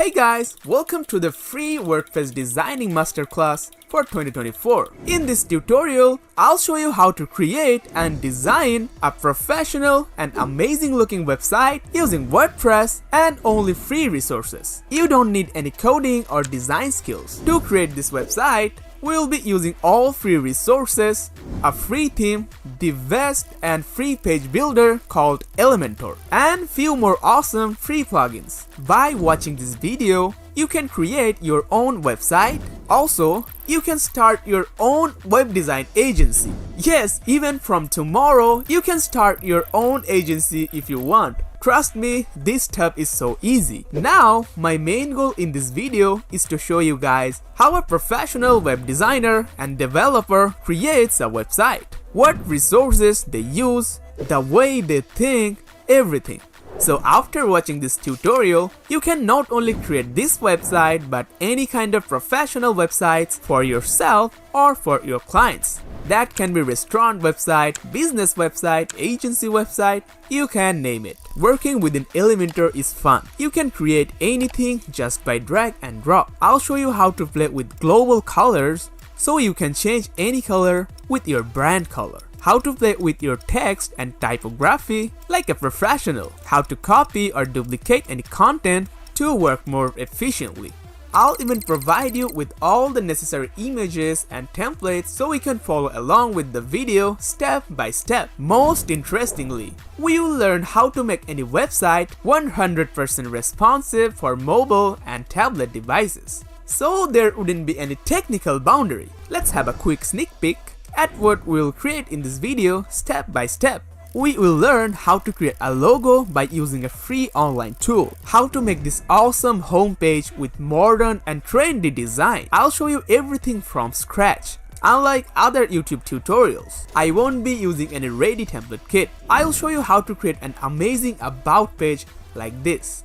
Hey guys, welcome to the free WordPress designing masterclass for 2024. In this tutorial, I'll show you how to create and design a professional and amazing looking website using WordPress and only free resources. You don't need any coding or design skills. To create this website, we'll be using all free resources, a free theme, the best and free page builder called Elementor, and few more awesome free plugins. By watching this video, you can create your own website. Also, you can start your own web design agency. Yes, even from tomorrow, you can start your own agency if you want. Trust me, this stuff is so easy. Now, my main goal in this video is to show you guys how a professional web designer and developer creates a website. What resources they use, the way they think, everything. So after watching this tutorial, you can not only create this website but any kind of professional websites for yourself or for your clients. That can be restaurant website, business website, agency website, you can name it. Working within Elementor is fun. You can create anything just by drag and drop. I'll show you how to play with global colors so you can change any color with your brand color. How to play with your text and typography like a professional. How to copy or duplicate any content to work more efficiently. I'll even provide you with all the necessary images and templates so you can follow along with the video step by step. Most interestingly, we will learn how to make any website 100% responsive for mobile and tablet devices. So there wouldn't be any technical boundary. Let's have a quick sneak peek at what we'll create in this video step by step. We will learn how to create a logo by using a free online tool. How to make this awesome homepage with modern and trendy design. I'll show you everything from scratch. Unlike other YouTube tutorials, I won't be using any ready template kit. I'll show you how to create an amazing about page like this.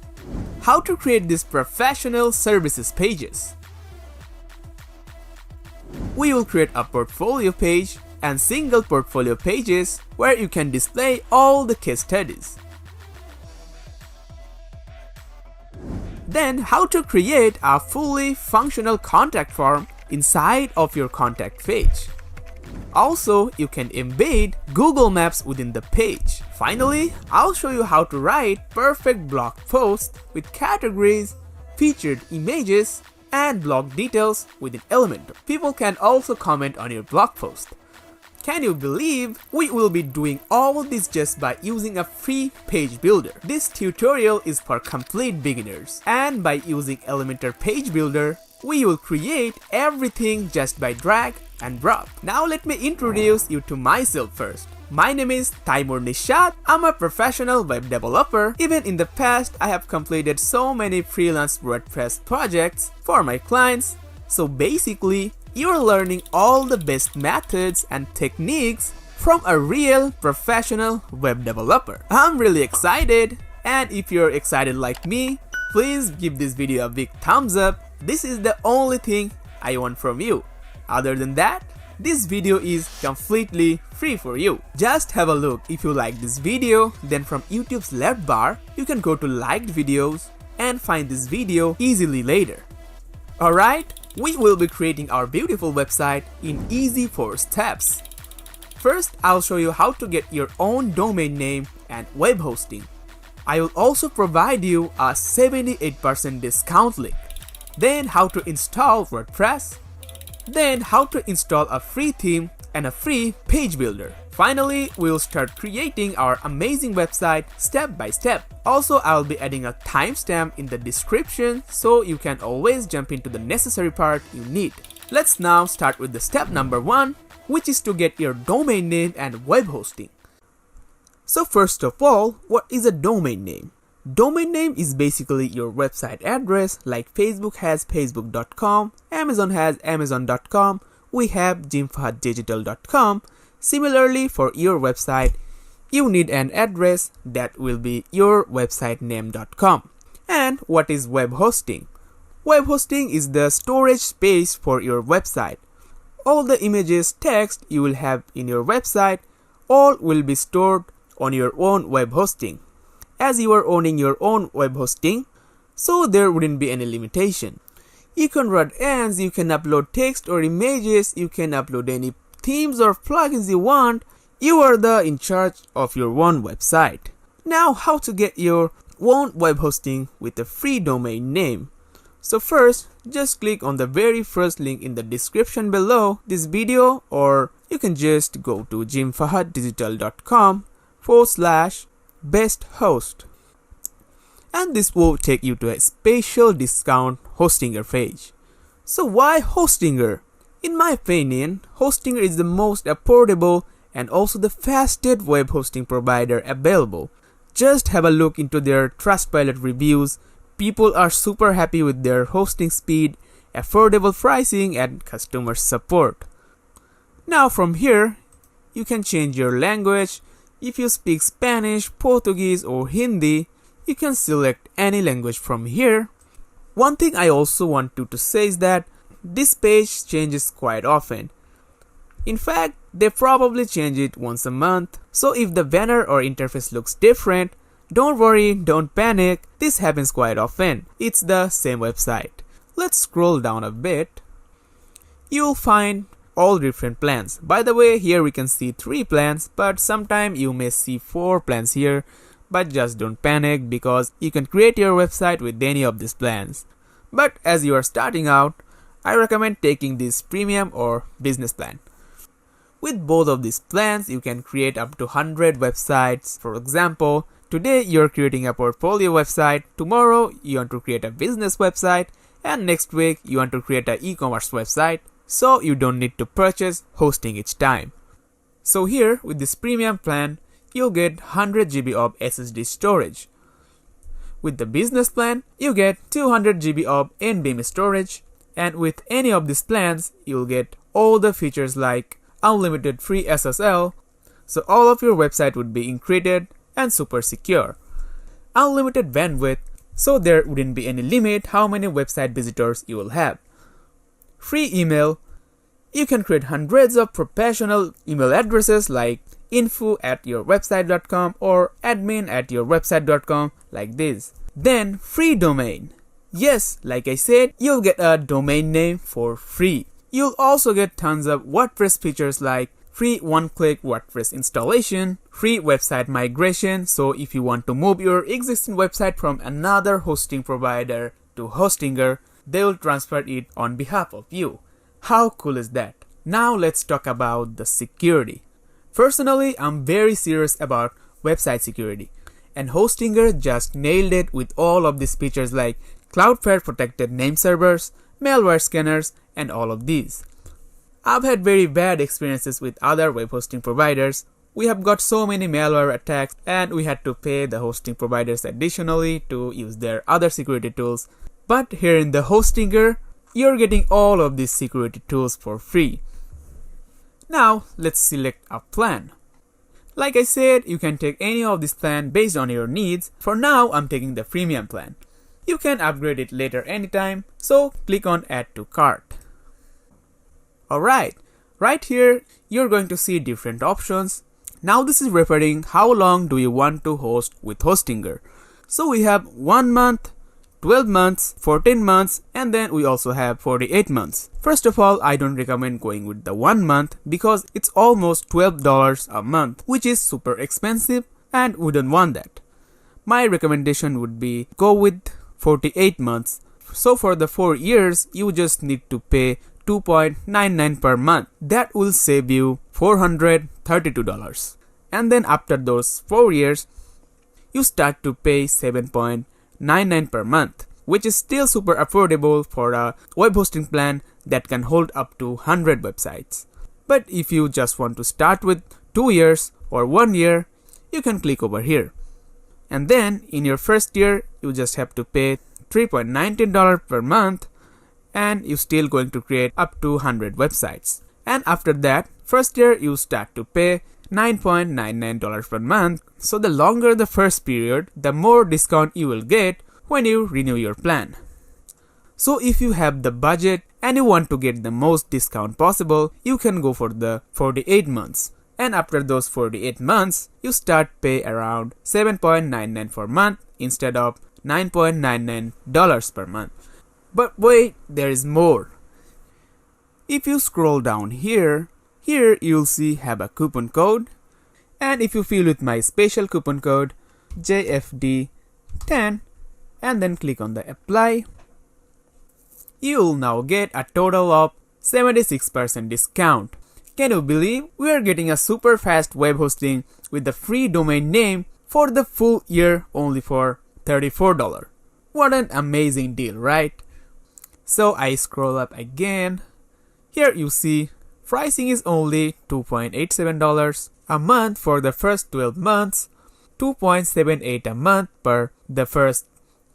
How to create these professional services pages. We will create a portfolio page and single portfolio pages where you can display all the case studies. Then how to create a fully functional contact form inside of your contact page. Also, you can embed Google Maps within the page. Finally, I'll show you how to write perfect blog posts with categories, featured images, and blog details within Elementor. People can also comment on your blog post. Can you believe we will be doing all this just by using a free page builder? This tutorial is for complete beginners, and by using Elementor page builder, we will create everything just by drag and drop. Now let me introduce you to myself first. My name is Taimur Nishat. I'm a professional web developer. Even in the past, I have completed so many freelance WordPress projects for my clients. So basically, you're learning all the best methods and techniques from a real professional web developer. I'm really excited, and if you're excited like me, please give this video a big thumbs up. This is the only thing I want from you. Other than that, this video is completely free for you. Just have a look if you like this video, then from YouTube's left bar, you can go to liked videos and find this video easily later. Alright, we will be creating our beautiful website in easy 4 steps. First, I'll show you how to get your own domain name and web hosting. I will also provide you a 78% discount link. Then how to install WordPress. Then how to install a free theme and a free page builder. Finally, we'll start creating our amazing website step by step. Also, I'll be adding a timestamp in the description so you can always jump into the necessary part you need. Let's now start with the step number 1, which is to get your domain name and web hosting. So first of all, what is a domain name? Domain name is basically your website address, like Facebook has facebook.com, Amazon has amazon.com, we have jimfahaddigital.com. Similarly, for your website, you need an address that will be your website name.com. And what is web hosting? Web hosting is the storage space for your website. All the images, text you will have in your website, all will be stored on your own web hosting. As you are owning your own web hosting, so there wouldn't be any limitation. You can run ads, you can upload text or images, you can upload any themes or plugins you want. You are in charge of your own website. Now, how to get your own web hosting with a free domain name? So first, just click on the very first link in the description below this video, or you can just go to jimfahaddigital.com/best host. And this will take you to a special discount Hostinger page. So why Hostinger? In my opinion, Hostinger is the most affordable and also the fastest web hosting provider available. Just have a look into their Trustpilot reviews. People are super happy with their hosting speed, affordable pricing, and customer support. Now from here, you can change your language. If you speak Spanish, Portuguese, or Hindi, you can select any language from here. One thing I also want you to say is that this page changes quite often. In fact, they probably change it once a month. So if the banner or interface looks different, don't worry, don't panic. This happens quite often. It's the same website. Let's scroll down a bit. You'll find all different plans. By the way, here we can see 3 plans, but sometimes you may see 4 plans here. But just don't panic, because you can create your website with any of these plans. But as you are starting out, I recommend taking this premium or business plan. With both of these plans, you can create up to 100 websites. For example, today you're creating a portfolio website, tomorrow you want to create a business website, and next week you want to create an e-commerce website, so you don't need to purchase hosting each time. So here, with this premium plan, you'll get 100 GB of SSD storage. With the business plan, you get 200 GB of NVMe storage, and with any of these plans, you'll get all the features like unlimited free SSL, so all of your website would be encrypted and super secure. Unlimited bandwidth, so there wouldn't be any limit how many website visitors you will have. Free email, you can create hundreds of professional email addresses like info@yourwebsite.com or admin@yourwebsite.com, like this. Then free domain. Yes, like I said, you'll get a domain name for free. You'll also get tons of WordPress features like free one-click WordPress installation, free website migration, so if you want to move your existing website from another hosting provider to Hostinger, they will transfer it on behalf of you. How cool is that? Now let's talk about the security. Personally, I'm very serious about website security, and Hostinger just nailed it with all of these features like Cloudflare protected name servers, malware scanners, and all of these. I've had very bad experiences with other web hosting providers. We have got so many malware attacks, and we had to pay the hosting providers additionally to use their other security tools. But here in the Hostinger, you're getting all of these security tools for free. Now, let's select a plan. Like I said, you can take any of this plan based on your needs. For now, I'm taking the premium plan. You can upgrade it later anytime, so click on Add to Cart. Alright, right here, you're going to see different options. Now this is referring how long do you want to host with Hostinger. So we have 1 month, 12 months, 14 months, and then we also have 48 months. First of all, I don't recommend going with the 1 month because it's almost $12 a month, which is super expensive and we don't want that. My recommendation would be go with 48 months. So for the 4 years, you just need to pay $2.99 per month. That will save you $432. And then after those 4 years, you start to pay $7.99 per month, which is still super affordable for a web hosting plan that can hold up to 100 websites. But if you just want to start with 2 years or 1 year, you can click over here. And then in your first year, you just have to pay $3.19 per month, and you're still going to create up to 100 websites. And after that, first year you start to pay $9.99 per month. So the longer the first period, the more discount you will get when you renew your plan. So if you have the budget and you want to get the most discount possible, you can go for the 48 months. And after those 48 months, you start pay around $7.99 per month instead of $9.99 per month. But wait, there is more. If you scroll down here you'll see have a coupon code, and if you fill with my special coupon code JFD10 and then click on the apply, you'll now get a total of 76% discount. Can you believe we are getting a super fast web hosting with the free domain name for the full year only for $34? What an amazing deal, right? So I scroll up again. Here you see pricing is only $2.87 a month for the first 12 months, $2.78 a month per the first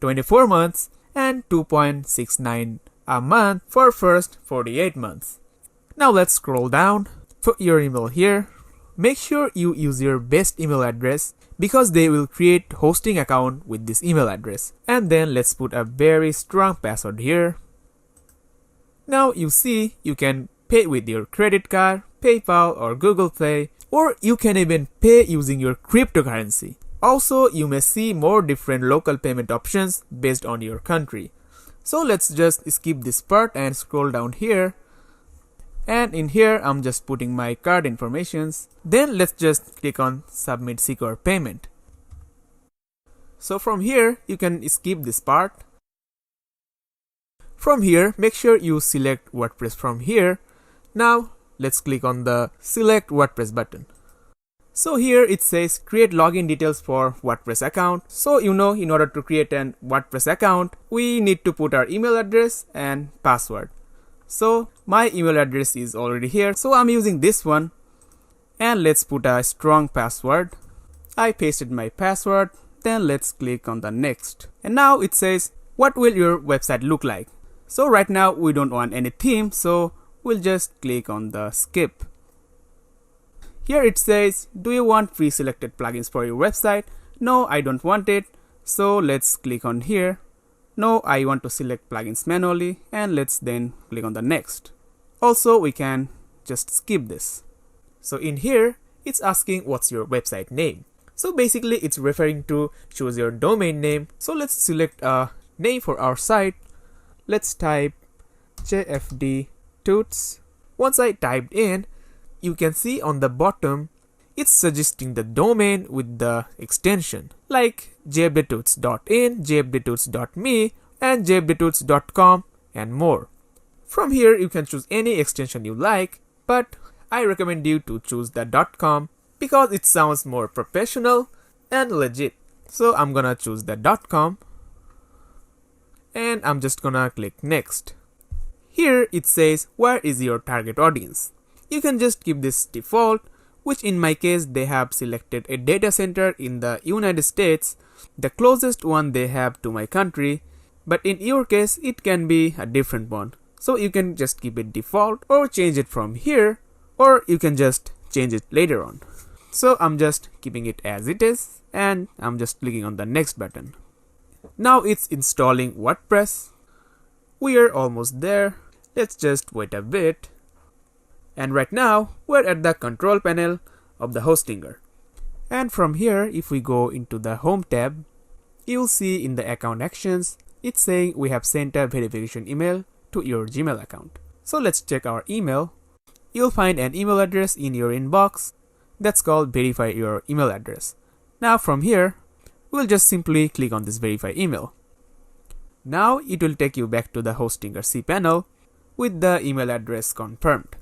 24 months, and $2.69 a month for first 48 months. Now let's scroll down. Put your email here. Make sure you use your best email address because they will create hosting account with this email address. And then let's put a very strong password here. Now you see you can pay with your credit card, PayPal or Google Play, or you can even pay using your cryptocurrency. Also, you may see more different local payment options based on your country. So let's just skip this part and scroll down here. And in here, I'm just putting my card informations. Then let's just click on Submit Secure Payment. So from here, you can skip this part. From here, make sure you select WordPress from here. Now, let's click on the Select WordPress button. So here it says create login details for WordPress account. So in order to create an WordPress account, we need to put our email address and password. So my email address is already here, so I'm using this one. And let's put a strong password. I pasted my password, then let's click on the next. And now it says, what will your website look like? So right now we don't want any theme, so we'll just click on the skip. Here it says, do you want pre-selected plugins for your website? No, I don't want it. So let's click on here. No, I want to select plugins manually, and let's then click on the next. Also, we can just skip this. So in here, it's asking what's your website name. So basically it's referring to choose your domain name. So let's select a name for our site. Let's type JFD Toots. Once I typed in, you can see on the bottom, it's suggesting the domain with the extension like jfdtoots.in, jfdtoots.me, and jfdtoots.com and more. From here, you can choose any extension you like, but I recommend you to choose the .com because it sounds more professional and legit. So I'm gonna choose the .com and I'm just gonna click next. Here it says where is your target audience. You can just keep this default, which in my case they have selected a data center in the United States, the closest one they have to my country, but in your case it can be a different one. So you can just keep it default or change it from here, or you can just change it later on. So I'm just keeping it as it is and I'm just clicking on the next button. Now it's installing WordPress. We are almost there. Let's just wait a bit. And right now, we're at the control panel of the Hostinger. And from here, if we go into the Home tab, you'll see in the account actions, it's saying we have sent a verification email to your Gmail account. So let's check our email. You'll find an email address in your inbox that's called Verify Your Email Address. Now from here, we'll just simply click on this Verify Email. Now it will take you back to the Hostinger cPanel with the email address confirmed.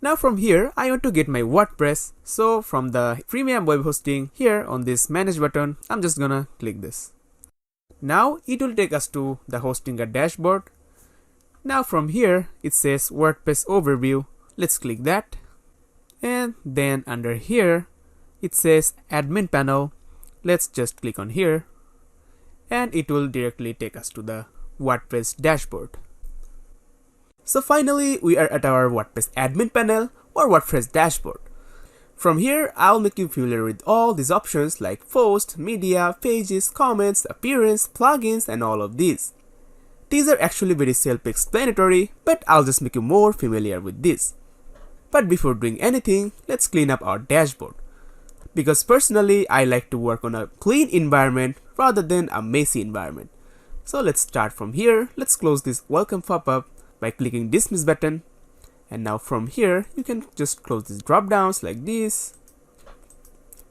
Now from here, I want to get my WordPress. So from the premium web hosting here on this manage button, I'm just gonna click this. Now it will take us to the Hostinger dashboard. Now from here, it says WordPress overview. Let's click that. And then under here, it says admin panel. Let's just click on here. And it will directly take us to the WordPress dashboard. So finally, we are at our WordPress admin panel or WordPress dashboard. From here, I'll make you familiar with all these options like post, media, pages, comments, appearance, plugins, and all of these. These are actually very self-explanatory, but I'll just make you more familiar with this. But before doing anything, let's clean up our dashboard. Because personally, I like to work on a clean environment rather than a messy environment. So let's start from here. Let's close this welcome pop-up by clicking dismiss button. And now from here, you can just close these drop downs like this.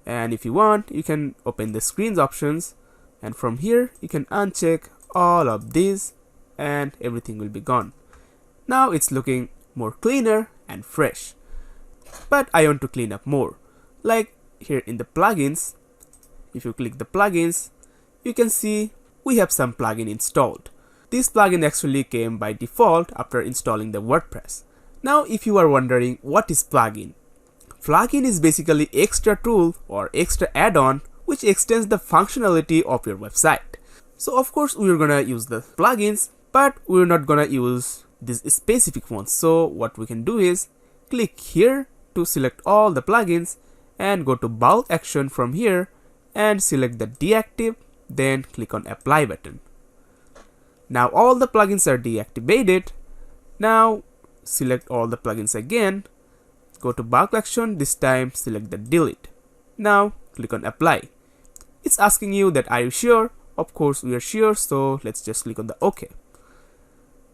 And if you want, you can open the screens options. And from here, you can uncheck all of these and everything will be gone. Now it's looking more cleaner and fresh. But I want to clean up more. Like here in the plugins, if you click the plugins, you can see we have some plugin installed. This plugin actually came by default after installing the WordPress. Now if you are wondering what is plugin? Plugin is basically extra tool or extra add-on which extends the functionality of your website. So of course we're gonna use the plugins, but we're not gonna use these specific ones. So what we can do is click here to select all the plugins and go to bulk action from here and select the deactive, then click on apply button. Now all the plugins are deactivated. Now select all the plugins again, go to bulk action, this time select the delete. Now click on apply. It's asking you that are you sure? Of course we are sure, so let's just click on the OK.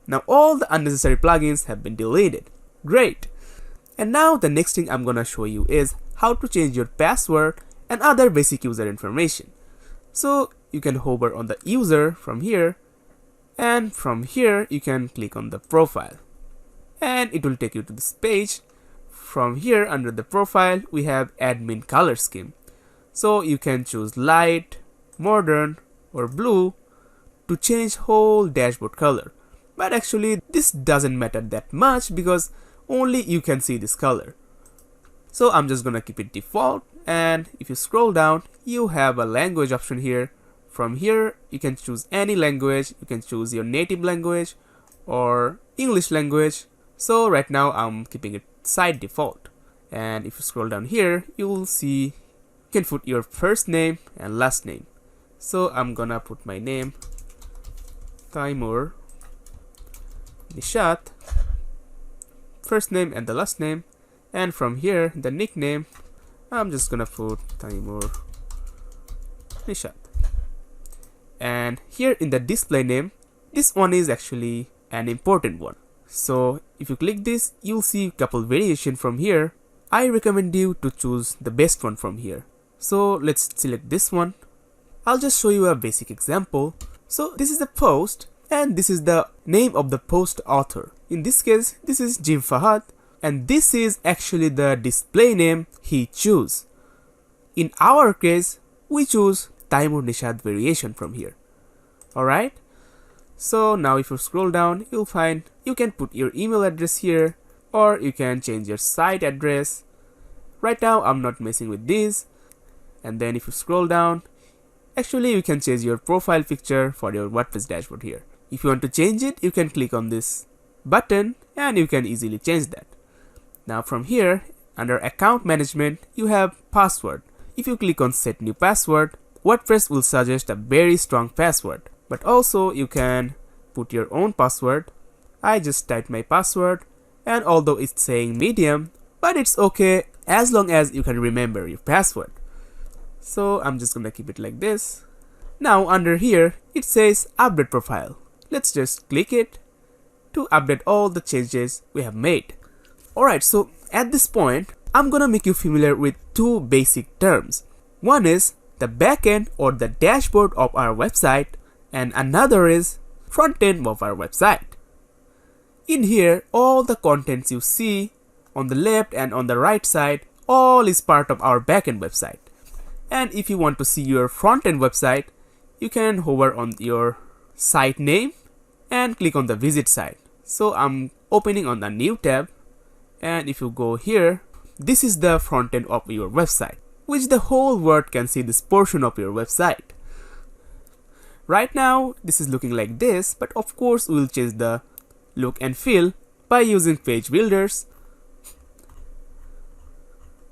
Now all the unnecessary plugins have been deleted. Great! And now the next thing I'm gonna show you is how to change your password and other basic user information. So you can hover on the user from here, and from here you can click on the profile. And it will take you to this page. From here under the profile we have admin color scheme. So you can choose light, modern or blue to change whole dashboard color. But actually this doesn't matter that much because only you can see this color. So I'm just gonna keep it default, and if you scroll down you have a language option here. From here you can choose any language. You can choose your native language or English language. So right now I'm keeping it side default, and if you scroll down here you will see you can put your first name and last name. So I'm gonna put my name Taimur Nishat, first name and the last name, and from here the nickname I'm just gonna put Taimur Nishat. And here in the display name, this one is actually an important one. So if you click this, you'll see a couple variation from here. I recommend you to choose the best one from here. So let's select this one. I'll just show you a basic example. So this is the post, and this is the name of the post author. In this case, this is Jim Fahad, and this is actually the display name he chose. In our case, we choose Taimur Nishat variation from here. Alright. So now if you scroll down, you'll find you can put your email address here, or you can change your site address. Right now I'm not messing with this. And then if you scroll down, actually you can change your profile picture for your WordPress dashboard here. If you want to change it, you can click on this button and you can easily change that. Now from here, under account management, you have password. If you click on set new password, WordPress will suggest a very strong password. But also you can put your own password. I just typed my password, and although it's saying medium, but it's okay as long as you can remember your password. So I'm just gonna keep it like this. Now under here it says update profile. Let's just click it to update all the changes we have made. Alright, so at this point I'm gonna make you familiar with two basic terms. One is the backend or the dashboard of our website, and another is front end of our website. In here, all the contents you see on the left and on the right side, all is part of our backend website. And if you want to see your front end website, you can hover on your site name and click on the visit site. So I'm opening on a new tab, and if you go here, this is the front end of your website, which the whole world can see this portion of your website. Right now this is looking like this, but of course we'll change the look and feel by using page builders.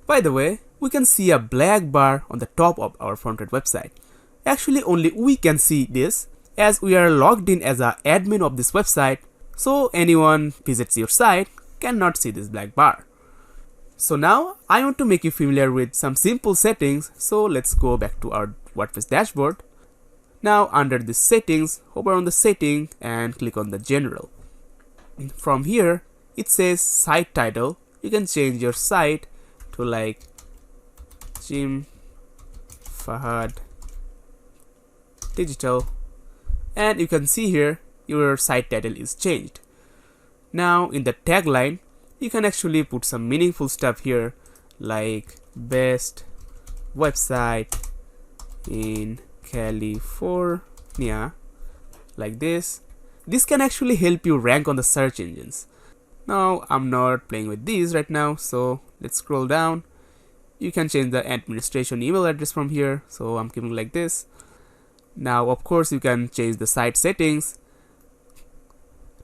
By the way, we can see a black bar on the top of our front-end website. Actually only we can see this, as we are logged in as an admin of this website, so anyone visits your site cannot see this black bar. So now I want to make you familiar with some simple settings, so let's go back to our WordPress dashboard. Now under the settings, hover on the setting and click on the general. From here it says site title. You can change your site to like Jim Fahad Digital, and you can see here your site title is changed. Now in the tagline you can actually put some meaningful stuff here like best website in California, like this. This can actually help you rank on the search engines. Now I'm not playing with these right now, so let's scroll down. You can change the administration email address from here, so I'm keeping like this. Now of course you can change the site settings.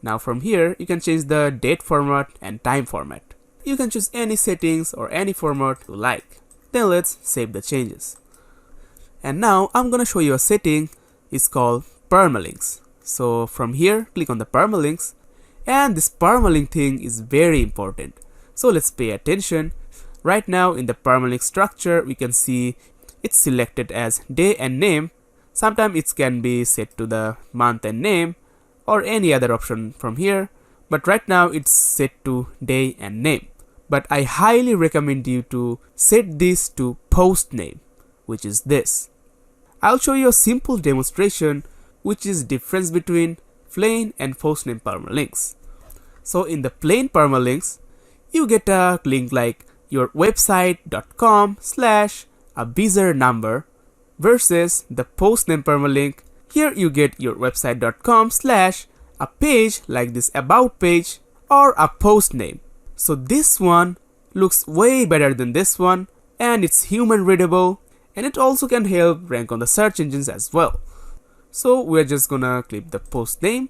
Now from here you can change the date format and time format. You can choose any settings or any format you like. Then let's save the changes. And now I'm gonna show you a setting. It's called permalinks. So from here click on the permalinks, and this permalink thing is very important. So let's pay attention. Right now in the permalink structure we can see it's selected as day and name. Sometimes it can be set to the month and name or any other option from here, but right now it's set to day and name. But I highly recommend you to set this to post name, which is this. I'll show you a simple demonstration which is difference between plain and post name permalinks. So in the plain permalinks you get a link like your website.com / a bizarre number, versus the post name permalink. Here you get your website.com / a page like this about page or a post name. So this one looks way better than this one, and it's human readable, and it also can help rank on the search engines as well. So we're just gonna click the post name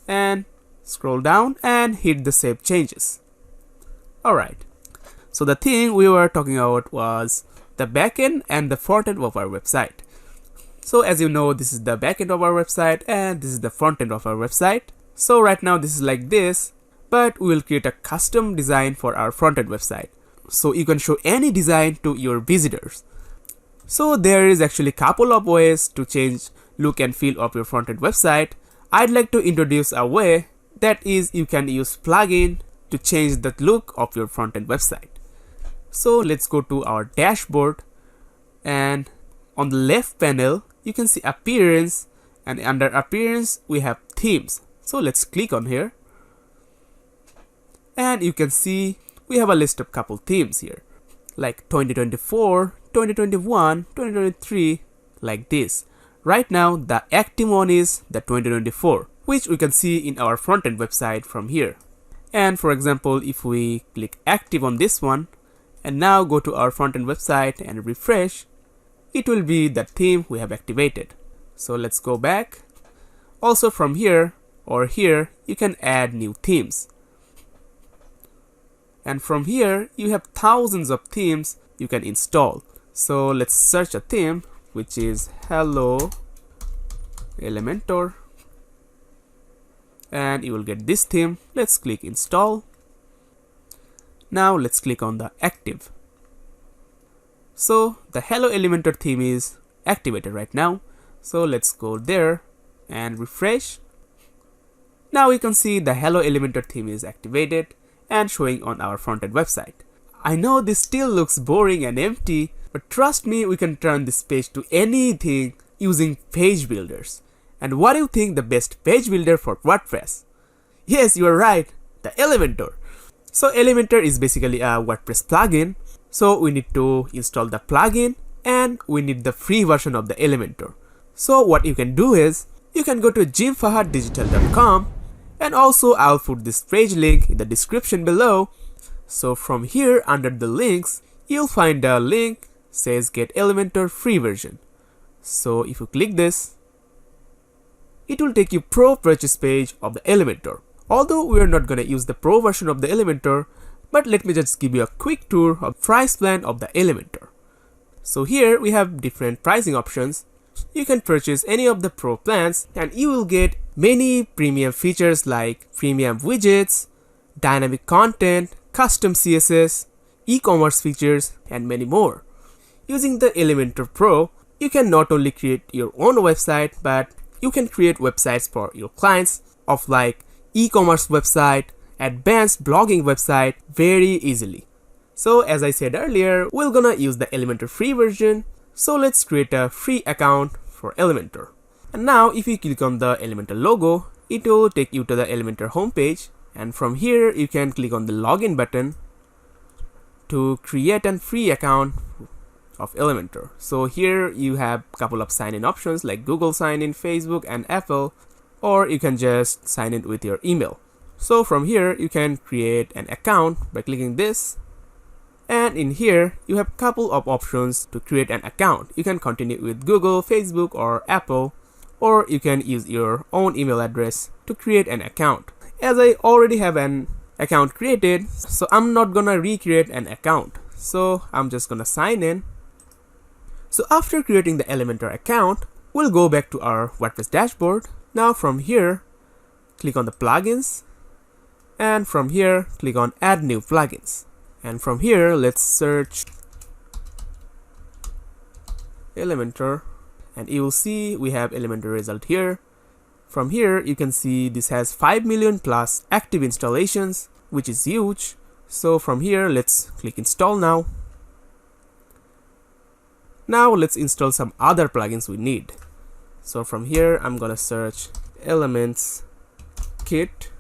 and scroll down and hit the save changes. Alright, so the thing we were talking about was the backend and the frontend of our website. So as you know, this is the backend of our website and this is the frontend of our website. So right now this is like this, but we will create a custom design for our frontend website, so you can show any design to your visitors. So there is actually a couple of ways to change look and feel of your frontend website. I'd like to introduce a way, that is you can use plugin to change the look of your frontend website. So let's go to our dashboard, and on the left panel you can see appearance, and under appearance we have themes. So let's click on here, and you can see we have a list of couple themes here like 2024, 2021, 2023, like this. Right now the active one is the 2024, which we can see in our frontend website from here. And for example, if we click active on this one and now go to our frontend website and refresh, it will be the theme we have activated. So let's go back. Also from here or here you can add new themes, and from here you have thousands of themes you can install. So let's search a theme which is Hello Elementor, and you will get this theme. Let's click install. Now let's click on the active. So the Hello Elementor theme is activated right now. So let's go there and refresh. Now we can see the Hello Elementor theme is activated and showing on our frontend website. I know this still looks boring and empty, but trust me, we can turn this page to anything using page builders. And what do you think the best page builder for WordPress? Yes, you are right, the Elementor. So Elementor is basically a WordPress plugin. So we need to install the plugin and we need the free version of the Elementor. So what you can do is, you can go to jimfahaddigital.com, and also I'll put this page link in the description below. So from here under the links, you'll find a link says get Elementor free version. So if you click this, it will take you pro purchase page of the Elementor. Although we are not gonna use the pro version of the Elementor, but let me just give you a quick tour of price plan of the Elementor. So here we have different pricing options. You can purchase any of the pro plans and you will get many premium features like premium widgets, dynamic content, custom CSS, e-commerce features, and many more. Using the Elementor Pro, you can not only create your own website, but you can create websites for your clients of like e-commerce website, advanced blogging website very easily. So as I said earlier, we're gonna use the Elementor free version. So let's create a free account for Elementor. And now if you click on the Elementor logo, it will take you to the Elementor homepage. And from here, you can click on the login button to create a free account of Elementor. So here you have a couple of sign-in options like Google sign-in, Facebook and Apple, or you can just sign in with your email. So from here you can create an account by clicking this, and in here you have a couple of options to create an account. You can continue with Google, Facebook or Apple, or you can use your own email address to create an account. As I already have an account created, so I'm not gonna recreate an account. So I'm just gonna sign in. So after creating the Elementor account, we'll go back to our WordPress dashboard. Now from here, click on the plugins, and from here, click on add new plugins. And from here, let's search Elementor, and you will see we have Elementor result here. From here, you can see this has 5 million plus active installations, which is huge. So from here, let's click install now. Now let's install some other plugins we need. So from here, I'm gonna search Elements Kit,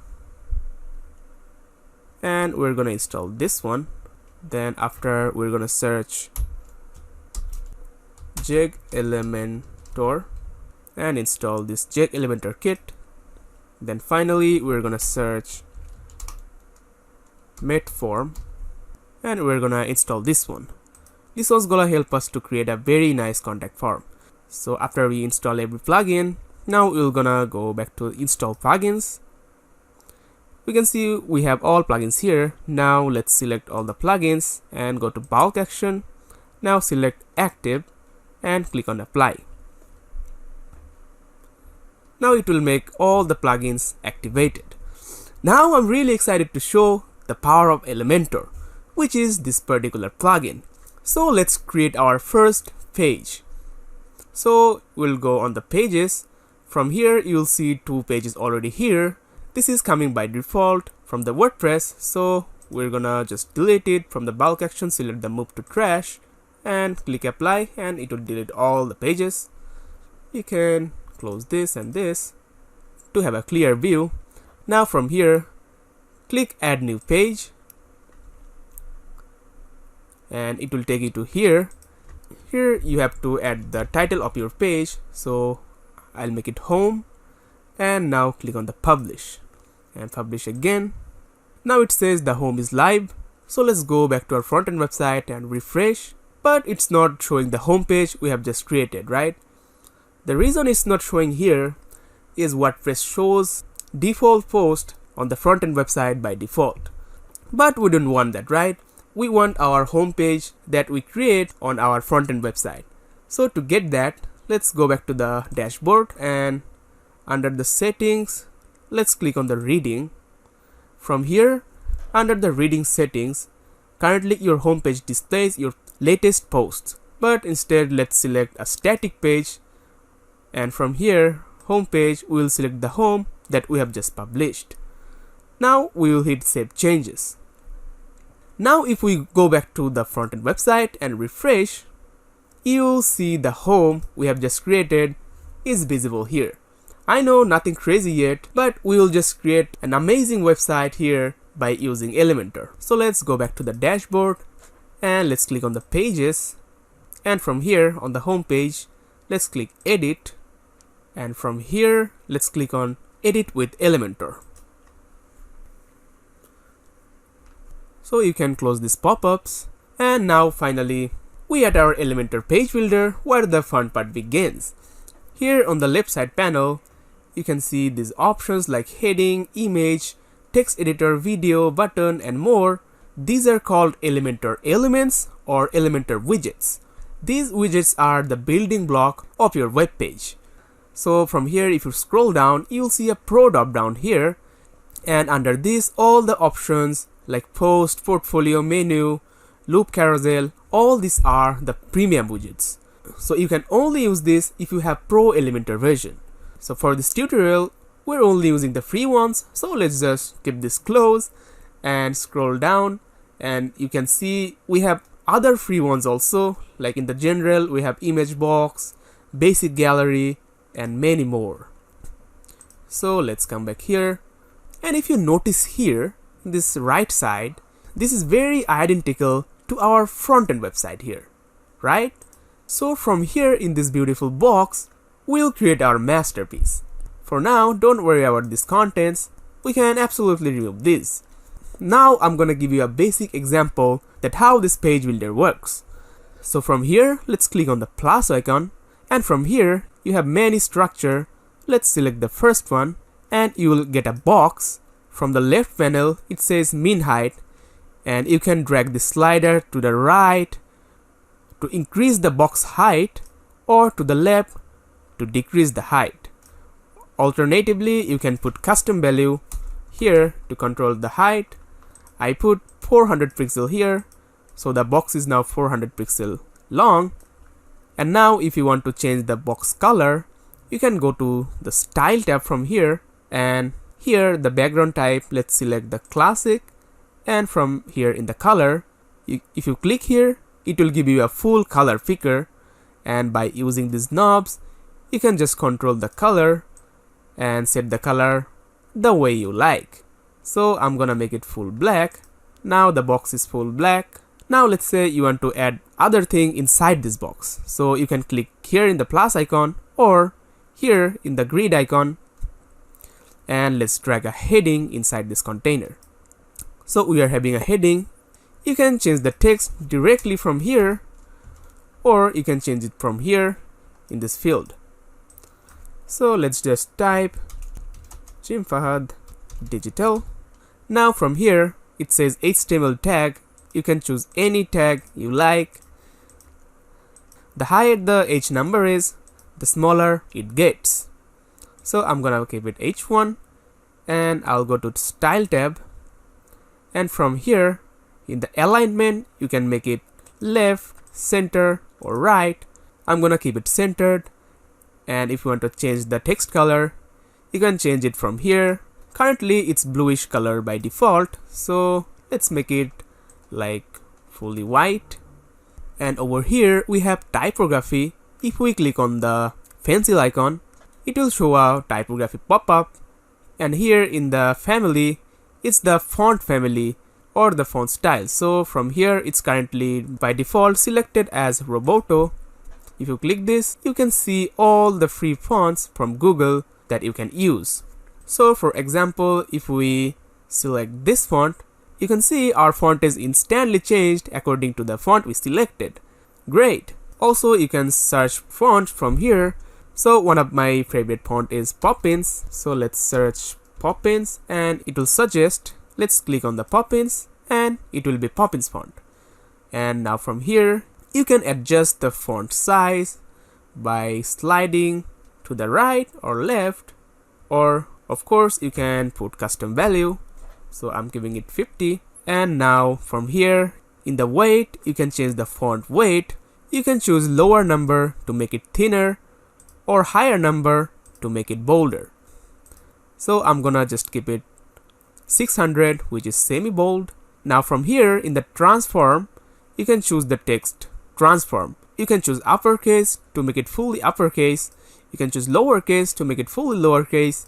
and we're gonna install this one. Then after, we're gonna search Jeg Elementor and install this Jeg Elementor kit. Then finally, we're gonna search Metform, and we're gonna install this one. This one's gonna help us to create a very nice contact form. So after we install every plugin, now we're gonna go back to install plugins. We can see we have all plugins here. Now let's select all the plugins and go to bulk action. Now select active and click on apply. Now it will make all the plugins activated. Now I'm really excited to show the power of Elementor, which is this particular plugin. So let's create our first page. So we'll go on the pages. From here you'll see 2 pages already here. This is coming by default from the WordPress, so we're gonna just delete it. From the bulk action, select the move to trash and click apply, and it will delete all the pages. You can close this and this to have a clear view. Now from here, click add new page, and it will take you to here. Here you have to add the title of your page, so I'll make it home, and now click on the publish and publish again. Now it says the home is live. So let's go back to our front-end website and refresh, but it's not showing the home page we have just created, right? The reason it's not showing here is WordPress shows default post on the front-end website by default, but we don't want that, right? We want our home page that we create on our front-end website. So to get that, let's go back to the dashboard, and under the settings, let's click on the reading. From here, under the reading settings, currently your home page displays your latest posts, but instead let's select a static page, and from here, home page, we will select the home that we have just published. Now we will hit save changes. Now if we go back to the front-end website and refresh, you will see the home we have just created is visible here. I know nothing crazy yet, but we will just create an amazing website here by using Elementor. So let's go back to the dashboard and let's click on the pages, and from here on the home page, let's click edit, and from here let's click on edit with Elementor. So you can close these pop-ups, and now finally we are at our Elementor page builder where the fun part begins. Here on the left side panel, you can see these options like heading, image, text editor, video, button, and more. These are called Elementor elements or Elementor widgets. These widgets are the building block of your web page. So from here, if you scroll down, you'll see a pro drop down here, and under this, all the options like post, portfolio, menu, loop carousel, all these are the premium widgets. So you can only use this if you have Pro Elementor version. So for this tutorial, we're only using the free ones. So let's just keep this closed and scroll down, and you can see we have other free ones also. Like in the general, we have image box, basic gallery, and many more. So let's come back here, and if you notice here, this right side, this is very identical to our front-end website here, right? So from here in this beautiful box, we'll create our masterpiece. For now, don't worry about these contents, we can absolutely remove this. Now I'm gonna give you a basic example that how this page builder works. So from here, let's click on the plus icon, and from here, you have many structure. Let's select the first one, and you will get a box. From the left panel, it says min height, and you can drag the slider to the right to increase the box height, or to the left to decrease the height. Alternatively, you can put custom value here to control the height. I put 400 pixel here, so the box is now 400 pixel long. And now if you want to change the box color, you can go to the style tab from here, and here the background type, let's select the classic, and from here in the color, if you click here, it will give you a full color picker, and by using these knobs, you can just control the color and set the color the way you like. So I'm gonna make it full black. Now the box is full black. Now let's say you want to add other thing inside this box. So you can click here in the plus icon, or here in the grid icon, and let's drag a heading inside this container. So we are having a heading. You can change the text directly from here, or you can change it from here in this field. So let's just type Jim Fahad Digital. Now from here, it says HTML tag. You can choose any tag you like. The higher the H number is, the smaller it gets. So I'm gonna keep it H1, and I'll go to style tab, and from here in the alignment, you can make it left, center, or right. I'm gonna keep it centered. And if you want to change the text color, you can change it from here. Currently it's bluish color by default, so let's make it like fully white. And over here we have typography. If we click on the pencil icon, it will show a typography pop-up, and here in the family, it's the font family or the font style. So from here, it's currently by default selected as Roboto. If you click this, you can see all the free fonts from Google that you can use. So for example, if we select this font, you can see our font is instantly changed according to the font we selected. Great! Also, you can search font from here. So one of my favorite font is Poppins. So let's search Poppins, and it will suggest. Let's click on the Poppins, and it will be Poppins font. And now from here, you can adjust the font size by sliding to the right or left, or of course you can put custom value. So I'm giving it 50. And now from here in the weight, you can change the font weight. You can choose lower number to make it thinner, or higher number to make it bolder. So I'm gonna just keep it 600, which is semi-bold. Now from here in the transform, you can choose the text transform. You can choose uppercase to make it fully uppercase. You can choose lowercase to make it fully lowercase,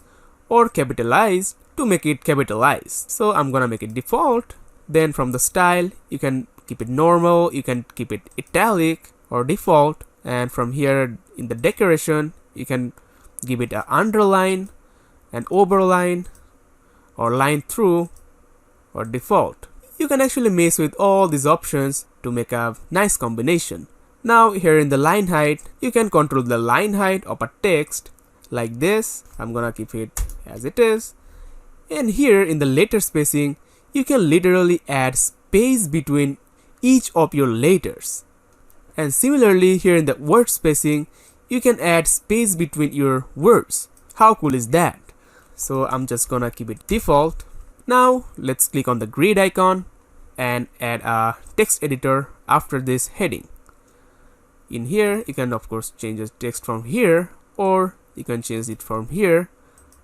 or capitalized to make it capitalized. So I'm gonna make it default. Then from the style, you can keep it normal, you can keep it italic or default. And from here in the decoration, you can give it an underline, an overline, or line through, or default. You can actually mess with all these options to make a nice combination. Now here in the line height, you can control the line height of a text like this. I'm gonna keep it as it is. And here in the letter spacing, you can literally add space between each of your letters. And similarly here in the word spacing, you can add space between your words. How cool is that? So I'm just gonna keep it default. Now let's click on the grid icon and add a text editor after this heading. In here, you can of course change the text from here, or you can change it from here.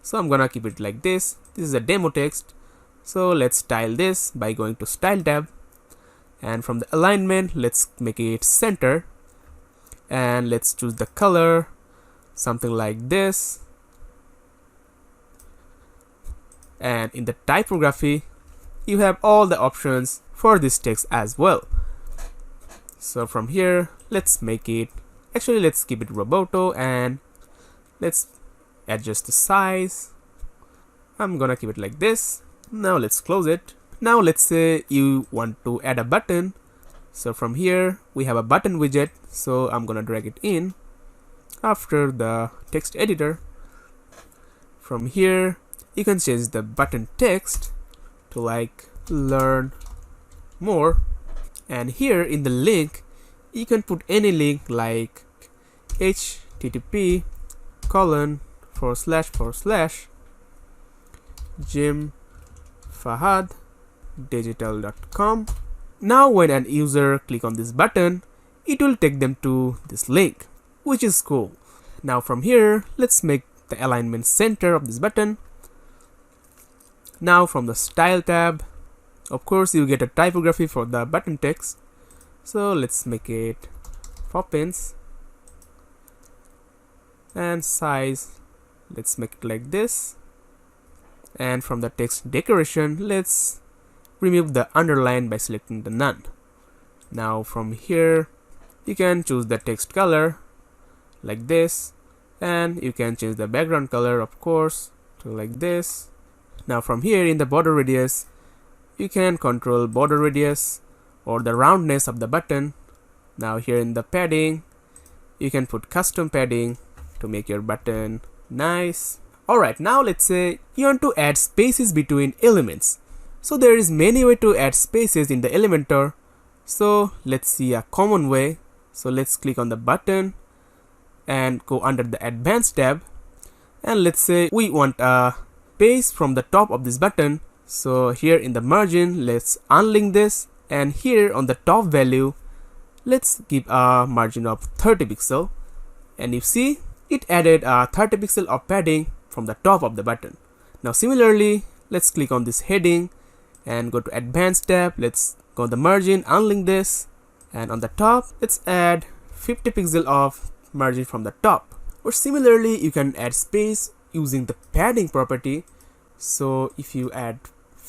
So I'm gonna keep it like this. This is a demo text. So let's style this by going to Style tab, and from the alignment, let's make it center, and let's choose the color, something like this. And in the typography, you have all the options for this text as well. So from here, let's make it, actually let's keep it Roboto, and let's adjust the size. I'm gonna keep it like this. Now let's close it. Now let's say you want to add a button. So from here, we have a button widget. So I'm gonna drag it in after the text editor. From here, you can change the button text to like learn more, and here in the link you can put any link like http://jimfahaddigital.com. Now when an user click on this button, it will take them to this link, which is cool. Now from here, let's make the alignment center of this button. Now from the Style tab, of course you get a typography for the button text. So let's make it Poppins, and size, let's make it like this. And from the text decoration, let's remove the underline by selecting the none. Now from here, you can choose the text color like this, and you can change the background color of course to like this. Now from here in the border radius, you can control border radius or the roundness of the button. Now here in the padding, you can put custom padding to make your button nice. Alright, now let's say you want to add spaces between elements. So there is many ways to add spaces in the Elementor. So let's see a common way. So let's click on the button and go under the Advanced tab, and let's say we want a space from the top of this button. So here in the margin, let's unlink this, and here on the top value, let's give a margin of 30 pixel, and you see it added a 30 pixel of padding from the top of the button. Now similarly, let's click on this heading and go to Advanced tab. Let's go the margin, unlink this, and on the top, let's add 50 pixel of margin from the top. Or similarly, you can add space using the padding property. So if you add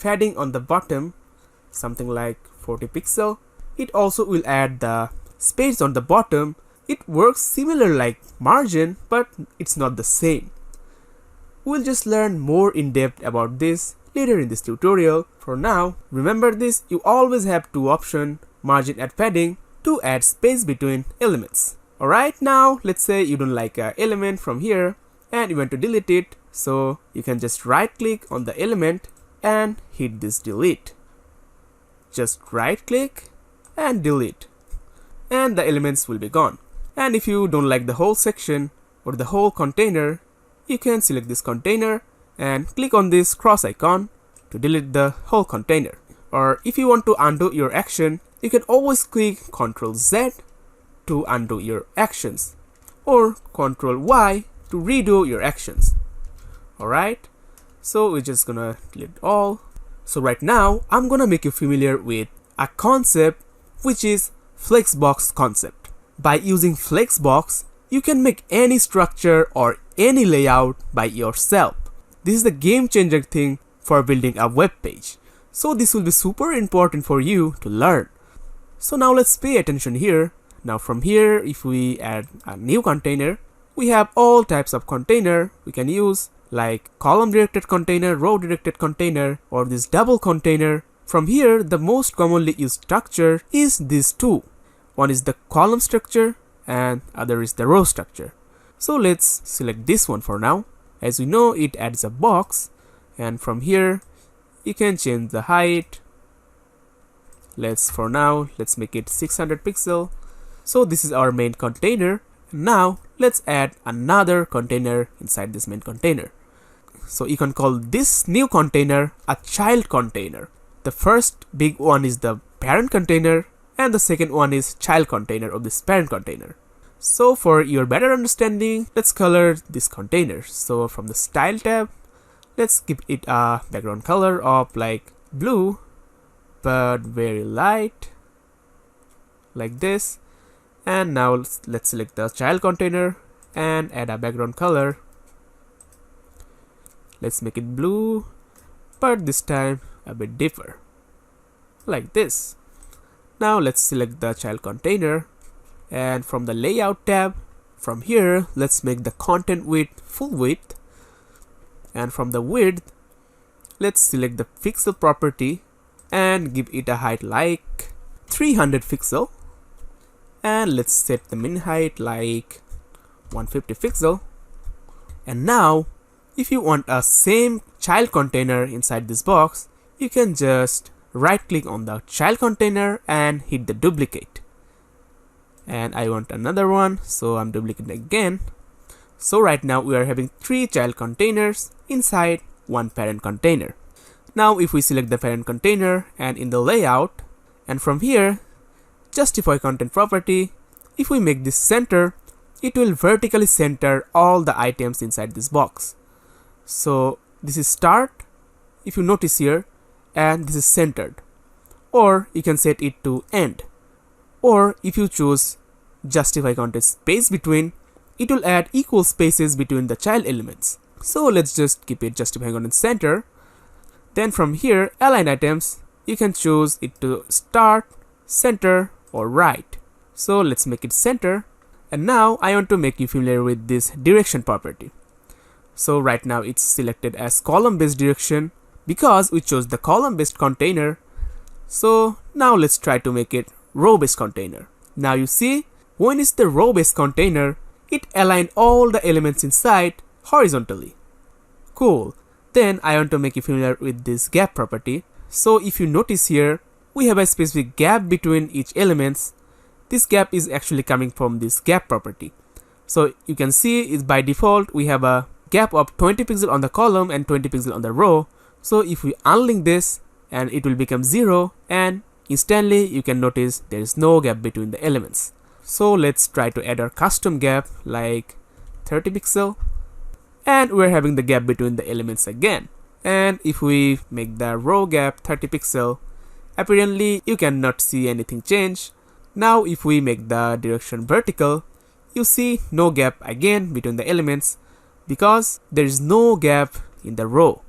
padding on the bottom, something like 40 pixel, it also will add the space on the bottom. It works similar like margin, but it's not the same. We'll just learn more in depth about this later in this tutorial. For now, remember this, you always have two options, margin and padding, to add space between elements. Alright, now let's say you don't like an element from here and you want to delete it. So you can just right click on the element and hit this delete. Just right click and delete, and the elements will be gone. And if you don't like the whole section or the whole container, you can select this container and click on this cross icon to delete the whole container. Or if you want to undo your action, you can always click Ctrl Z to undo your actions, or Ctrl Y to redo your actions. Alright, so we're just gonna delete all. So right now, I'm gonna make you familiar with a concept which is Flexbox concept. By using Flexbox, you can make any structure or any layout by yourself. This is the game changer thing for building a web page. So this will be super important for you to learn. So now let's pay attention here. Now from here, if we add a new container, we have all types of container we can use, like column directed container, row directed container, or this double container. From here, the most commonly used structure is these two. One is the column structure and other is the row structure. So let's select this one for now. As we know, it adds a box, and from here you can change the height. For now, let's make it 600 pixel. So this is our main container. Now let's add another container inside this main container. So you can call this new container a child container. The first big one is the parent container, and the second one is child container of this parent container. So for your better understanding, let's color this container. So from the style tab, let's give it a background color of like blue, but very light, like this. And now let's select the child container and add a background color. Let's make it blue, but this time a bit deeper, like this. Now let's select the child container, and from the layout tab, from here let's make the content width full width, and from the width let's select the pixel property and give it a height like 300 pixel, and let's set the min height like 150 pixel. And now if you want a same child container inside this box, you can just right click on the child container and hit the duplicate. And I want another one, so I'm duplicating again. So right now we are having 3 child containers inside one parent container. Now if we select the parent container and in the layout, and from here justify content property, if we make this center, it will vertically center all the items inside this box. So this is start, if you notice here, and this is centered. Or you can set it to end. Or if you choose justify content space between, it will add equal spaces between the child elements. So let's just keep it justify content center. Then from here, align items, you can choose it to start, center, or right. So let's make it center. And now I want to make you familiar with this direction property. So right now it's selected as column based direction because we chose the column based container. So now let's try to make it row based container. Now you see, when it's the row based container, it aligned all the elements inside horizontally. Cool. Then I want to make you familiar with this gap property. So if you notice here, we have a specific gap between each elements. This gap is actually coming from this gap property. So you can see is by default we have a gap of 20 pixel on the column and 20 pixel on the row. So if we unlink this, and it will become 0, and instantly you can notice there is no gap between the elements. So let's try to add our custom gap like 30 pixel, and we're having the gap between the elements again. And if we make the row gap 30 pixel, apparently you cannot see anything change. Now if we make the direction vertical, you see no gap again between the elements because there is no gap in the row.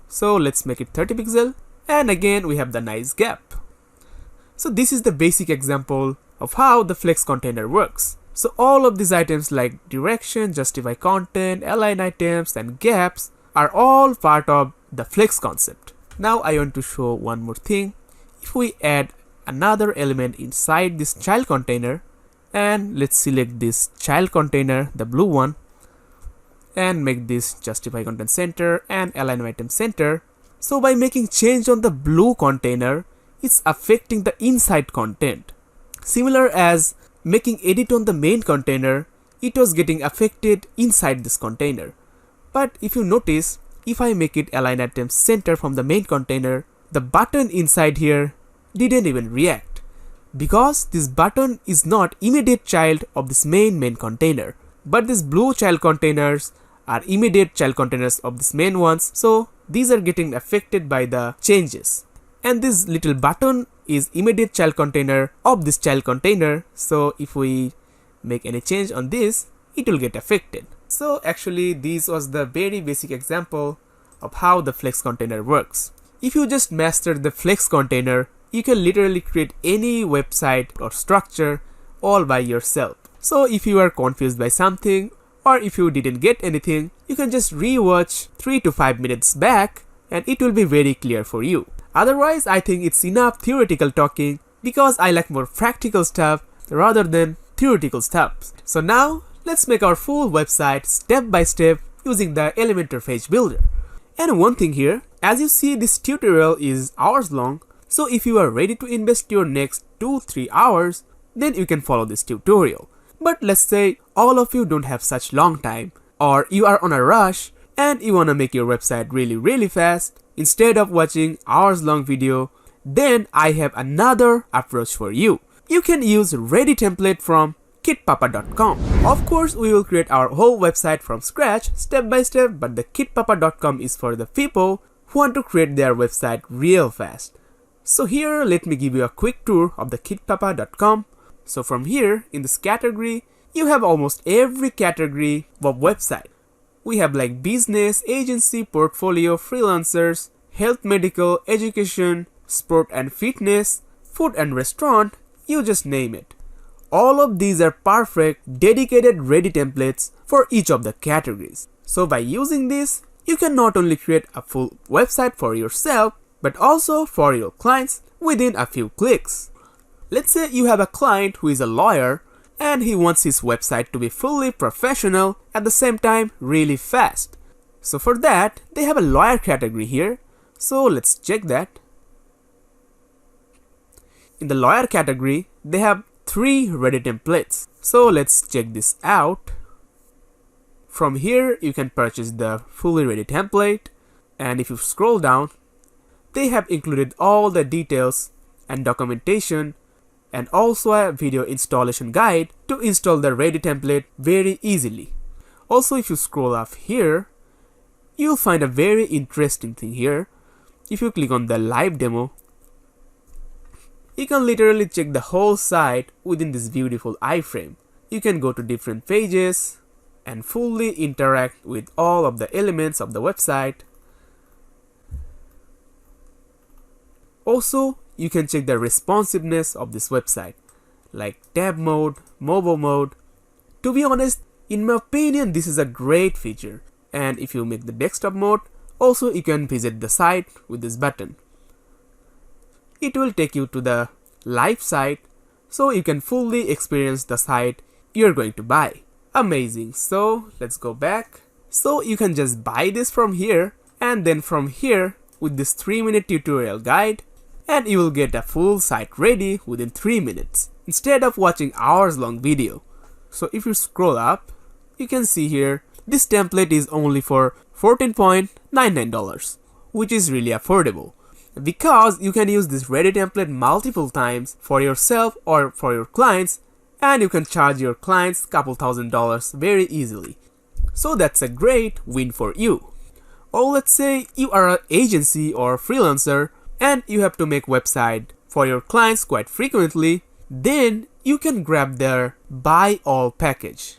So let's make it 30 pixel, and again we have the nice gap. So this is the basic example of how the flex container works. So all of these items like direction, justify content, align items, and gaps are all part of the flex concept. Now I want to show one more thing. If we add another element inside this child container, and let's select this child container, the blue one, and make this justify content center and align item center. So by making change on the blue container, it's affecting the inside content. Similar as making edit on the main container, it was getting affected inside this container. But if you notice, if I make it align item center from the main container, the button inside here didn't even react because this button is not immediate child of this main container. But these blue child containers are immediate child containers of this main ones, so these are getting affected by the changes. And this little button is immediate child container of this child container, so if we make any change on this, it will get affected. So actually this was the very basic example of how the flex container works. If you just master the flex container, you can literally create any website or structure all by yourself. So if you are confused by something, or if you didn't get anything, you can just rewatch 3 to 5 minutes back and it will be very clear for you. Otherwise, I think it's enough theoretical talking because I like more practical stuff rather than theoretical stuff. So now, let's make our full website step by step using the Elementor page builder. And one thing here, as you see, this tutorial is hours long, so if you are ready to invest your next 2-3 hours, then you can follow this tutorial. But let's say all of you don't have such long time, or you are on a rush and you wanna make your website really fast instead of watching hours long video, then I have another approach for you. You can use ready template from kitpapa.com. Of course, we will create our whole website from scratch, step by step, but the kitpapa.com is for the people who want to create their website real fast. So here, let me give you a quick tour of the kitpapa.com. So from here, in this category, you have almost every category of website. We have like business, agency, portfolio, freelancers, health, medical, education, sport and fitness, food and restaurant, you just name it. All of these are perfect, dedicated, ready templates for each of the categories. So by using this, you can not only create a full website for yourself, but also for your clients within a few clicks. Let's say you have a client who is a lawyer and he wants his website to be fully professional at the same time really fast. So for that, they have a lawyer category here. So let's check that. In the lawyer category, they have 3 ready templates. So let's check this out. From here, you can purchase the fully ready template. And if you scroll down, they have included all the details and documentation and also a video installation guide to install the ready template very easily. Also, if you scroll up here, you'll find a very interesting thing here. If you click on the live demo, you can literally check the whole site within this beautiful iframe. You can go to different pages and fully interact with all of the elements of the website. Also, you can check the responsiveness of this website, like tab mode, mobile mode. To be honest, in my opinion, this is a great feature. And if you make the desktop mode, also you can visit the site with this button. It will take you to the live site, so you can fully experience the site you're going to buy. Amazing. So let's go back. So you can just buy this from here, and then from here with this 3-minute tutorial guide, and you will get a full site ready within 3 minutes instead of watching hours-long video. So if you scroll up, you can see here this template is only for $14.99, which is really affordable because you can use this ready template multiple times for yourself or for your clients, and you can charge your clients couple $1,000s very easily. So that's a great win for you. Or let's say you are an agency or freelancer and you have to make website for your clients quite frequently, then you can grab their buy all package.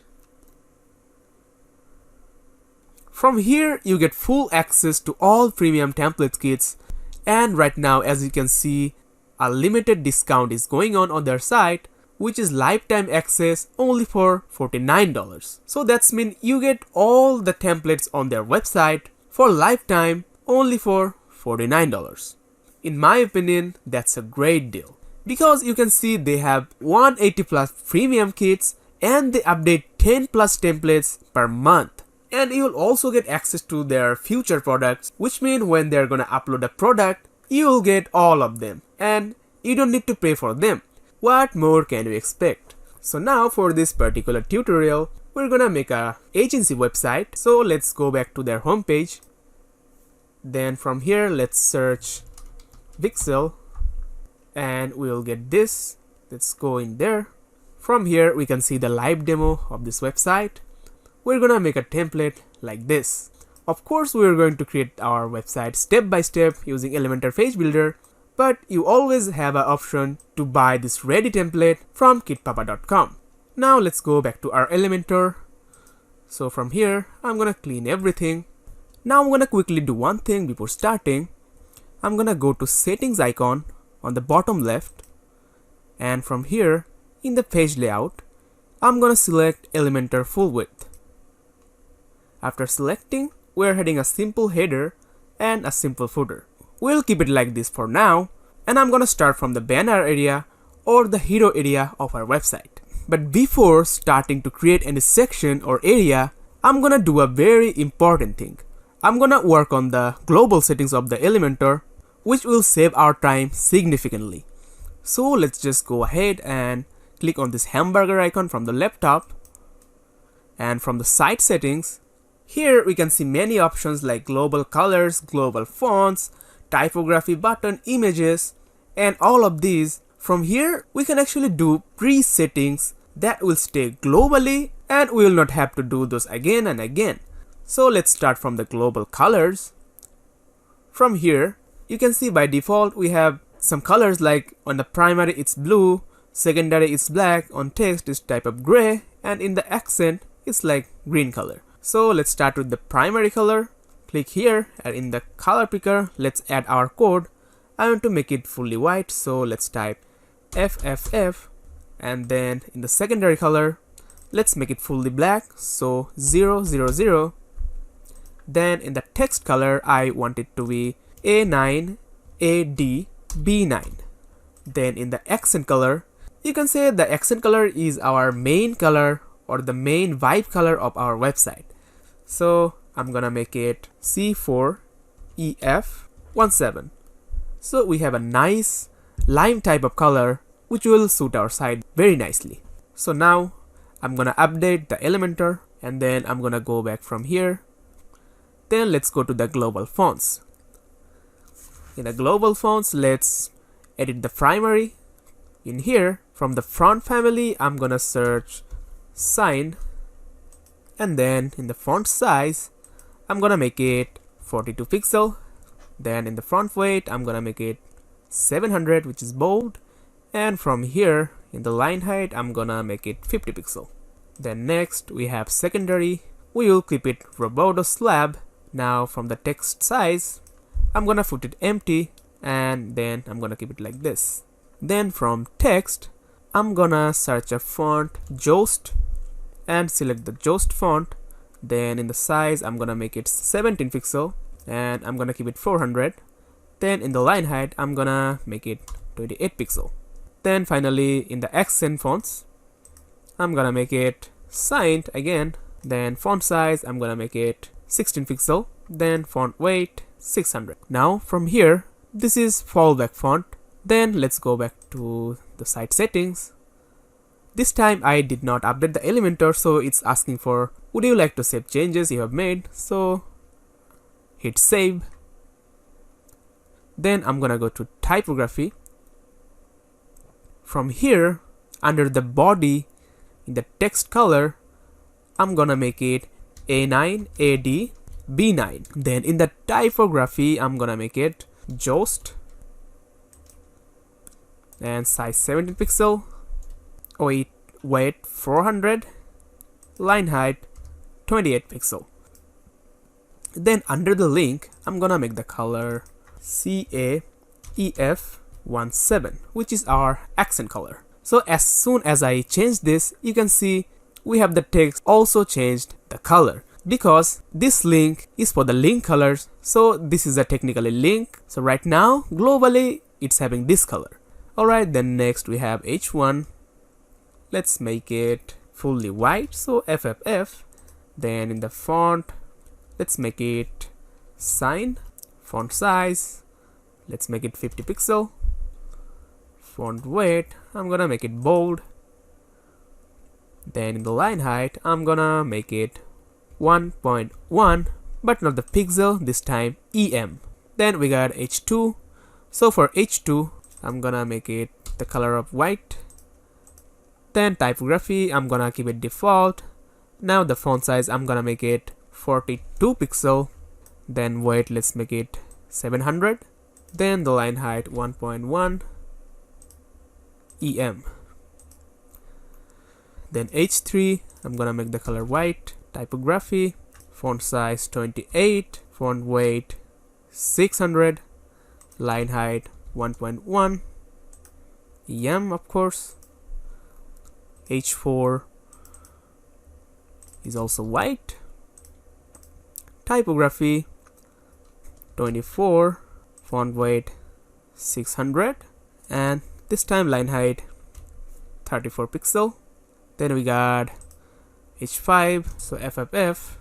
From here, you get full access to all premium template kits, and right now, as you can see, a limited discount is going on their site, which is lifetime access only for $49. So that's mean you get all the templates on their website for lifetime only for $49. In my opinion, that's a great deal because you can see they have 180 plus premium kits and they update 10 plus templates per month. And you will also get access to their future products, which means when they're gonna upload a product, you will get all of them and you don't need to pay for them. What more can you expect? So now for this particular tutorial, we're gonna make a agency website. So let's go back to their homepage. Then from here, let's search Pixel and we'll get this. Let's go in there. From here, we can see the live demo of this website. We're gonna make a template like this. Of course, we're going to create our website step by step using Elementor Page Builder, but you always have an option to buy this ready template from kitpapa.com. Now let's go back to our Elementor. So from here, I'm gonna clean everything. Now I'm gonna quickly do one thing before starting. I'm gonna go to settings icon on the bottom left, and from here in the page layout, I'm gonna select Elementor full width. After selecting, we're heading a simple header and a simple footer. We'll keep it like this for now, and I'm gonna start from the banner area or the hero area of our website. But before starting to create any section or area, I'm gonna do a very important thing. I'm gonna work on the global settings of the Elementor, which will save our time significantly. So let's just go ahead and click on this hamburger icon from the laptop, and from the site settings, here we can see many options like global colors, global fonts, typography button, images, and all of these. From here we can actually do pre-settings that will stay globally and we will not have to do those again and again. So let's start from the global colors. From here, you can see by default we have some colors like on the primary it's blue, secondary it's black, on text it's type of gray, and in the accent it's like green color. So let's start with the primary color. Click here and in the color picker, let's add our code. I want to make it fully white, so let's type FFF, and then in the secondary color, let's make it fully black, so 000. Then in the text color, I want it to be A9 AD B9. Then in the accent color, you can say the accent color is our main color or the main vibe color of our website. So I'm gonna make it C4EF17. So we have a nice lime type of color which will suit our site very nicely. So now I'm gonna update the Elementor and then I'm gonna go back from here. Then let's go to the global fonts. In the global fonts, let's edit the primary. In here, from the font family, I'm gonna search sign, and then in the font size, I'm gonna make it 42 pixel. Then in the font weight, I'm gonna make it 700, which is bold. And from here, in the line height, I'm gonna make it 50 pixel. Then next, we have secondary. We will keep it Roboto slab. Now from the text size, I'm gonna put it empty, and then I'm gonna keep it like this. Then from text, I'm gonna search a font Jost and select the Jost font. Then in the size, I'm gonna make it 17 pixel and I'm gonna keep it 400. Then in the line height, I'm gonna make it 28 pixel. Then finally in the accent fonts, I'm gonna make it signed again. Then font size, I'm gonna make it 16 pixel. Then font weight 600. Now from here, this is fallback font. Then let's go back to the site settings. This time I did not update the Elementor, so it's asking for would you like to save changes you have made. So hit save. Then I'm gonna go to typography. From here, under the body, in the text color, I'm gonna make it A9 AD B9. Then in the typography, I'm gonna make it Jost and size 17 pixel, weight 400, line height 28 pixel. Then under the link, I'm gonna make the color CAEF17, which is our accent color. So as soon as I change this, you can see we have the text also changed the color, because this link is for the link colors. So this is a technically link. So right now globally it's having this color. Alright, then next we have H1. Let's make it fully white, so FFF. Then in the font, let's make it sign. Font size, let's make it 50 pixel. Font weight, I'm gonna make it bold. Then in the line height, I'm gonna make it 1.1, but not the pixel, this time EM. Then we got H2. So for H2, I'm gonna make it the color of white. Then typography, I'm gonna keep it default. Now the font size, I'm gonna make it 42 pixel. Then weight, let's make it 700. Then the line height 1.1 EM. Then H3, I'm gonna make the color white. Typography, font size 28, font weight 600, line height 1.1 EM, of course. H4 is also white. Typography 24, font weight 600, and this time line height 34 pixel. Then we got H5, so FFF.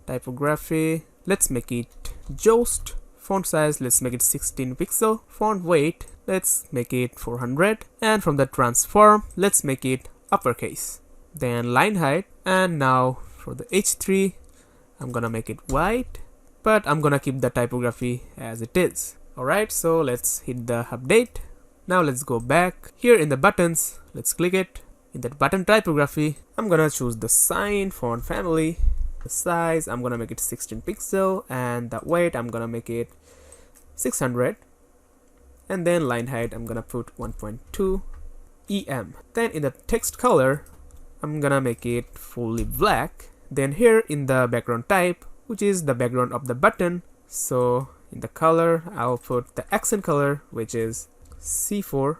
Typography, let's make it Jost. Font size, let's make it 16 pixel. Font weight, let's make it 400. And from the transform, let's make it uppercase. Then line height, and now for the H3, I'm gonna make it white, but I'm gonna keep the typography as it is. Alright, so let's hit the update. Now let's go back. Here in the buttons, let's click it. in the button typography, I'm gonna choose the sign font family. The size, I'm gonna make it 16 pixel, and the weight, I'm gonna make it 600. And then line height, I'm gonna put 1.2 em. Then in the text color, I'm gonna make it fully black. Then here in the background type, which is the background of the button, so in the color, I'll put the accent color, which is C4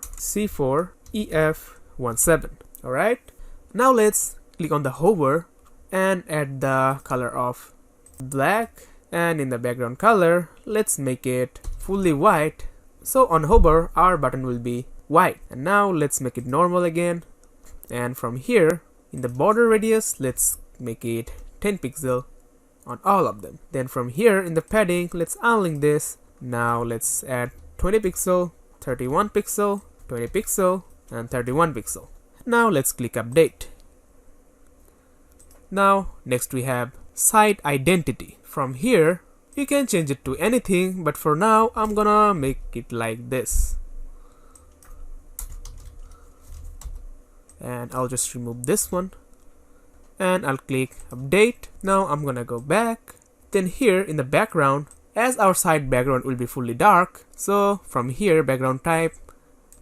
EF17. Alright, now let's click on the hover and add the color of black, and in the background color, let's make it fully white. So on hover, our button will be white. And now let's make it normal again, and from here in the border radius, let's make it 10 pixel on all of them. Then from here in the padding, let's unlink this. Now let's add 20 pixel, 31 pixel, 20 pixel, and 31 pixel. Now let's click update. Now next we have site identity. From here you can change it to anything, but for now I'm gonna make it like this. And I'll just remove this one, and I'll click update. Now I'm gonna go back. Then here in the background, as our site background will be fully dark, so from here background type,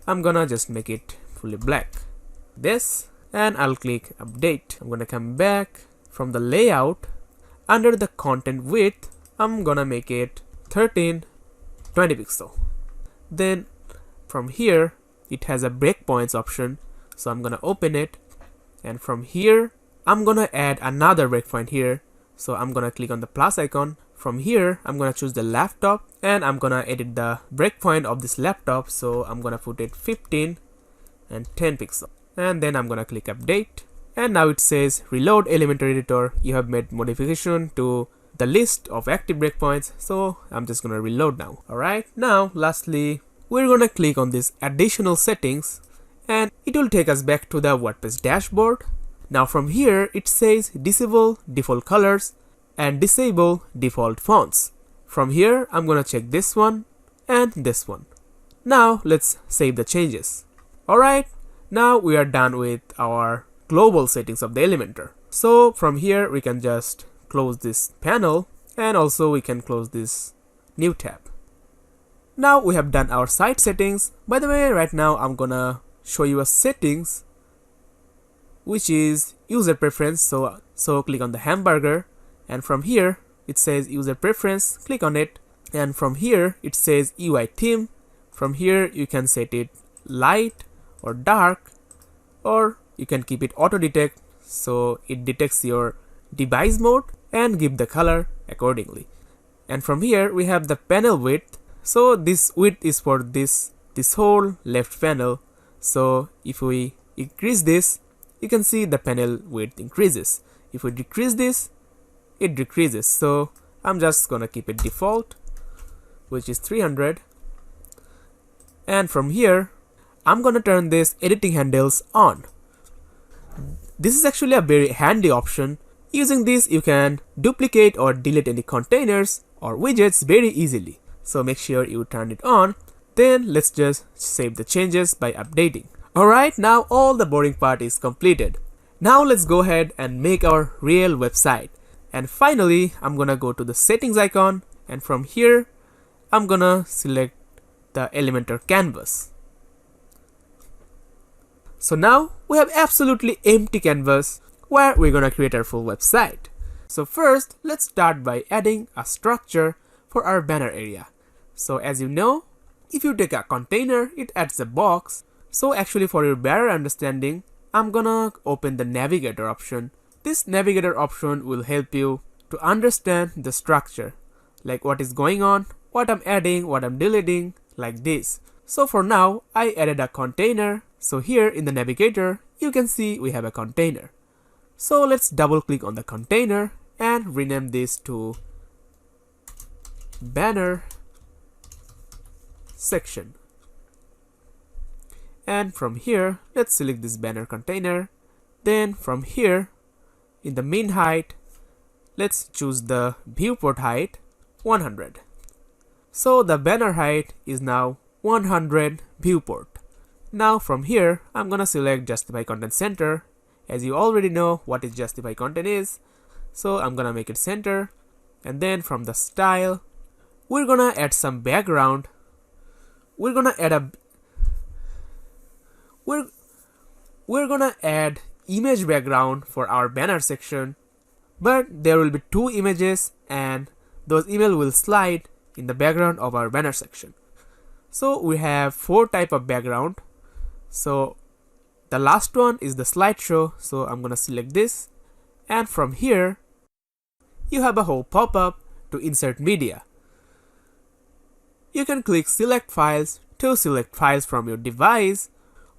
I'm gonna just make it fully black. This, and I'll click update. I'm gonna come back. From the layout, under the content width, I'm gonna make it 13, 20 pixel. Then from here, it has a breakpoints option, so I'm gonna open it, and from here I'm gonna add another breakpoint here. So I'm gonna click on the plus icon. From here I'm gonna choose the laptop, and I'm gonna edit the breakpoint of this laptop, so I'm gonna put it 15 and 10 pixel, and then I'm gonna click update. And now it says reload Elementor editor, you have made modification to the list of active breakpoints, so I'm just gonna reload now. Alright, now lastly we're gonna click on this additional settings, and it will take us back to the WordPress dashboard. Now from here it says disable default colors and disable default fonts. From here I'm gonna check this one and this one. Now let's save the changes. Alright, now we are done with our global settings of the Elementor. So from here we can just close this panel, and also we can close this new tab. Now we have done our site settings. By the way, right now I'm gonna show you a settings which is user preference. So click on the hamburger, and from here it says user preference, click on it, and from here it says UI theme. From here you can set it light or dark, or you can keep it auto detect, so it detects your device mode and give the color accordingly. And from here we have the panel width. So this width is for this whole left panel. So if we increase this, you can see the panel width increases. If we decrease this, it decreases. So I'm just gonna keep it default, which is 300. And from here I'm gonna turn this editing handles on. This is actually a very handy option. Using this you can duplicate or delete any containers or widgets very easily. So make sure you turn it on. Then let's just save the changes by updating. Alright, now all the boring part is completed. Now let's go ahead and make our real website. And finally I'm gonna go to the settings icon, and from here I'm gonna select the Elementor canvas. So now we have absolutely empty canvas where we're gonna create our full website. So first let's start by adding a structure for our banner area. So as you know, if you take a container, it adds a box. So actually for your better understanding, I'm gonna open the navigator option. This navigator option will help you to understand the structure, like what is going on, what I'm adding, what I'm deleting, like this. So for now I added a container. So here in the navigator you can see we have a container. So let's double click on the container and rename this to banner section. And from here let's select this banner container. Then from here in the min height, let's choose the viewport height 100. So the banner height is now 100 viewport. Now from here, I'm gonna select Justify Content Center. As you already know what is Justify Content is, so I'm gonna make it center. And then from the style, we're gonna add some background. We're gonna add image background for our banner section, but there will be 2 images and those images will slide in the background of our banner section. So we have 4 type of background. So the last one is the slideshow, so I'm gonna select this, and from here you have a whole pop-up to insert media. You can click select files to select files from your device,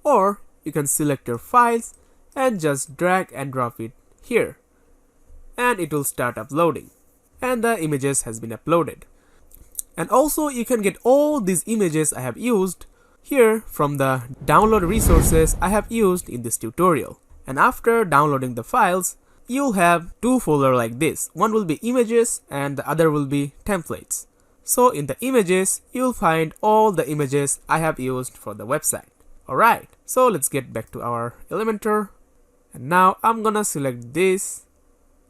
or you can select your files and just drag and drop it here, and it will start uploading, and the images has been uploaded. And also you can get all these images I have used here from the download resources I have used in this tutorial. And after downloading the files, you'll have 2 folders like this. One will be images and the other will be templates. So in the images, you'll find all the images I have used for the website. Alright, so let's get back to our Elementor. And now I'm gonna select this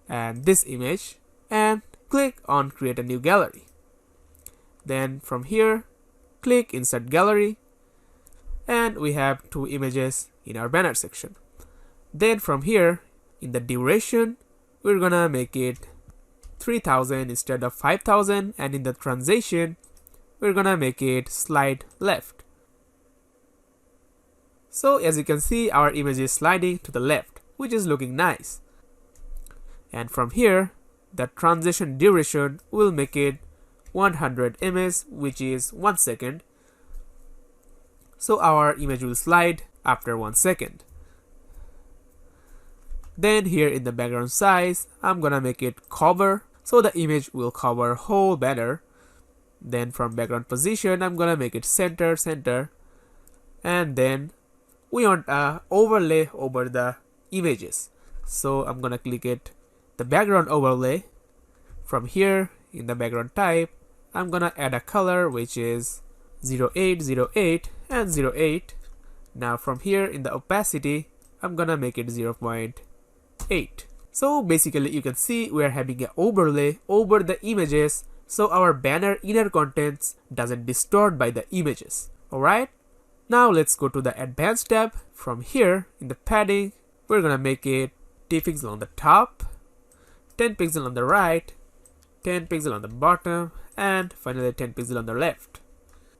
and this image and click on create a new gallery. Then from here, click insert gallery, and we have 2 images in our banner section. Then from here, in the duration, we're gonna make it 3000 instead of 5000, and in the transition, we're gonna make it slide left. So as you can see, our image is sliding to the left, which is looking nice. And from here, the transition duration will make it 100 ms, which is 1 second. So our image will slide after 1 second. Then here in the background size, I'm gonna make it cover, so the image will cover whole banner. Then from background position, I'm gonna make it center, and then we want a overlay over the images. So I'm gonna click it, the background overlay. From here in the background type, I'm gonna add a color which is 0808 and 08. Now from here in the opacity, I'm gonna make it 0.8. So basically you can see we're having an overlay over the images, so our banner inner contents doesn't distort by the images. Alright, now let's go to the advanced tab. From here in the padding, we're gonna make it 10 pixels on the top, 10 pixels on the right, 10 pixels on the bottom, and finally 10 pixels on the left.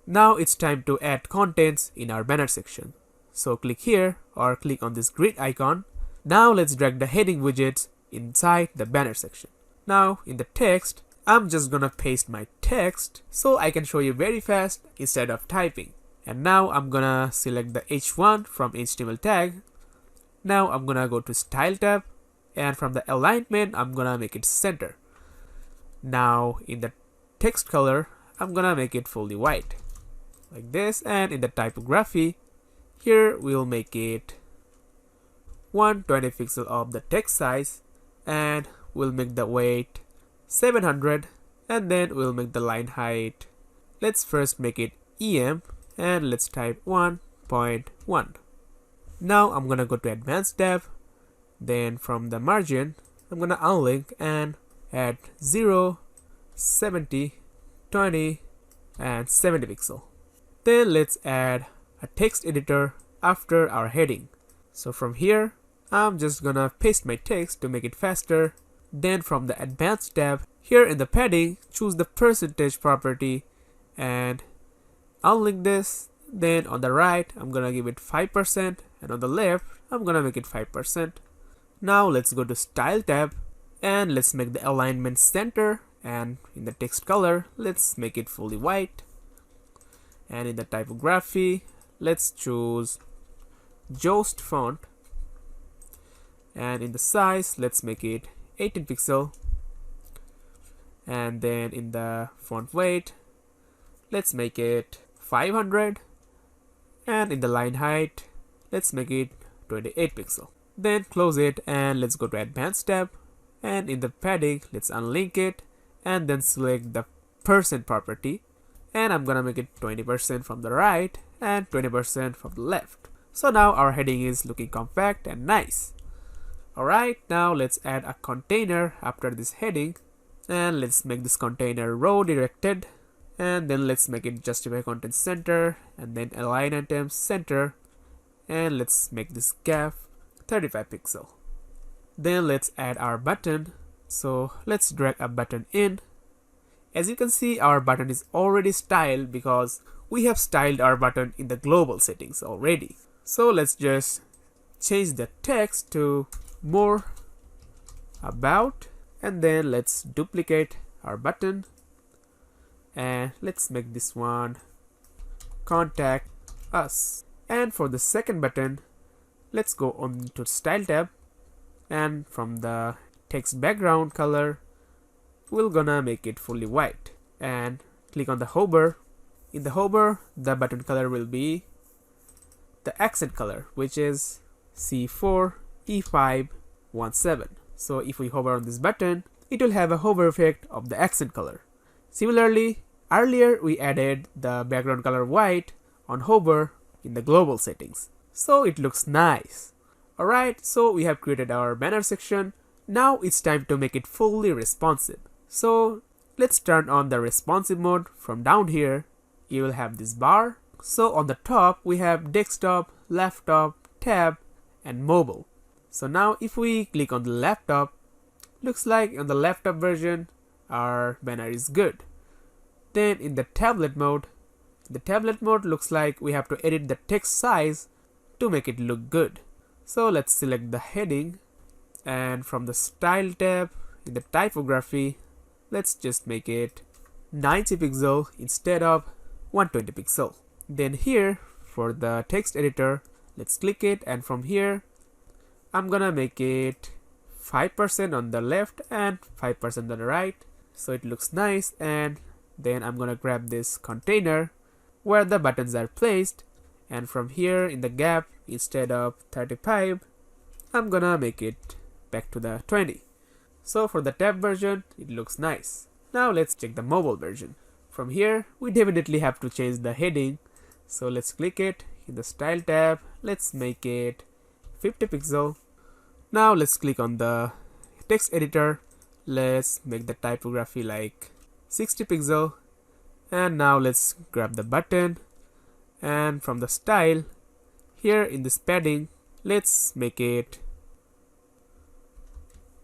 Now it's time to add contents in our banner section. So click here or click on this grid icon. Now let's drag the heading widgets inside the banner section. Now in the text, I'm just gonna paste my text so I can show you very fast instead of typing. And now I'm gonna select the H1 from HTML tag. Now I'm gonna go to style tab, and from the alignment, I'm gonna make it center. Now in the text color, I'm gonna make it fully white like this, and in the typography, here we'll make it 120 pixel of the text size, and we'll make the weight 700, and then we'll make the line height. Let's first make it EM, and let's type 1.1. Now I'm gonna go to advanced tab. Then from the margin, I'm gonna unlink and add 0, 70, 20, and 70 pixel. Then let's add a text editor after our heading. So from here, I'm just gonna paste my text to make it faster. Then from the advanced tab, here in the padding, choose the percentage property and unlink this. Then on the right, I'm gonna give it 5%, and on the left, I'm gonna make it 5%. Now let's go to style tab, and let's make the alignment center, and in the text color, let's make it fully white. And in the typography, let's choose Jost font, and in the size, let's make it 18 pixel. And then in the font weight, let's make it 500, and in the line height, let's make it 28 pixel. Then close it, and let's go to advanced tab, and in the padding, let's unlink it and then select the percent property, and I'm gonna make it 20% from the right and 20% from the left. So now our heading is looking compact and nice. Alright, now let's add a container after this heading, and let's make this container row directed, and then let's make it justify content center, and then align items center, and let's make this gap 35 pixel. Then let's add our button. So let's drag a button in. As you can see, our button is already styled because we have styled our button in the global settings already. So let's just change the text to more about, and then let's duplicate our button, and let's make this one contact us. And for the second button, let's go on to style tab, and from the text background color, we're gonna make it fully white, and click on the hover. In the hover, the button color will be the accent color, which is C4 E517. So if we hover on this button, it will have a hover effect of the accent color. Similarly, earlier we added the background color white on hover in the global settings, so it looks nice. Alright, so we have created our banner section. Now it's time to make it fully responsive. So let's turn on the responsive mode. From down here, you will have this bar. So on the top, we have desktop, laptop, tab, and mobile. So now if we click on the laptop, looks like on the laptop version, our banner is good. Then in the tablet mode looks like we have to edit the text size to make it look good. So let's select the heading, and from the style tab in the typography, let's just make it 90 pixel instead of 120 pixel. Then here for the text editor, let's click it, and from here I'm gonna make it 5% on the left and 5% on the right, so it looks nice. And then I'm gonna grab this container where the buttons are placed, and from here in the gap, instead of 35, I'm gonna make it back to the 20. So for the tab version, it looks nice. Now let's check the mobile version. From here, we definitely have to change the heading. So let's click it in the style tab. Let's make it 50 pixel. Now let's click on the text editor. Let's make the typography like 60 pixel. And now let's grab the button, and from the style, here in this padding, let's make it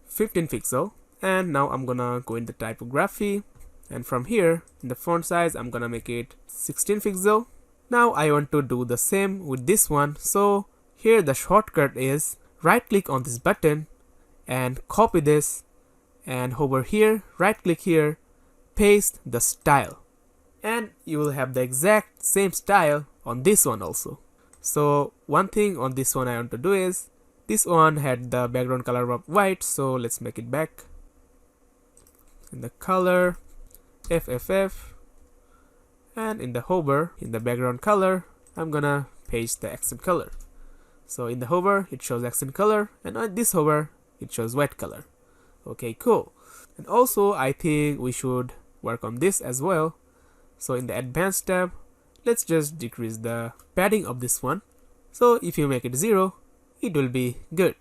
15 pixel. And now I'm gonna go in the typography, and from here in the font size, I'm gonna make it 16 pixel. Now I want to do the same with this one. So here the shortcut is right click on this button and copy this, and hover here, right click here, paste the style, and you will have the exact same style on this one also. So one thing on this one I want to do is, this one had the background color of white, so let's make it back. In the color, FFF, and in the hover, in the background color, I'm gonna paste the accent color. So in the hover, it shows accent color, and on this hover, it shows white color. Okay, cool. And also, I think we should work on this as well. So in the advanced tab, let's just decrease the padding of this one. So if you make it 0, it will be good.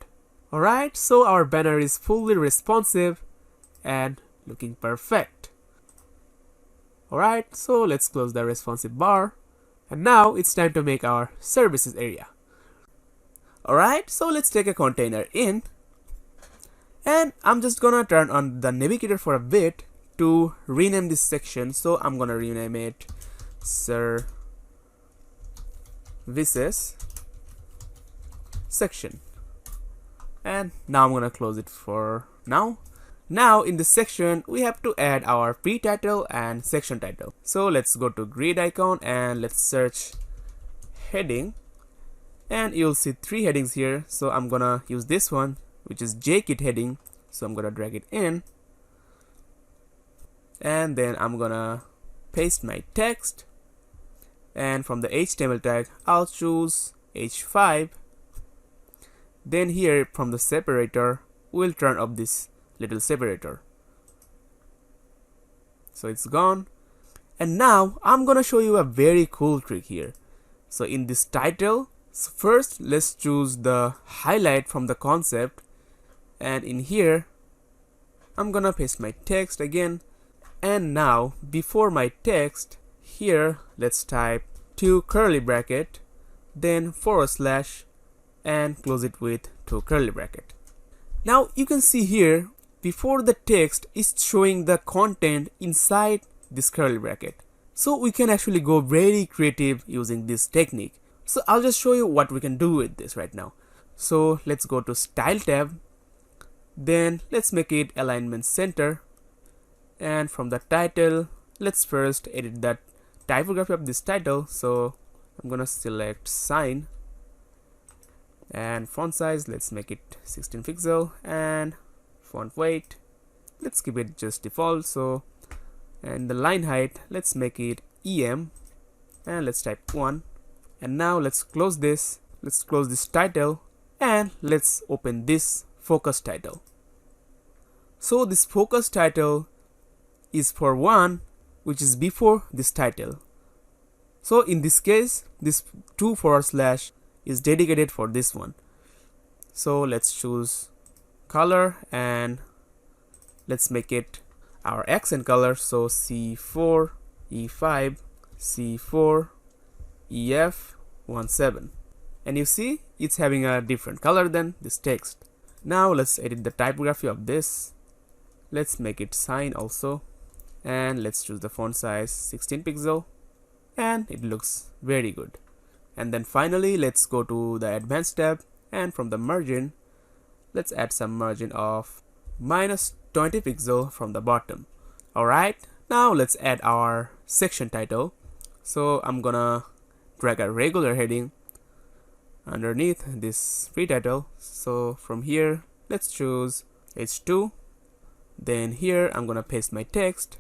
Alright, so our banner is fully responsive and looking perfect. Alright, so let's close the responsive bar. And now it's time to make our services area. Alright, so let's take a container in. And I'm just gonna turn on the navigator for a bit to rename this section. So I'm gonna rename it Services Section. And now I'm gonna close it for now. Now in this section, we have to add our pre-title and section title. So let's go to grid icon and let's search heading. And you'll see 3 headings here. So I'm gonna use this one, which is JKit heading. So I'm gonna drag it in. And then I'm gonna paste my text. And from the HTML tag, I'll choose H5. Then here from the separator, we'll turn off this little separator. So it's gone. And now I'm gonna show you a very cool trick here. So in this title, first let's choose the highlight from the concept, and in here I'm gonna paste my text again. And now before my text, here let's type 2 curly bracket, then / and close it with 2 curly bracket. Now you can see here, before the text is showing the content inside this curly bracket. So we can actually go very creative using this technique. So I'll just show you what we can do with this right now. So let's go to Style tab, then let's make it alignment center, and from the title let's first edit that typography of this title. So I'm gonna select sign, and font size let's make it 16 pixel, and font weight let's keep it just default. So and the line height let's make it EM, and let's type 1. And now let's close this title, and let's open this focus title. So this focus title is for one which is before this title. So in this case, this 2 / is dedicated for this one. So let's choose color, and let's make it our accent color. So C4 E5 C4 EF17, and you see it's having a different color than this text. Now let's edit the typography of this. Let's make it sign also, and let's choose the font size 16 pixel, and it looks very good. And then finally let's go to the advanced tab, and from the margin let's add some margin of -20 pixel from the bottom. Alright, now let's add our section title. So I'm gonna drag a regular heading underneath this free title. So from here let's choose H2, then here I'm gonna paste my text.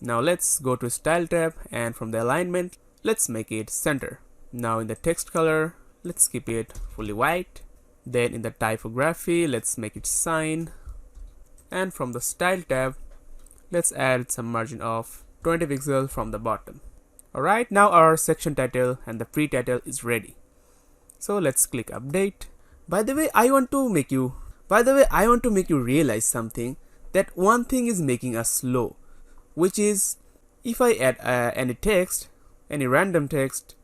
Now let's go to Style tab, and from the alignment let's make it center. Now in the text color let's keep it fully white, then in the typography let's make it sign, and from the Style tab let's add some margin of 20 pixel from the bottom. Alright, now our section title and the pre-title is ready. So let's click update. By the way, I want to make you realize something, that one thing is making us slow, which is if I add any text, any random text,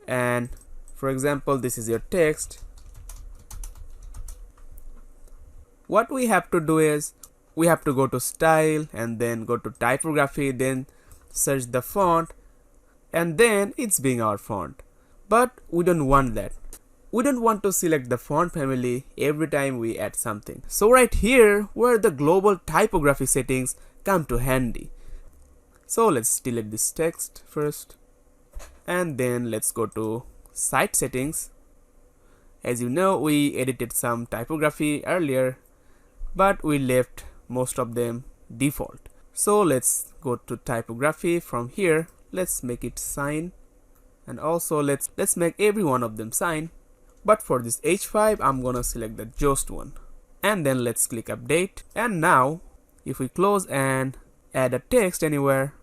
and for example this is your text, what we have to do is we have to go to style and then go to typography, then search the font, and then it's being our font. But we don't want that. We don't want to select the font family every time we add something. So right here where the global typography settings come to handy. So let's delete this text first, and then let's go to site settings. As you know, we edited some typography earlier, but we left most of them default. So let's go to typography. From here let's make it sign, and also let's make every one of them sign. But for this H5 I'm gonna select the Jost one, and then let's click update. And now if we close and add a text anywhere,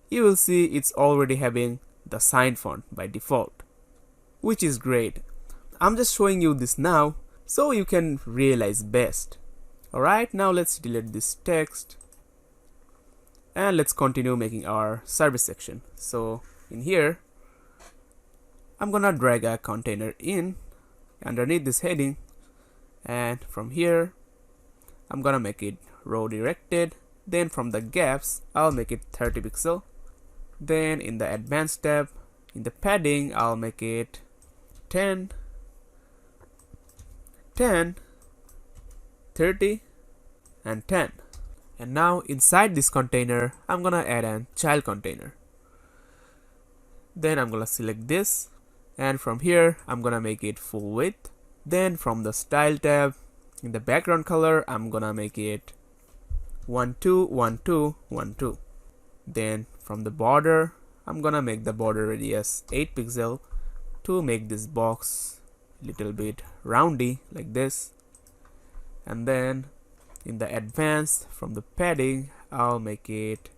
you will see it's already having the sign font by default, which is great. I'm just showing you this now so you can realize best. Alright, now let's delete this text, and let's continue making our service section. So in here I'm gonna drag a container in underneath this heading, and from here I'm gonna make it row directed. Then from the gaps I'll make it 30 pixel. Then in the advanced tab, in the padding I'll make it 10, 30 and 10. And now inside this container I'm gonna add a child container. Then I'm gonna select this, and from here I'm gonna make it full width. Then from the style tab, in the background color I'm gonna make it 121212. Then from the border I'm gonna make the border radius 8 pixel to make this box little bit roundy like this. And then in the advanced, from the padding I'll make it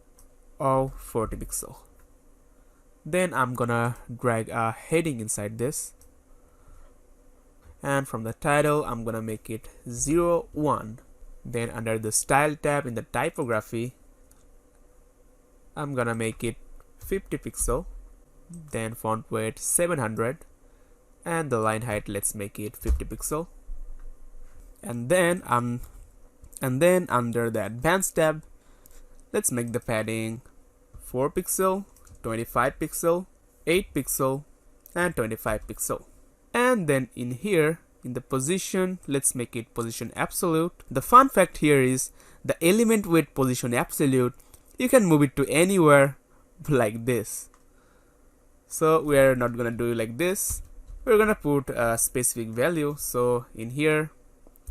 all 40 pixel. Then I'm gonna drag a heading inside this, and from the title I'm gonna make it 01. Then under the style tab in the typography, I'm gonna make it 50 pixel. Then font weight 700, and the line height, let's make it 50 pixel. And then under the advanced tab, let's make the padding 4 pixel, 25 pixel, 8 pixel, and 25 pixel. And then in here, in the position, let's make it position absolute. The fun fact here is the element with position absolute, you can move it to anywhere like this. So we're not gonna do it like this. We're gonna put a specific value. So in here,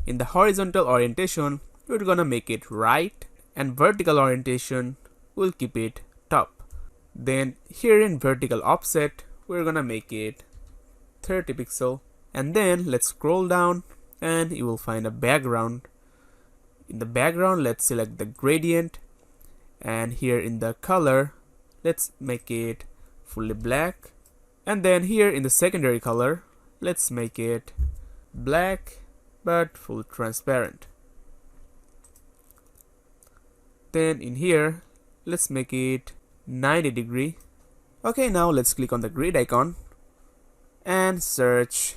in the horizontal orientation, we're gonna make it right, and vertical orientation, we'll keep it top. Then here in vertical offset, we're gonna make it 30 pixel. And then let's scroll down and you will find a background. In the background, let's select the gradient, and here in the color, let's make it fully black. And then here in the secondary color, let's make it black but full transparent. Then in here, let's make it 90 degree. Okay, now let's click on the grid icon and search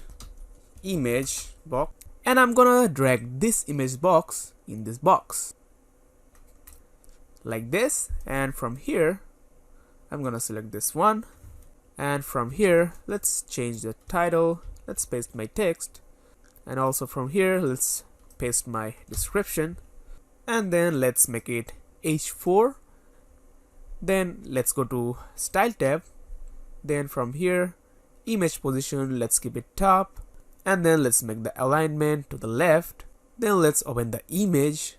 image box, and I'm gonna drag this image box in this box like this. And from here, I'm gonna select this one, and from here, let's change the title. Let's paste my text, and also from here, let's paste my description, and then let's make it H4. Then let's go to style tab. Then from here, image position, let's keep it top, and then let's make the alignment to the left. Then let's open the image.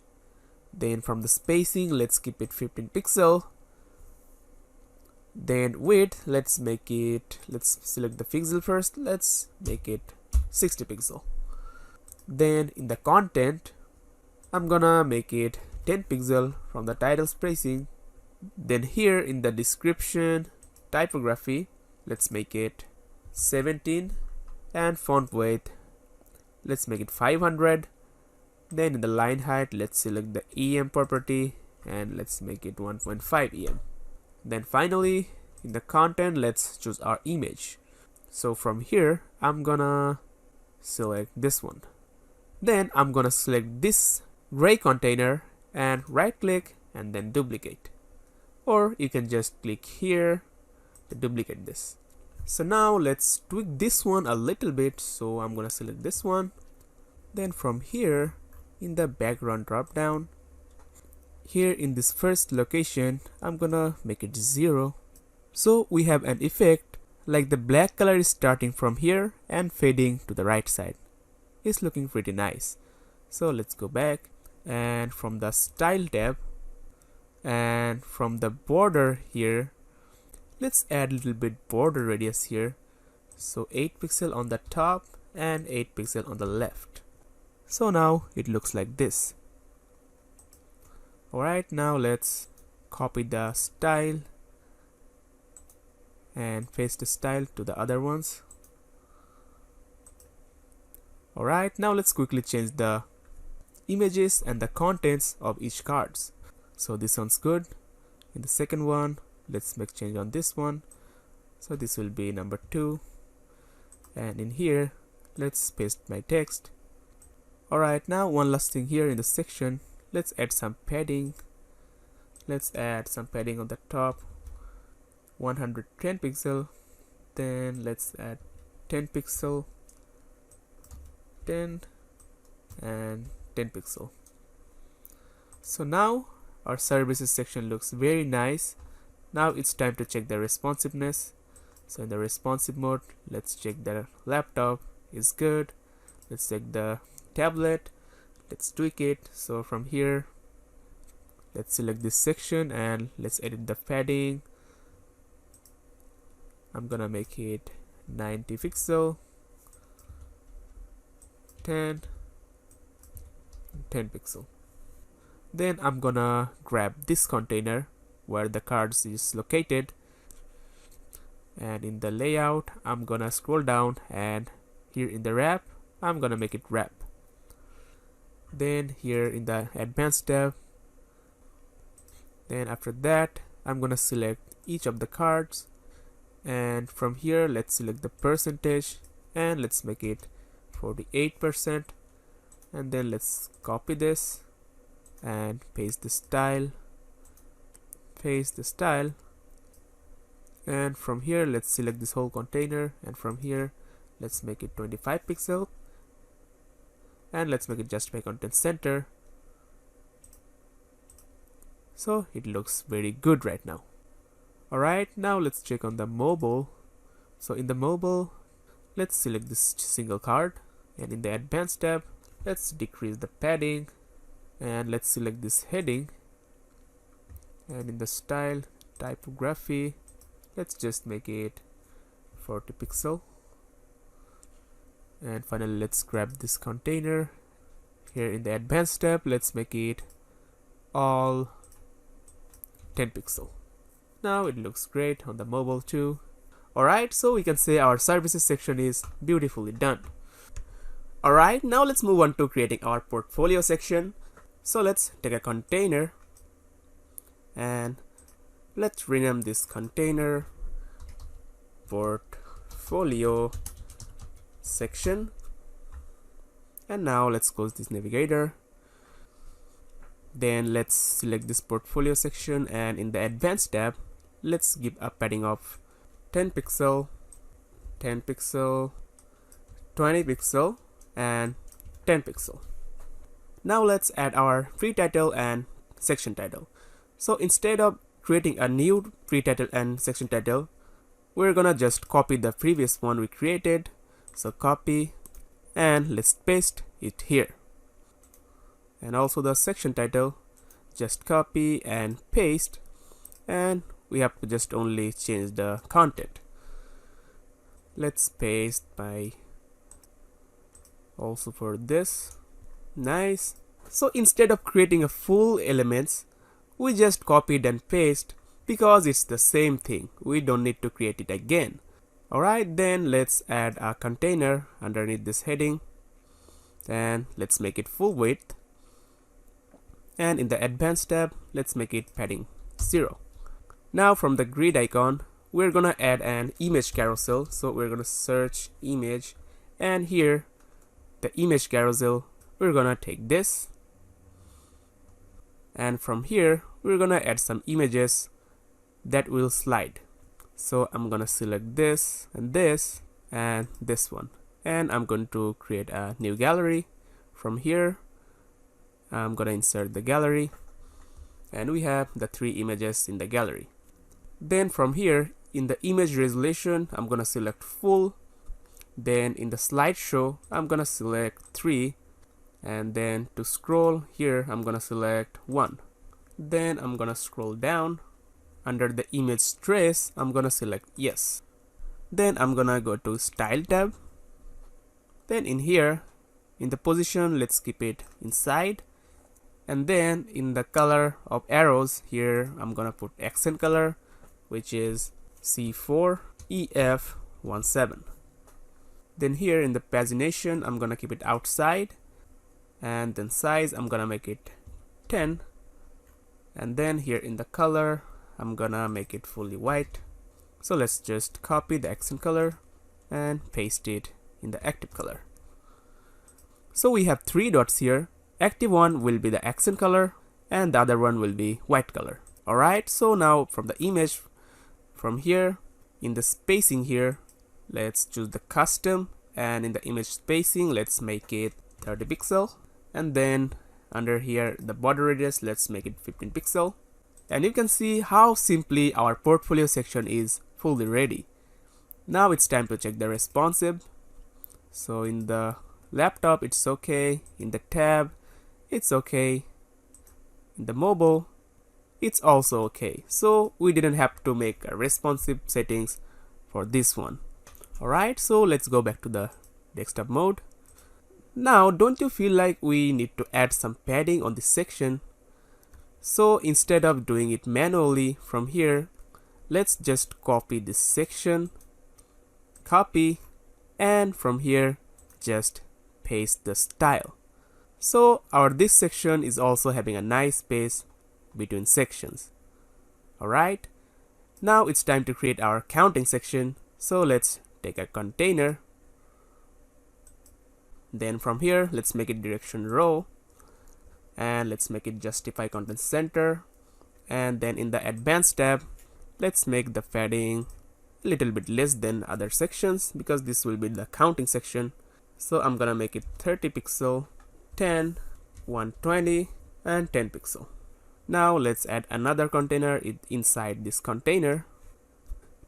Then from the spacing, let's keep it 15 pixel. Then width, let's make it, let's select the pixel first, let's make it 60 pixel. Then in the content, I'm gonna make it 10 pixel from the title spacing. Then here in the description typography, let's make it 17, and font weight, let's make it 500. Then in the line height, let's select the EM property and let's make it 1.5 EM. Then finally, in the content, let's choose our image. So from here, I'm gonna select this one. Then I'm gonna select this gray container and right click and then duplicate. Or you can just click here to duplicate this. So now let's tweak this one a little bit. So I'm gonna select this one. Then from here, in the background drop down, here in this first location, I'm gonna make it 0. So we have an effect like the black color is starting from here and fading to the right side. It's looking pretty nice. So let's go back, and from the style tab and from the border here, let's add a little bit border radius here. So 8 pixel on the top and 8 pixel on the left. So now it looks like this. Alright, now let's copy the style and paste the style to the other ones. Alright, now let's quickly change the images and the contents of each cards. So this one's good. In the second one, let's make change on this one. So this will be number 2. And in here, let's paste my text. Alright, now one last thing here in the section, let's add some padding. Let's add some padding on the top, 110 pixel. Then let's add 10 pixel, 10 and 10 pixel. So now our services section looks very nice. Now it's time to check the responsiveness. So in the responsive mode, let's check the laptop is good. Let's check the tablet, let's tweak it. So from here, let's select this section and let's edit the padding. I'm gonna make it 90 pixel, 10 pixel. Then I'm gonna grab this container where the cards is located. And in the layout, I'm gonna scroll down, and here in the wrap, I'm gonna make it wrap. Then here in the advanced tab, then after that, I'm gonna select each of the cards, and from here let's select the percentage, and let's make it 48%, and then let's copy this and paste the style, and from here let's select this whole container, and from here let's make it 25 pixel, and let's make it justify content center, so it looks very good right now. Alright, now let's check on the mobile. So in the mobile, let's select this single card, and in the advanced tab, let's decrease the padding, and let's select this heading, and in the style, typography, let's just make it 40 pixel, and finally let's grab this container. Here in the advanced tab, let's make it all 10 pixel. Now it looks great on the mobile too. Alright, so we can say our services section is beautifully done. Alright, now let's move on to creating our portfolio section. So let's take a container, and let's rename this container portfolio section, and now let's close this navigator. Then let's select this portfolio section, and in the advanced tab, let's give a padding of 10 pixel, 10 pixel, 20 pixel, and 10 pixel. Now let's add our free title and section title. So instead of creating a new free title and section title, we're gonna just copy the previous one we created. So copy, and let's paste it here. And also the section title, just copy and paste, and we have to just only change the content. Let's paste by also for this. Nice. So instead of creating a full elements, we just copied and paste because it's the same thing. We don't need to create it again. Alright, then let's add a container underneath this heading, and let's make it full width, and in the advanced tab, let's make it padding 0. Now from the grid icon, we're gonna add an image carousel. So we're gonna search image, and here the image carousel, we're gonna take this, and from here we're gonna add some images that will slide. So I'm gonna select this and this one, and I'm going to create a new gallery. From here I'm gonna insert the gallery, and we have the 3 images in the gallery. Then from here in the image resolution, I'm gonna select full. Then in the slideshow, I'm gonna select 3, and then to scroll here, I'm gonna select 1. Then I'm gonna scroll down. Under the image trace, I'm gonna select yes. Then I'm gonna go to style tab. Then in here, in the position, let's keep it inside. And then in the color of arrows here, I'm gonna put accent color, which is C4EF17. Then here in the pagination, I'm gonna keep it outside, and then size, I'm gonna make it 10. And then here in the color, I'm gonna make it fully white. So let's just copy the accent color and paste it in the active color. So we have 3 dots here. Active one will be the accent color, and the other one will be white color. Alright, so now from the image, from here in the spacing here, let's choose the custom, and in the image spacing, let's make it 30 pixel, and then under here the border radius, let's make it 15 pixel. And you can see how simply our portfolio section is fully ready. Now it's time to check the responsive. So in the laptop it's okay, in the tab it's okay, in the mobile it's also okay. So we didn't have to make a responsive settings for this one. Alright, so let's go back to the desktop mode. Now don't you feel like we need to add some padding on this section? So instead of doing it manually from here, let's just copy this section, copy, and from here just paste the style. So this section is also having a nice space between sections. Alright, now it's time to create our counting section. So let's take a container. Then from here, let's make it direction row. And let's make it justify content center. And then in the advanced tab, let's make the padding a little bit less than other sections because this will be the counting section. So I'm gonna make it 30 pixel, 10, 120, and 10 pixel. Now let's add another container inside this container.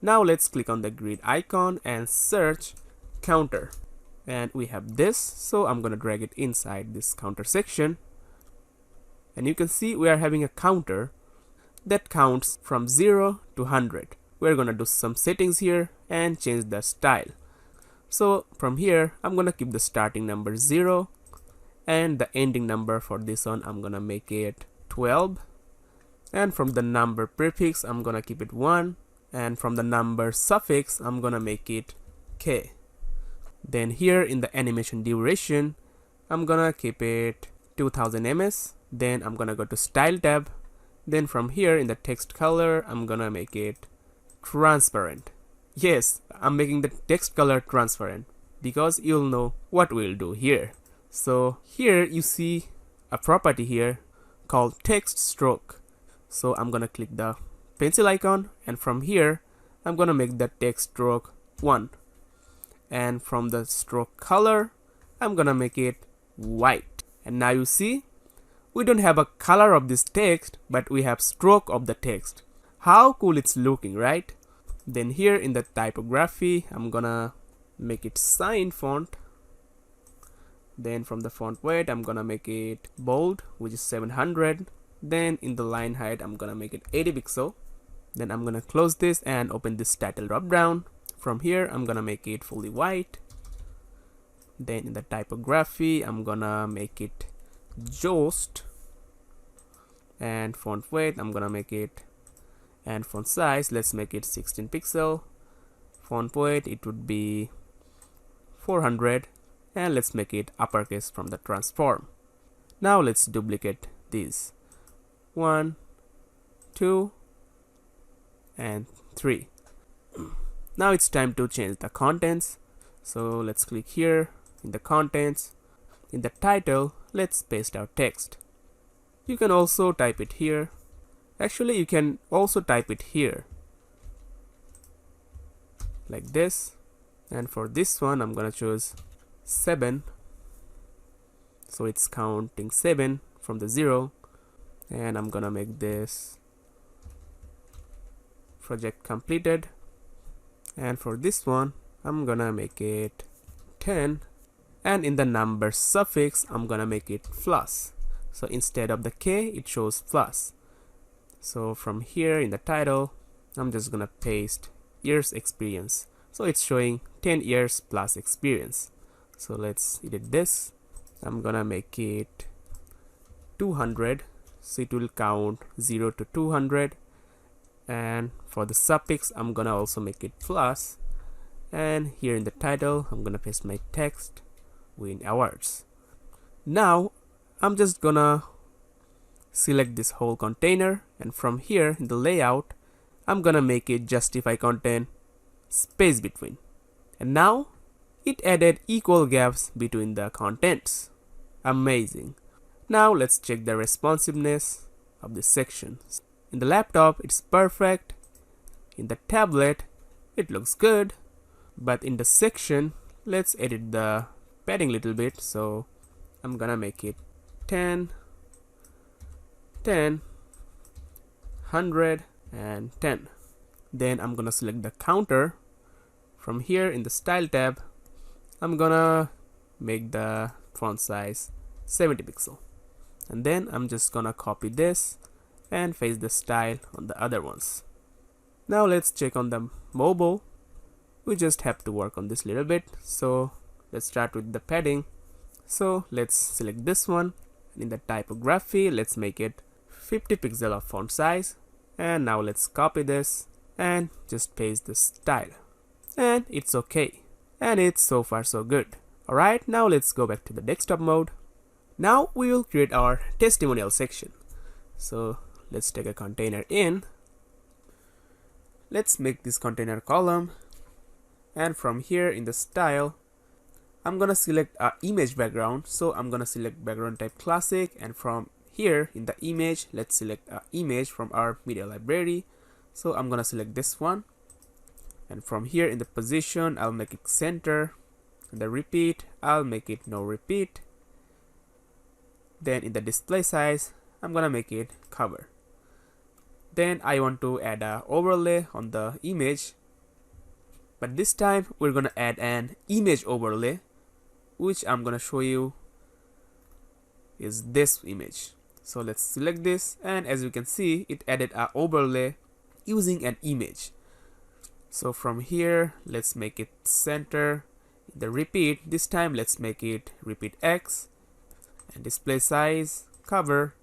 Now let's click on the grid icon and search counter. And we have this, so I'm gonna drag it inside this counter section. And you can see we are having a counter that counts from 0 to 100. We're gonna do some settings here and change the style. So from here, I'm gonna keep the starting number 0 and the ending number for this one, I'm gonna make it 12. And from the number prefix, I'm gonna keep it 1. And from the number suffix, I'm gonna make it K. Then here in the animation duration, I'm gonna keep it 2000 ms. Then I'm gonna go to style tab. Then from here in the text color, I'm gonna make it transparent. Yes, I'm making the text color transparent because you'll know what we'll do here. So here you see a property here called text stroke. So I'm gonna click the pencil icon, and from here I'm gonna make the text stroke 1. And from the stroke color, I'm gonna make it white. And now you see, we don't have a color of this text, but we have stroke of the text. How cool it's looking, right? Then here in the typography, I'm gonna make it sign font. Then from the font weight, I'm gonna make it bold, which is 700. Then in the line height, I'm gonna make it 80 pixel. Then I'm gonna close this and open this title drop down. From here, I'm gonna make it fully white. Then in the typography, I'm gonna make it Jost. And font weight, I'm gonna make it, and font size, let's make it 16 pixel. Font weight, it would be 400. And let's make it uppercase from the transform. Now let's duplicate these. 1, 2, and 3. Now it's time to change the contents. So let's click here in the contents. In the title, let's paste our text. You can also type it here. Actually, you can also type it here like this. And for this one, I'm gonna choose 7. So it's counting 7 from the 0. And I'm gonna make this project completed. And for this one, I'm gonna make it 10. And in the number suffix, I'm gonna make it plus. So instead of the K, it shows plus. So from here in the title, I'm just gonna paste years experience. So it's showing 10 years plus experience. So let's edit this. I'm gonna make it 200. So it will count 0 to 200. And for the suffix, I'm gonna also make it plus. And here in the title, I'm gonna paste my text win awards. Now I'm just gonna select this whole container, and from here in the layout, I'm gonna make it justify content space between. And now it added equal gaps between the contents. Amazing. Now let's check the responsiveness of this section. In the laptop, it's perfect. In the tablet, it looks good. But in the section, let's edit the padding a little bit. So I'm gonna make it 10, 10, 100, and 10. Then I'm gonna select the counter. From here in the style tab, I'm gonna make the font size 70 pixel. And then I'm just gonna copy this and paste the style on the other ones. Now let's check on the mobile. We just have to work on this little bit. So let's start with the padding. So let's select this one. In the typography, let's make it 50 pixel of font size. And now let's copy this and just paste the style, and it's okay, and it's so far so good. Alright, now let's go back to the desktop mode. Now we will create our testimonial section. So let's take a container in. Let's make this container column, and from here in the style I'm gonna select a image background. So I'm gonna select background type classic, and from here in the image let's select an image from our media library. So I'm gonna select this one, and from here in the position I'll make it center, and the repeat I'll make it no repeat. Then in the display size I'm gonna make it cover. Then I want to add a overlay on the image, but this time we're gonna add an image overlay, which I'm gonna show you is this image. So let's select this, and as you can see it added a overlay using an image. So from here let's make it center. The repeat, this time let's make it repeat X, and display size cover,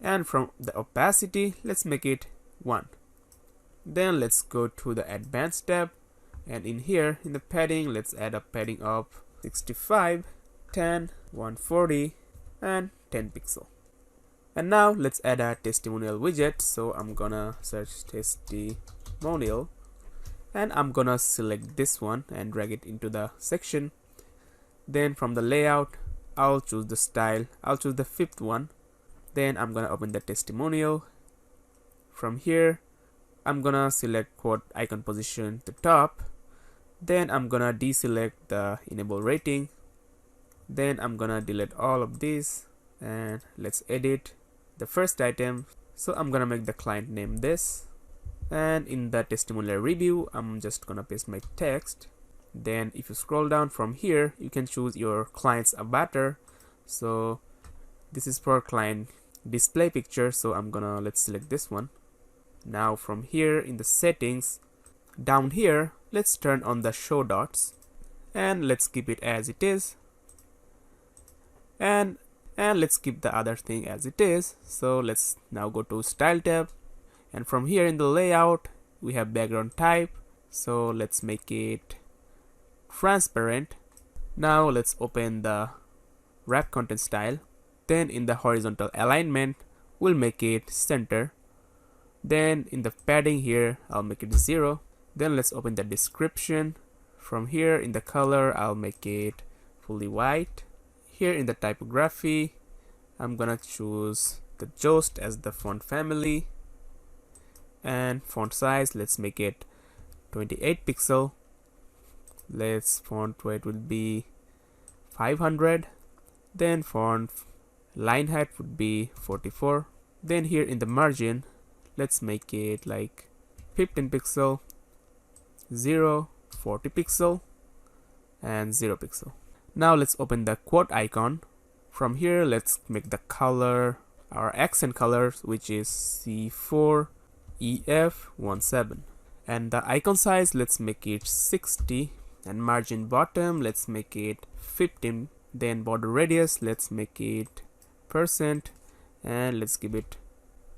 and from the opacity let's make it 1. Then let's go to the advanced tab, and in here in the padding let's add a padding of 65, 10, 140 and 10 pixel. And now let's add a testimonial widget. So I'm gonna search testimonial, and I'm gonna select this one and drag it into the section. Then from the layout I'll choose the style, I'll choose the 5th one. Then I'm gonna open the testimonial. From here I'm gonna select quote icon position to top. Then I'm gonna deselect the enable rating. Then I'm gonna delete all of these, and let's edit the first item. So I'm gonna make the client name this, and in the testimonial review I'm just gonna paste my text. Then if you scroll down from here you can choose your client's avatar. So this is for client display picture, so I'm gonna let's select this one. Now from here in the settings down here let's turn on the show dots, and let's keep it as it is, and let's keep the other thing as it is. So let's now go to style tab, and from here in the layout we have background type. So let's make it transparent. Now let's open the wrap content style. Then in the horizontal alignment we'll make it center. Then in the padding here I'll make it 0. Then let's open the description. From here in the color I'll make it fully white. Here in the typography I'm gonna choose the Jost as the font family, and font size let's make it 28 pixel. Let's font weight will be 500. Then font line height would be 44. Then here in the margin let's make it like 15 pixel, 0, 40 pixel and 0 pixel. Now let's open the quote icon. From here let's make the color our accent color, which is C4EF17, and the icon size let's make it 60, and margin bottom let's make it 15. Then border radius let's make it %, and let's give it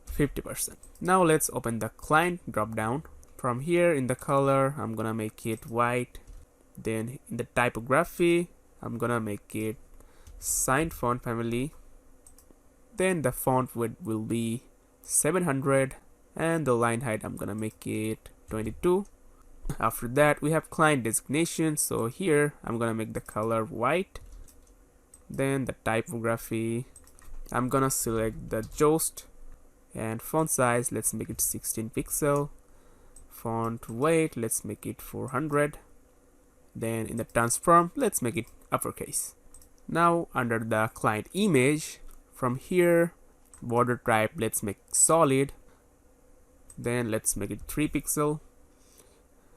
50%. Now let's open the client drop down. From here in the color I'm gonna make it white. Then in the typography I'm gonna make it signed font family. Then the font width will be 700, and the line height I'm gonna make it 22. After that we have client designation. So here I'm gonna make the color white. Then the typography I'm gonna select the Jost, and font size let's make it 16 pixel. Font weight let's make it 400. Then in the transform let's make it uppercase. Now under the client image, from here border type let's make solid. Then let's make it 3 pixel,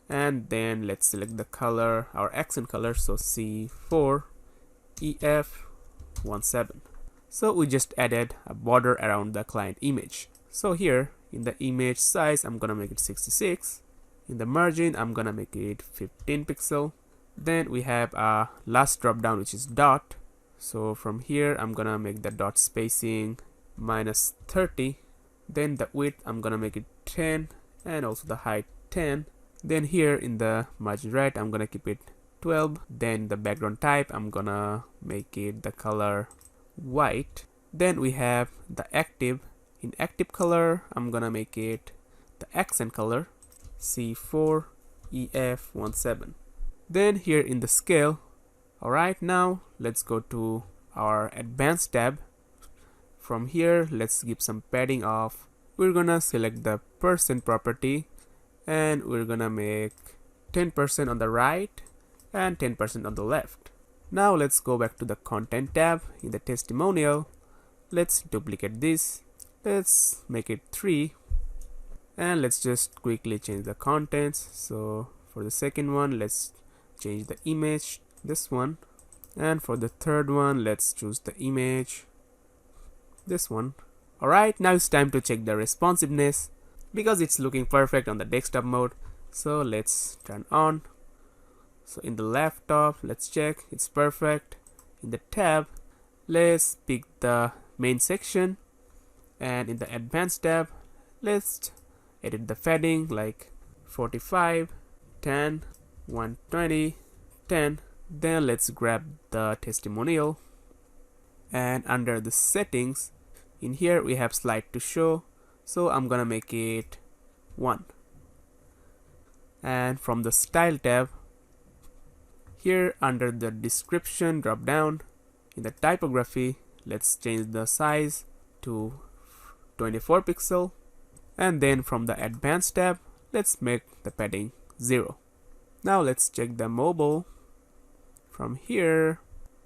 and then let's select the color, our accent color, so C4EF17. So we just added a border around the client image. So here in the image size I'm gonna make it 66. In the margin I'm gonna make it 15 pixel. Then we have a last drop down, which is dot. So from here I'm gonna make the dot spacing -30. Then the width I'm gonna make it 10, and also the height 10. Then here in the margin right, I'm gonna keep it 12. Then the background type, I'm gonna make it the color white. Then we have the active. In active color, I'm gonna make it the accent color C4EF17. Then here in the scale, alright, now let's go to our advanced tab. From here, let's give some padding of, we're gonna select the percent property and we're gonna make 10% on the right and 10% on the left. Now let's go back to the content tab. In the testimonial, let's duplicate this, let's make it 3, and let's just quickly change the contents. So for the second one, let's change the image, this one, and for the third one, let's choose the image, this one. Alright, now it's time to check the responsiveness because it's looking perfect on the desktop mode. So let's turn on. So in the laptop, let's check, it's perfect. In the tab, let's pick the main section, and in the advanced tab, let's edit the padding like 45, 10, 120, 10. Then let's grab the testimonial, and under the settings, in here we have slide to show, so I'm gonna make it 1. And from the style tab, here under the description drop down, in the typography, let's change the size to 24 pixel, and then from the advanced tab, let's make the padding 0. Now let's check the mobile. From here,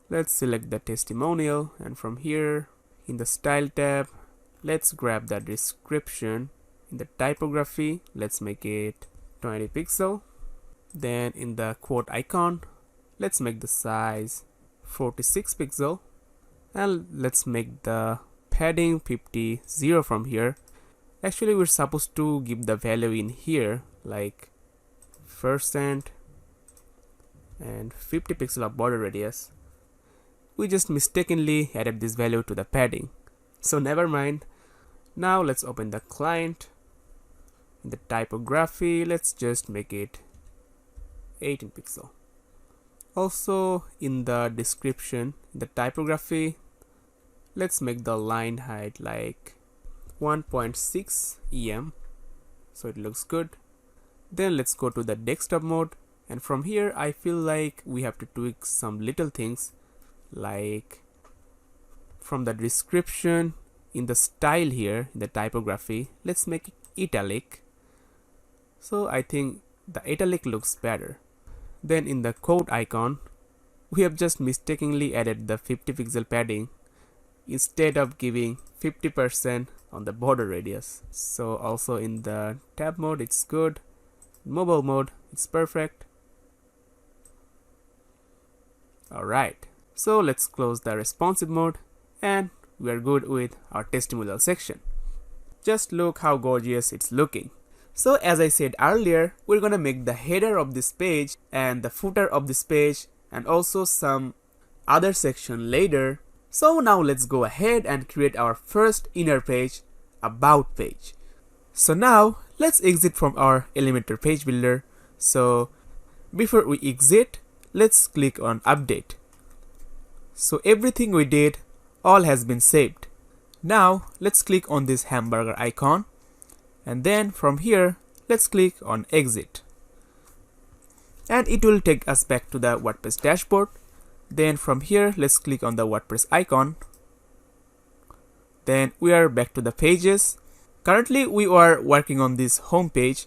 let's select the testimonial, and from here in the style tab, let's grab the description. In the typography, let's make it 20 pixel. Then in the quote icon, let's make the size 46 pixel, and let's make the padding 50 0 from here. Actually, we're supposed to give the value in here like %, and 50 pixel of border radius. We just mistakenly added this value to the padding, so never mind. Now let's open the client. In the typography, let's just make it 18 pixel. Also in the description, in the typography, let's make the line height like 1.6 em, so it looks good. Then let's go to the desktop mode, and from here I feel like we have to tweak some little things, like from the description, in the style here, in the typography, let's make it italic. So I think the italic looks better. Then in the quote icon, we have just mistakenly added the 50 pixel padding instead of giving 50% on the border radius. So also in the tab mode, it's good. Mobile mode, it's perfect. Alright, so let's close the responsive mode, and we are good with our testimonial section. Just look how gorgeous it's looking. So as I said earlier, we're gonna make the header of this page and the footer of this page and also some other section later. So now let's go ahead and create our first inner page, about page. So now let's exit from our Elementor page builder. So before we exit, let's click on update. So everything we did all has been saved. Now let's click on this hamburger icon, and then from here let's click on exit, and it will take us back to the WordPress dashboard. Then from here let's click on the WordPress icon. Then we are back to the pages. Currently we are working on this home page.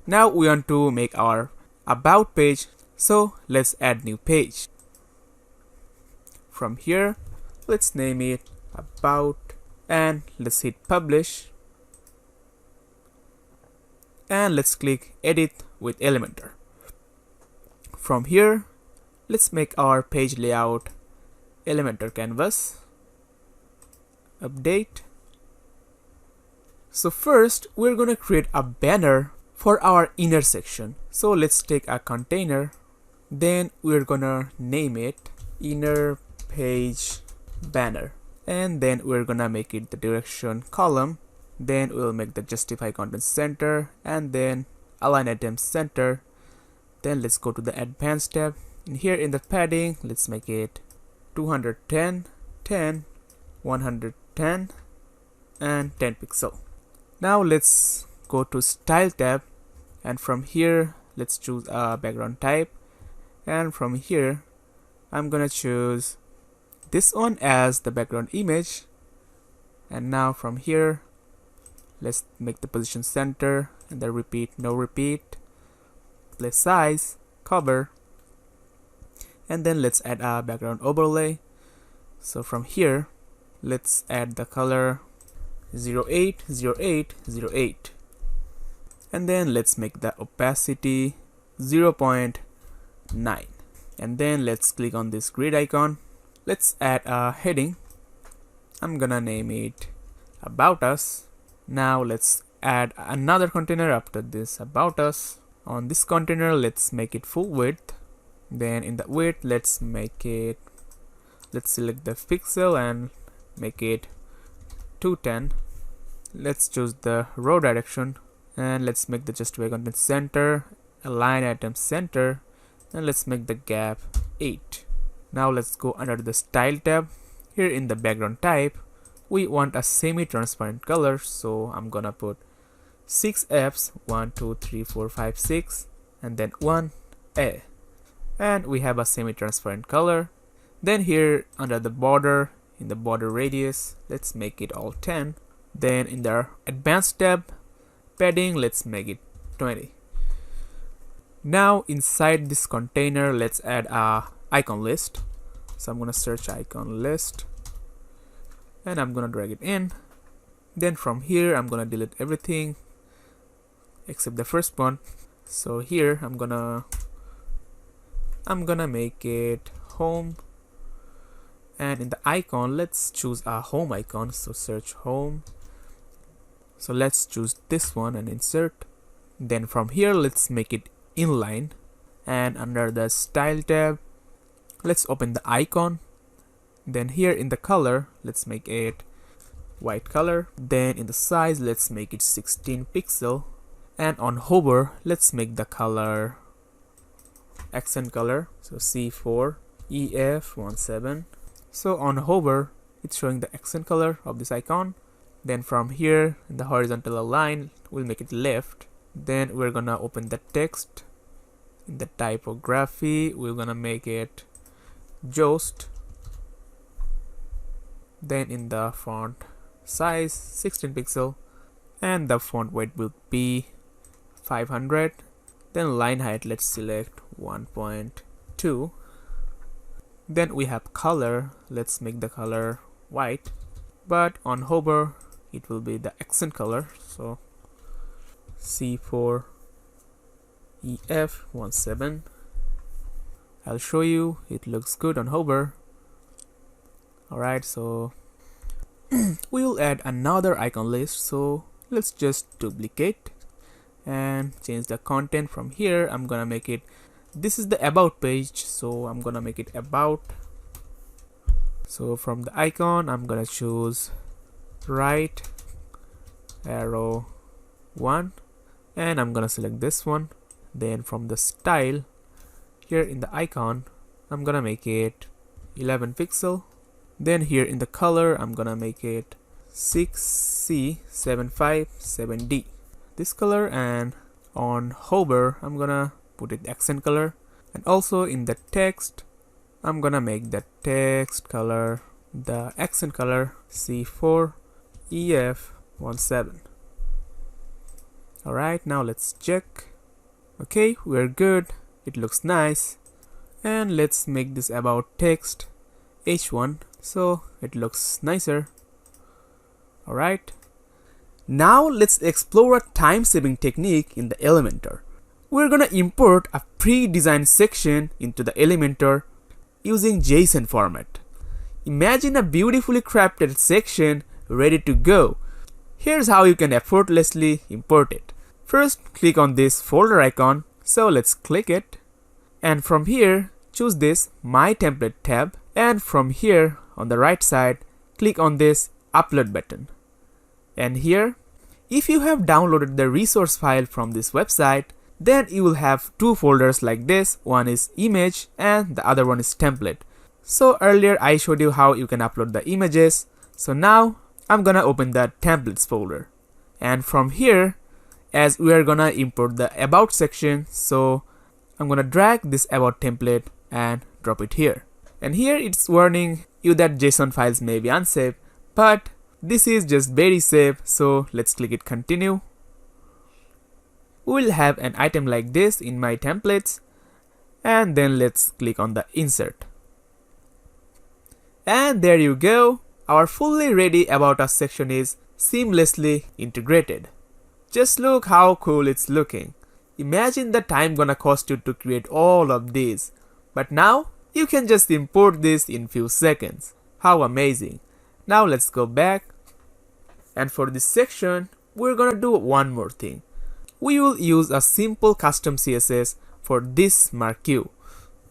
Now we want to make our about page, so let's add new page. From here let's name it about, and let's hit publish, and let's click edit with Elementor. From here let's make our page layout Elementor canvas, update. So first we're gonna create a banner for our inner section. So let's take a container, then we're gonna name it inner page banner, and then we're gonna make it the direction column. Then we'll make the justify content center, and then align items center. Then let's go to the advanced tab. And here in the padding, let's make it 210, 10, 110, and 10 pixel. Now let's go to style tab, and from here let's choose a background type, and from here I'm gonna choose this one as the background image. And now from here let's make the position center, and then repeat, no repeat, place size, cover, and then let's add a background overlay. So from here let's add the color 080808, and then let's make the opacity 0.9, and then let's click on this grid icon. Let's add a heading. I'm gonna name it About Us. Now let's add another container after this About Us. On this container let's make it full width. Then in the width let's select the pixel and make it 210. Let's choose the row direction, and let's make the justify content center, align item center, and let's make the gap 8. Now let's go under the style tab. Here in the background type we want a semi-transparent color, so I'm gonna put 6 Fs, 1 2 3 4 5 6, and then 1A, and we have a semi-transparent color. Then here under the border, in the border radius, let's make it all 10. Then in the advanced tab, padding, let's make it 20. Now inside this container let's add a icon list. So I'm gonna search icon list, and I'm gonna drag it in. Then from here I'm gonna delete everything except the first one. So here I'm gonna make it home, and in the icon let's choose a home icon. So search home. So let's choose this one and insert. Then from here let's make it inline, and under the style tab let's open the icon. Then here in the color let's make it white color. Then in the size let's make it 16 pixel, and on hover let's make the color accent color, so C4 EF17. So on hover it's showing the accent color of this icon. Then from here in the horizontal line we'll make it left. Then we're gonna open the text. In the typography we're gonna make it Jost. Then in the font size 16 pixel, and the font weight will be 500. Then line height let's select 1.2. Then we have color, let's make the color white, but on hover it will be the accent color, so C4 EF17. I'll show you, it looks good on hover. Alright, so we'll add another icon list, so let's just duplicate and change the content. From here I'm gonna make it, this is the about page, so I'm gonna make it about. So from the icon I'm gonna choose right arrow 1, and I'm gonna select this one. Then from the style, here in the icon I'm gonna make it 11 pixel. Then here in the color I'm gonna make it 6C757D, this color, and on hover I'm gonna put it accent color. And also in the text I'm gonna make the text color, the accent color, C4 EF17. Alright, now let's check. Okay, we're good, it looks nice. And let's make this about text H1 so it looks nicer. Alright, now let's explore a time-saving technique in the Elementor. We're gonna import a pre-designed section into the Elementor using JSON format. Imagine a beautifully crafted section ready to go. Here's how you can effortlessly import it. First, click on this folder icon, so let's click it, and from here choose this My Template tab, and from here on the right side click on this Upload button. And here If you have downloaded the resource file from this website, then you will have two folders like this. One is image and the other one is template. So earlier I showed you how you can upload the images. So now I'm gonna open the templates folder. And from here, as we are gonna import the about section, so I'm gonna drag this about template and drop it here. And here it's warning you that JSON files may be unsafe, but this is just very safe, so let's click it continue. We'll have an item like this in my templates, and then let's click on the insert. And there you go, our fully ready about us section is seamlessly integrated. Just look how cool it's looking. Imagine the time gonna cost you to create all of these, but now you can just import this in few seconds. How amazing. Now let's go back, and for this section we're gonna do one more thing. We will use a simple custom CSS for this marquee,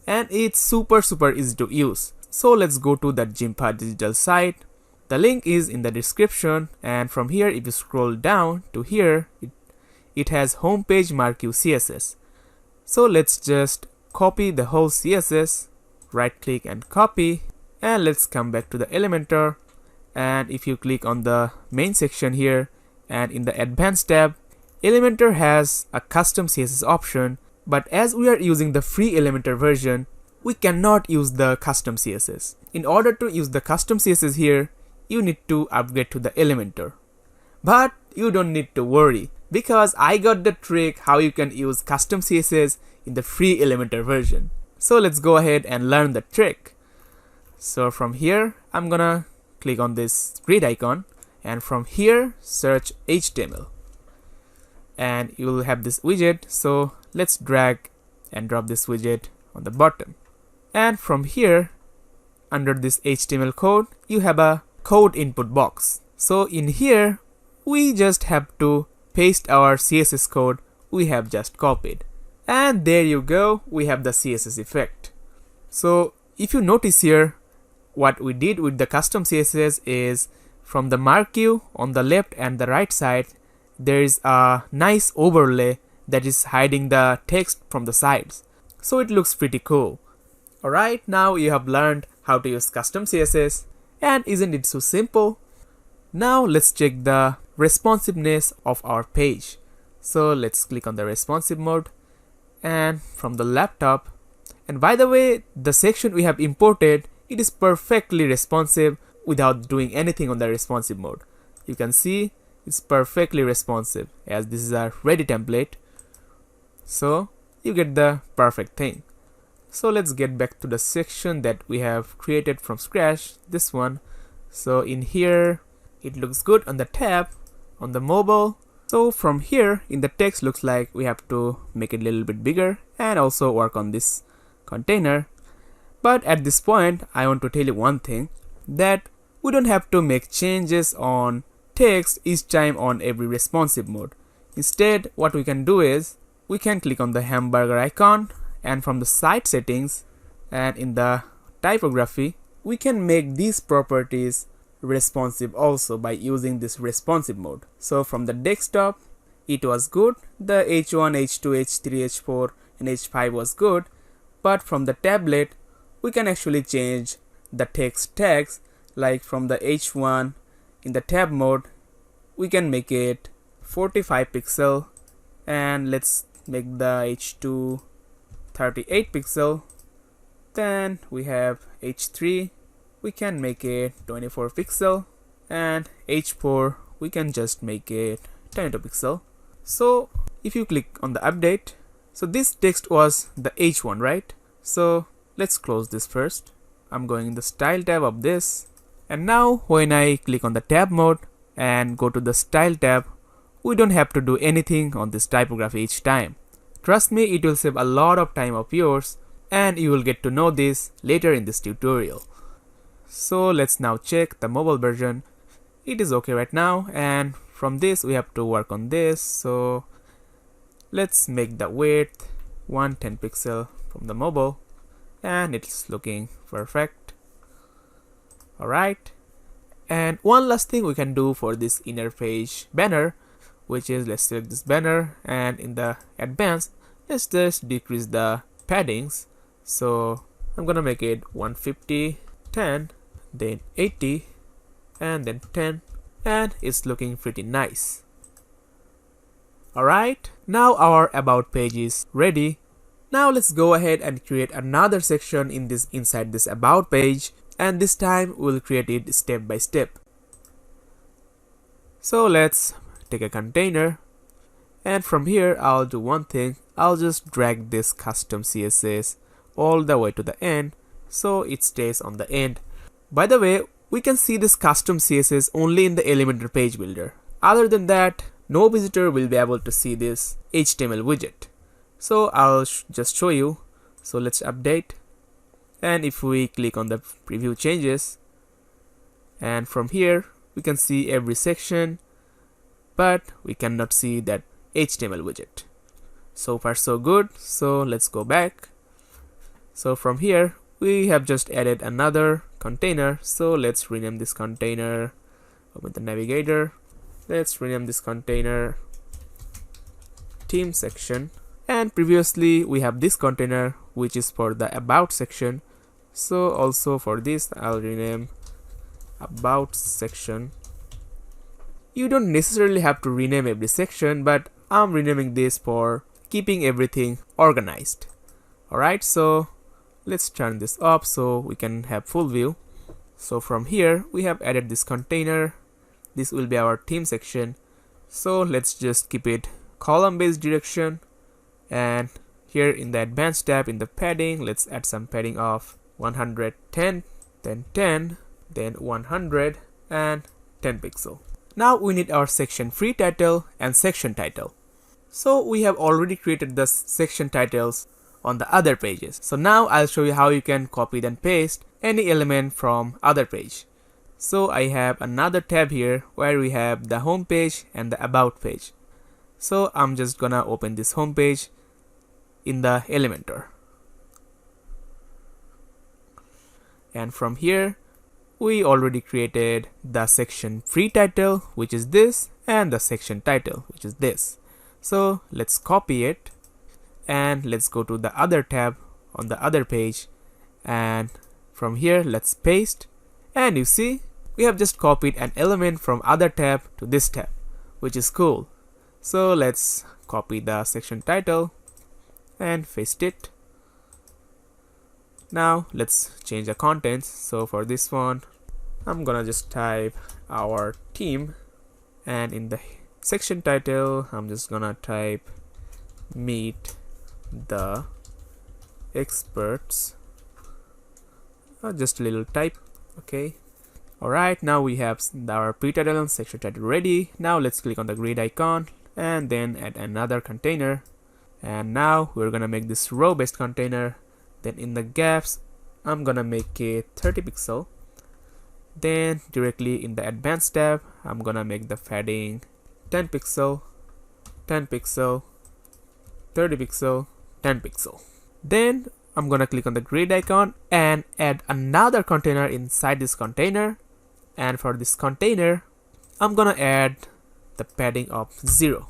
and it's super easy to use. So let's go to the Jimpa digital site. The link is in the description, and from here if you scroll down to here, it has homepage marquee CSS. So let's just copy the whole CSS, right click and copy, and let's come back to the Elementor. And if you click on the main section here, and in the advanced tab, Elementor has a custom CSS option, but as we are using the free Elementor version, we cannot use the custom CSS. In order to use the custom CSS here, you need to upgrade to the Elementor. But you don't need to worry, because I got the trick how you can use custom CSS in the free Elementor version. So let's go ahead and learn the trick. So from here, I'm gonna click on this grid icon, and from here search HTML, and you will have this widget. So let's drag and drop this widget on the bottom, and from here under this HTML code you have a code input box. So in here we just have to paste our CSS code we have just copied, and there you go, we have the CSS effect. So if you notice here, what we did with the custom CSS is from the marquee on the left and the right side, there is a nice overlay that is hiding the text from the sides. So it looks pretty cool. Alright, now you have learned how to use custom CSS, and isn't it so simple? Now let's check the responsiveness of our page. So let's click on the responsive mode, and from the laptop, and by the way, the section we have imported, it is perfectly responsive without doing anything on the responsive mode. You can see it's perfectly responsive as this is our ready template. So you get the perfect thing. So let's get back to the section that we have created from scratch, this one. So in here it looks good on the tab, on the mobile. So from here in the text looks like we have to make it a little bit bigger and also work on this container. But at this point I want to tell you one thing, that we don't have to make changes on text each time on every responsive mode. Instead what we can do is we can click on the hamburger icon, and from the site settings and in the typography we can make these properties responsive also by using this responsive mode. So from the desktop it was good, the H1, H2, H3, H4 and H5 was good, but from the tablet we can actually change the text tags, like from the H1 in the tab mode we can make it 45 pixel, and let's make the H2 38 pixel. Then we have H3, we can make it 24 pixel, and H4 we can just make it 22 pixel. So if you click on the update, so this text was the H1, right? So let's close this first. I'm going in the style tab of this, and now when I click on the tab mode and go to the style tab, we don't have to do anything on this typography each time. Trust me, it will save a lot of time of yours, and you will get to know this later in this tutorial. So let's now check the mobile version. It is okay right now, and from this we have to work on this. So let's make the width 110 pixel from the mobile, and it's looking perfect. Alright, and one last thing we can do for this inner page banner, which is, let's select this banner, and in the advanced, let's just decrease the paddings. So I'm gonna make it 150, 10, then 80, and then 10, and it's looking pretty nice. Alright, now our about page is ready. Now let's go ahead and create another section inside this about page, and this time we'll create it step by step. So let's take a container, and from here I'll do one thing. I'll just drag this custom CSS all the way to the end so it stays on the end. By the way, we can see this custom CSS only in the Elementor page builder. Other than that, no visitor will be able to see this HTML widget. So I'll just show you. So let's update, and if we click on the preview changes, and from here we can see every section, but we cannot see that HTML widget. So far so good. So let's go back. So from here we have just added another container. So let's rename this container. Open the navigator. Let's rename this container theme section. And previously we have this container which is for the about section. So also for this I'll rename about section. You don't necessarily have to rename every section, but I'm renaming this for keeping everything organized. Alright, so let's turn this up so we can have full view. So from here we have added this container. This will be our theme section. So let's just keep it column based direction, and here in the advanced tab in the padding, let's add some padding of 110, then 10, then 100, and 10 pixel. Now we need our section free title and section title. So we have already created the section titles on the other pages. So now I'll show you how you can copy and paste any element from other page. So I have another tab here where we have the home page and the about page. So I'm just gonna open this home page in the Elementor. And from here we already created the section free title, which is this, and the section title, which is this. So let's copy it, and let's go to the other tab on the other page, and from here let's paste, and you see we have just copied an element from other tab to this tab, which is cool. So let's copy the section title and paste it. Now let's change the contents. So for this one I'm gonna just type our team, and in the section title I'm just gonna type meet the experts. Just a little type. Okay. Alright, now we have our pre-title and section title ready. Now let's click on the grid icon and then add another container, and now we're gonna make this row based container. Then in the gaps I'm gonna make it 30 pixel. Then directly in the advanced tab I'm gonna make the padding 10 pixel, 10 pixel, 30 pixel, 10 pixel. Then I'm gonna click on the grid icon and add another container inside this container, and for this container I'm gonna add the padding of 0.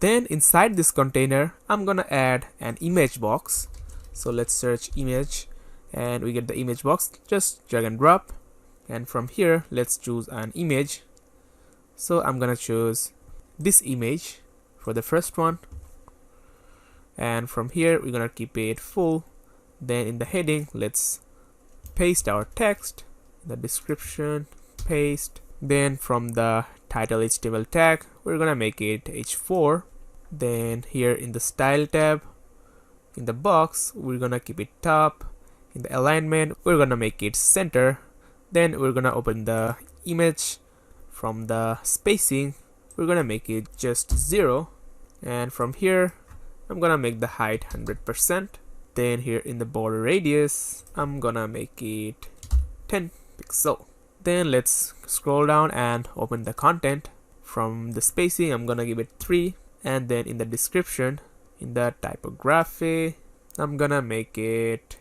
Then inside this container I'm gonna add an image box. So let's search image, and we get the image box. Just drag and drop, and from here let's choose an image. So I'm gonna choose this image for the first one, and from here we're gonna keep it full. Then in the heading let's paste our text, the description, paste. Then from the title HTML tag we're gonna make it h4. Then here in the style tab in the box we're gonna keep it top. In the alignment we're gonna make it center. Then we're gonna open the image. From the spacing we're gonna make it just 0, and from here I'm gonna make the height 100%. Then here in the border radius I'm gonna make it 10 pixel. Then let's scroll down and open the content. From the spacing I'm gonna give it 3, and then in the description, in the typography I'm gonna make it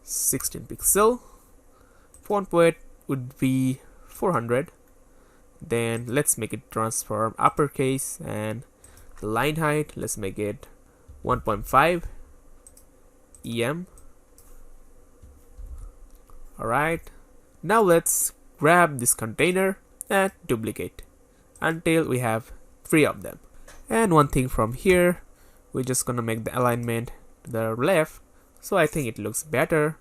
16 pixel. Font weight would be 400. Then let's make it transform uppercase, and the line height, let's make it 1.5 em. Alright, now let's grab this container and duplicate until we have 3 of them. And one thing from here, we're just gonna make the alignment to the left, so I think it looks better.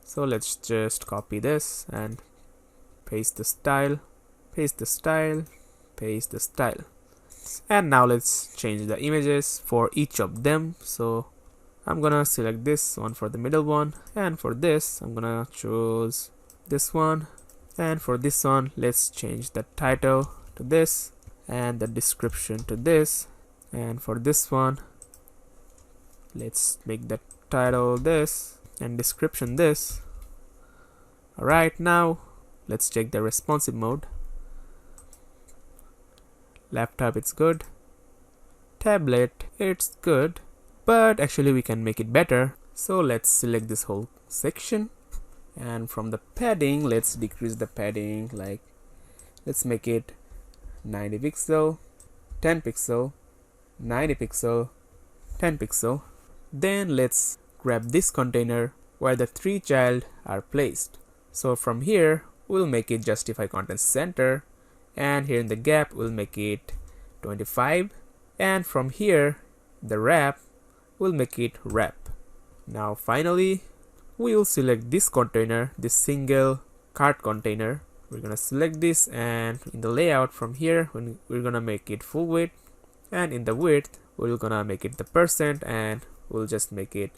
So let's just copy this and paste the style, paste the style, paste the style. And now let's change the images for each of them. So I'm gonna select this one for the middle one, and for this I'm gonna choose this one, and for this one let's change the title to this and the description to this, and for this one let's make the title this and description this. Alright, now let's check the responsive mode. Laptop, it's good. Tablet, it's good, but actually we can make it better. So let's select this whole section, and from the padding let's decrease the padding, like let's make it 90 pixel, 10 pixel, 90 pixel, 10 pixel. Then let's grab this container where the 3 child are placed. So from here we'll make it justify content center, and here in the gap we'll make it 25, and from here the wrap we'll make it wrap. Now finally we'll select this container, this single cart container. We're gonna select this, and in the layout from here we're gonna make it full width, and in the width we're gonna make it the percent, and we'll just make it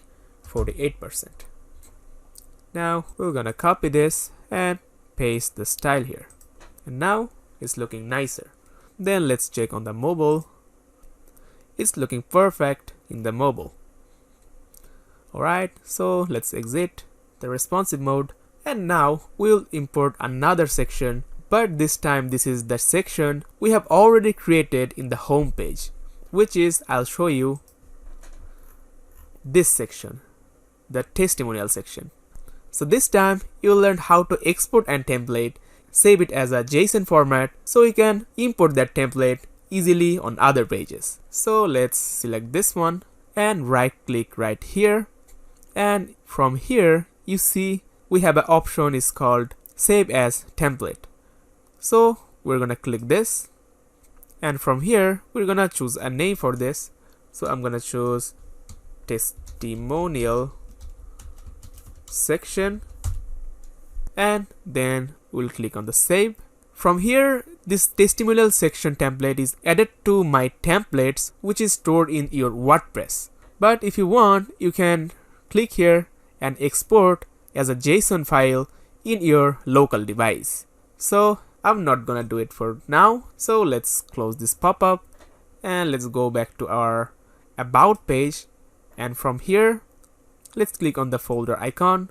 48%. Now we're gonna copy this and paste the style here, and now it's looking nicer. Then let's check on the mobile. It's looking perfect in the mobile. Alright, so let's exit the responsive mode, and now we'll import another section, but this time this is the section we have already created in the home page, which is, I'll show you, this section, the testimonial section. So this time you'll learn how to export an template, save it as a JSON format, so you can import that template easily on other pages. So let's select this one and right click right here, and from here you see we have an option is called save as template. So we're gonna click this, and from here we're gonna choose a name for this. So I'm gonna choose testimonial section, and then we'll click on the save. From here this testimonial section template is added to my templates, which is stored in your WordPress. But if you want, you can click here and export as a JSON file in your local device. So I'm not gonna do it for now, so let's close this pop-up and let's go back to our about page, and from here let's click on the folder icon,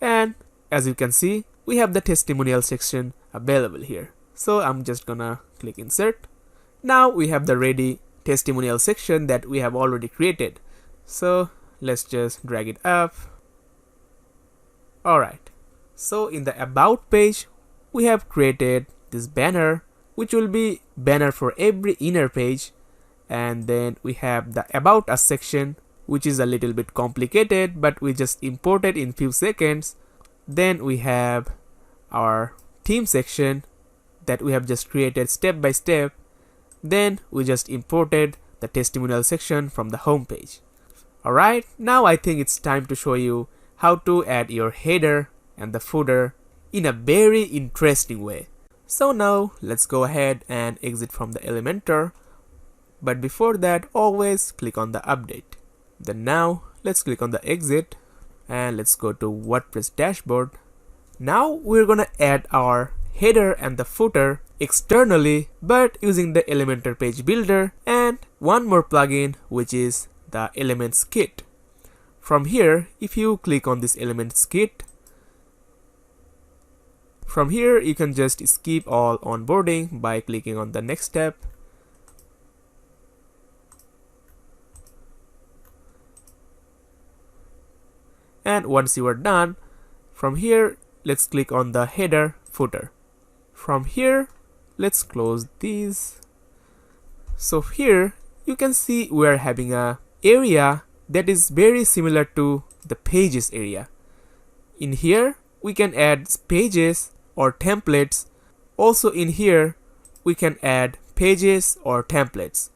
and as you can see we have the testimonial section available here. So I'm just gonna click insert. Now we have the ready testimonial section that we have already created. So let's just drag it up. Alright, so in the about page we have created this banner, which will be banner for every inner page, and then we have the about us section, which is a little bit complicated, but we just import it in few seconds. Then we have our theme section that we have just created step by step. Then we just imported the testimonial section from the home page. Alright, now I think it's time to show you how to add your header and the footer in a very interesting way. So now let's go ahead and exit from the Elementor, but before that always click on the update. Then now let's click on the exit and let's go to WordPress dashboard. Now we're gonna add our header and the footer externally, but using the Elementor page builder and one more plugin, which is the Elements Kit. From here, if you click on this Elements Kit, from here you can just skip all onboarding by clicking on the next step. And once you are done, from here let's click on the header footer. From here let's close these. So here you can see we are having a area that is very similar to the pages area. In here we can add pages or templates. Also in here we can add pages or templates.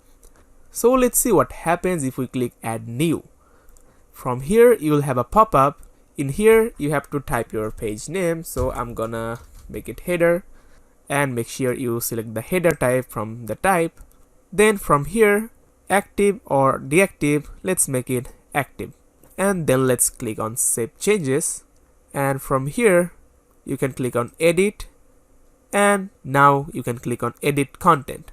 So let's see what happens if we click add new. From here you will have a pop-up. In here you have to type your page name, so I'm gonna make it header, and make sure you select the header type from the type. Then from here, active or deactive, let's make it active, and then let's click on save changes, and from here you can click on edit, and now you can click on edit content.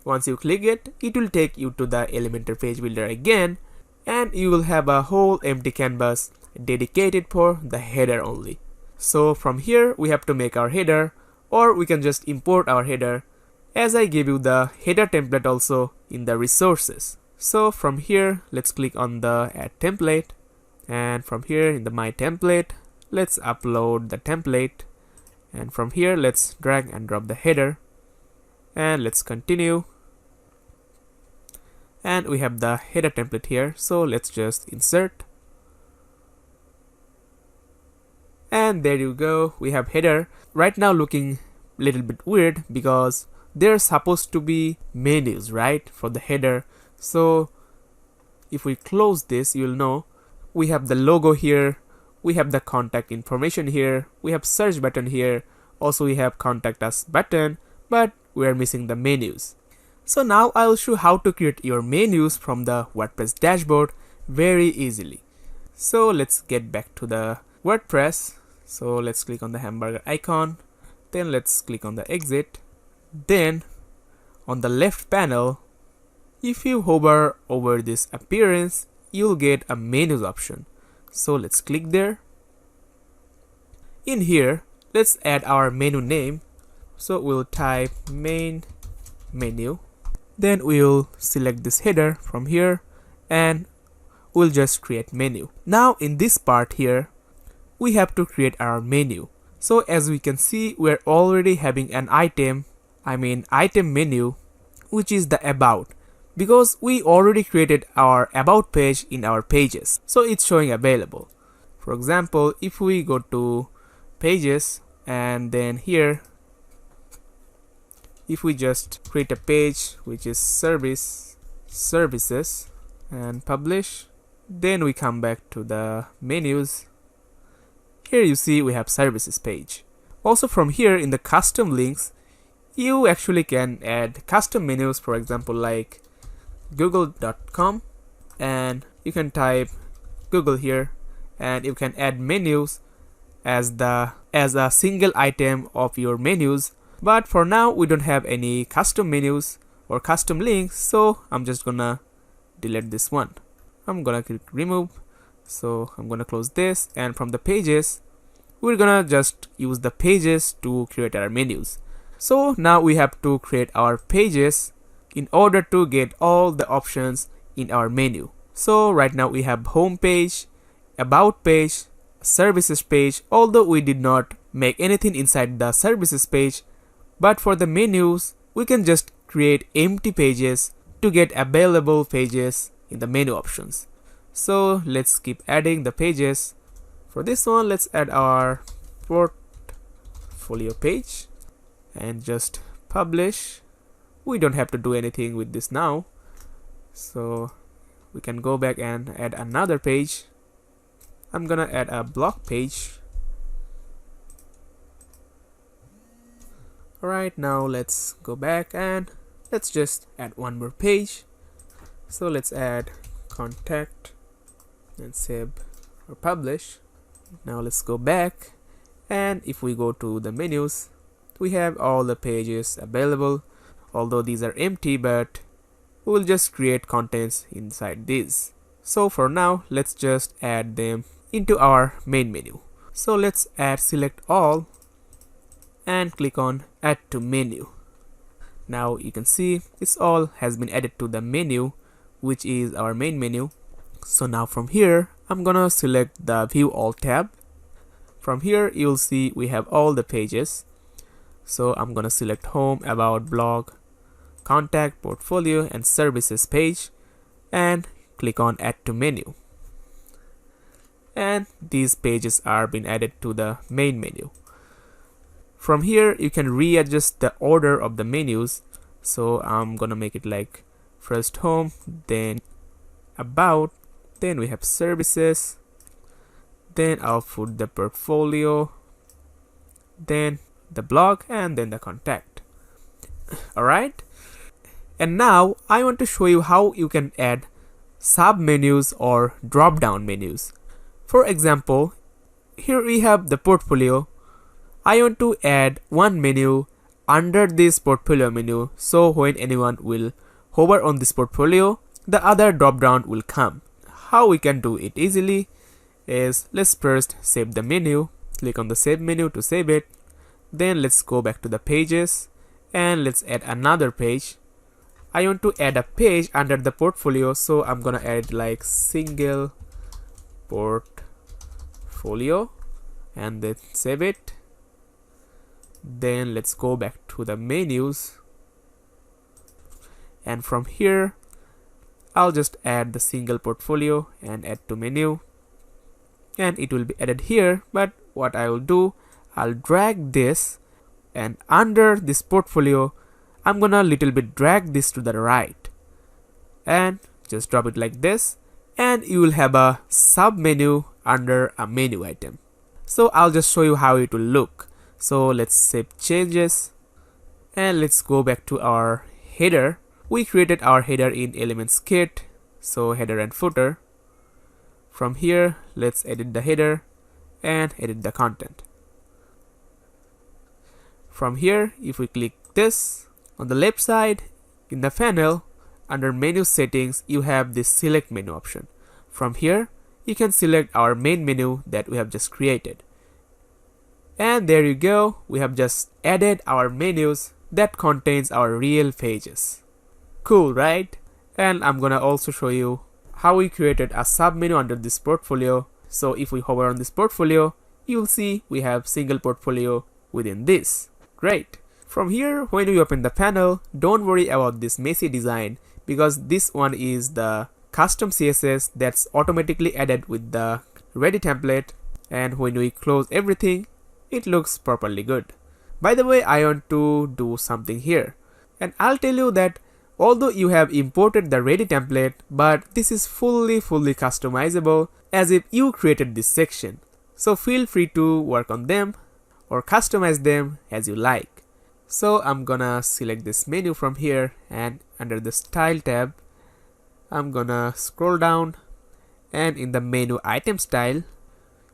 Once you click it, it will take you to the Elementor page builder again, and you will have a whole empty canvas dedicated for the header only. So from here we have to make our header, or we can just import our header, as I gave you the header template also in the resources. So from here let's click on the add template, and from here in the my template let's upload the template, and from here let's drag and drop the header, and let's continue. And we have the header template here, so let's just insert, and there you go, we have header. Right now looking a little bit weird because there's supposed to be menus, right, for the header. So if we close this, you'll know we have the logo here, we have the contact information here, we have search button here, also we have contact us button, but we are missing the menus. So now I'll show how to create your menus from the WordPress dashboard very easily. So let's get back to the WordPress. So let's click on the hamburger icon, then let's click on the exit. Then on the left panel, if you hover over this appearance, you'll get a menus option. So let's click there. In here, let's add our menu name. So we'll type main menu. Then we'll select this header from here, and we'll just create menu. Now in this part here, we have to create our menu. So as we can see, we're already having an item menu, which is the about, because we already created our about page in our pages, so it's showing available. For example, if we go to pages, and then here if we just create a page which is services and publish, then we come back to the menus. Here you see we have services page. Also from here in the custom links, you actually can add custom menus, for example like google.com, and you can type Google here, and you can add menus as a single item of your menus. But for now we don't have any custom menus or custom links, so I'm just gonna delete this one. I'm gonna click remove, so I'm gonna close this, and from the pages we're gonna just use the pages to create our menus. So now we have to create our pages in order to get all the options in our menu. So right now we have home page, about page, services page, although we did not make anything inside the services page. But for the menus, we can just create empty pages to get available pages in the menu options. So let's keep adding the pages. For this one, let's add our portfolio page and just publish. We don't have to do anything with this now, so we can go back and add another page. I'm gonna add a blog page. Alright, now let's go back and let's just add one more page. So let's add contact and save or publish. Now let's go back, and if we go to the menus, we have all the pages available, although these are empty, but we'll just create contents inside these. So for now, let's just add them into our main menu. So let's add select all and click on add to menu. Now you can see this all has been added to the menu, which is our main menu. So now from here I'm gonna select the view all tab. From here you'll see we have all the pages. So I'm gonna select home, about, blog, contact, portfolio and services page and click on add to menu. And these pages are being added to the main menu. From here you can readjust the order of the menus. So I'm gonna make it like first home, then about, then we have services, then I'll put the portfolio, then the blog and then the contact. Alright, and now I want to show you how you can add sub menus or drop down menus. For example, here we have the portfolio. I want to add one menu under this portfolio menu, so when anyone will hover on this portfolio, the other drop down will come. How we can do it easily is, let's first save the menu, click on the save menu to save it, then let's go back to the pages and let's add another page. I want to add a page under the portfolio, so I'm gonna add like single portfolio and then save it. Then let's go back to the menus, and from here I'll just add the single portfolio and add to menu, and it will be added here. But what I will do, I'll drag this, and under this portfolio I'm gonna little bit drag this to the right and just drop it like this, and you will have a sub menu under a menu item. So I'll just show you how it will look. So let's save changes and let's go back to our header. We created our header in Elements Kit, so header and footer. From here let's edit the header and edit the content. From here, if we click this, on the left side in the panel under menu settings you have this select menu option. From here you can select our main menu that we have just created. And there you go, we have just added our menus that contains our real pages. Cool, right? And I'm gonna also show you how we created a sub menu under this portfolio. So if we hover on this portfolio, you'll see we have single portfolio within this. Great. From here, when you open the panel, don't worry about this messy design, because this one is the custom CSS that's automatically added with the ready template, and when we close everything, it looks properly good. By the way, I want to do something here, and I'll tell you that although you have imported the ready template, but this is fully customizable as if you created this section. So feel free to work on them or customize them as you like. So I'm gonna select this menu from here, and under the style tab I'm gonna scroll down, and in the menu item style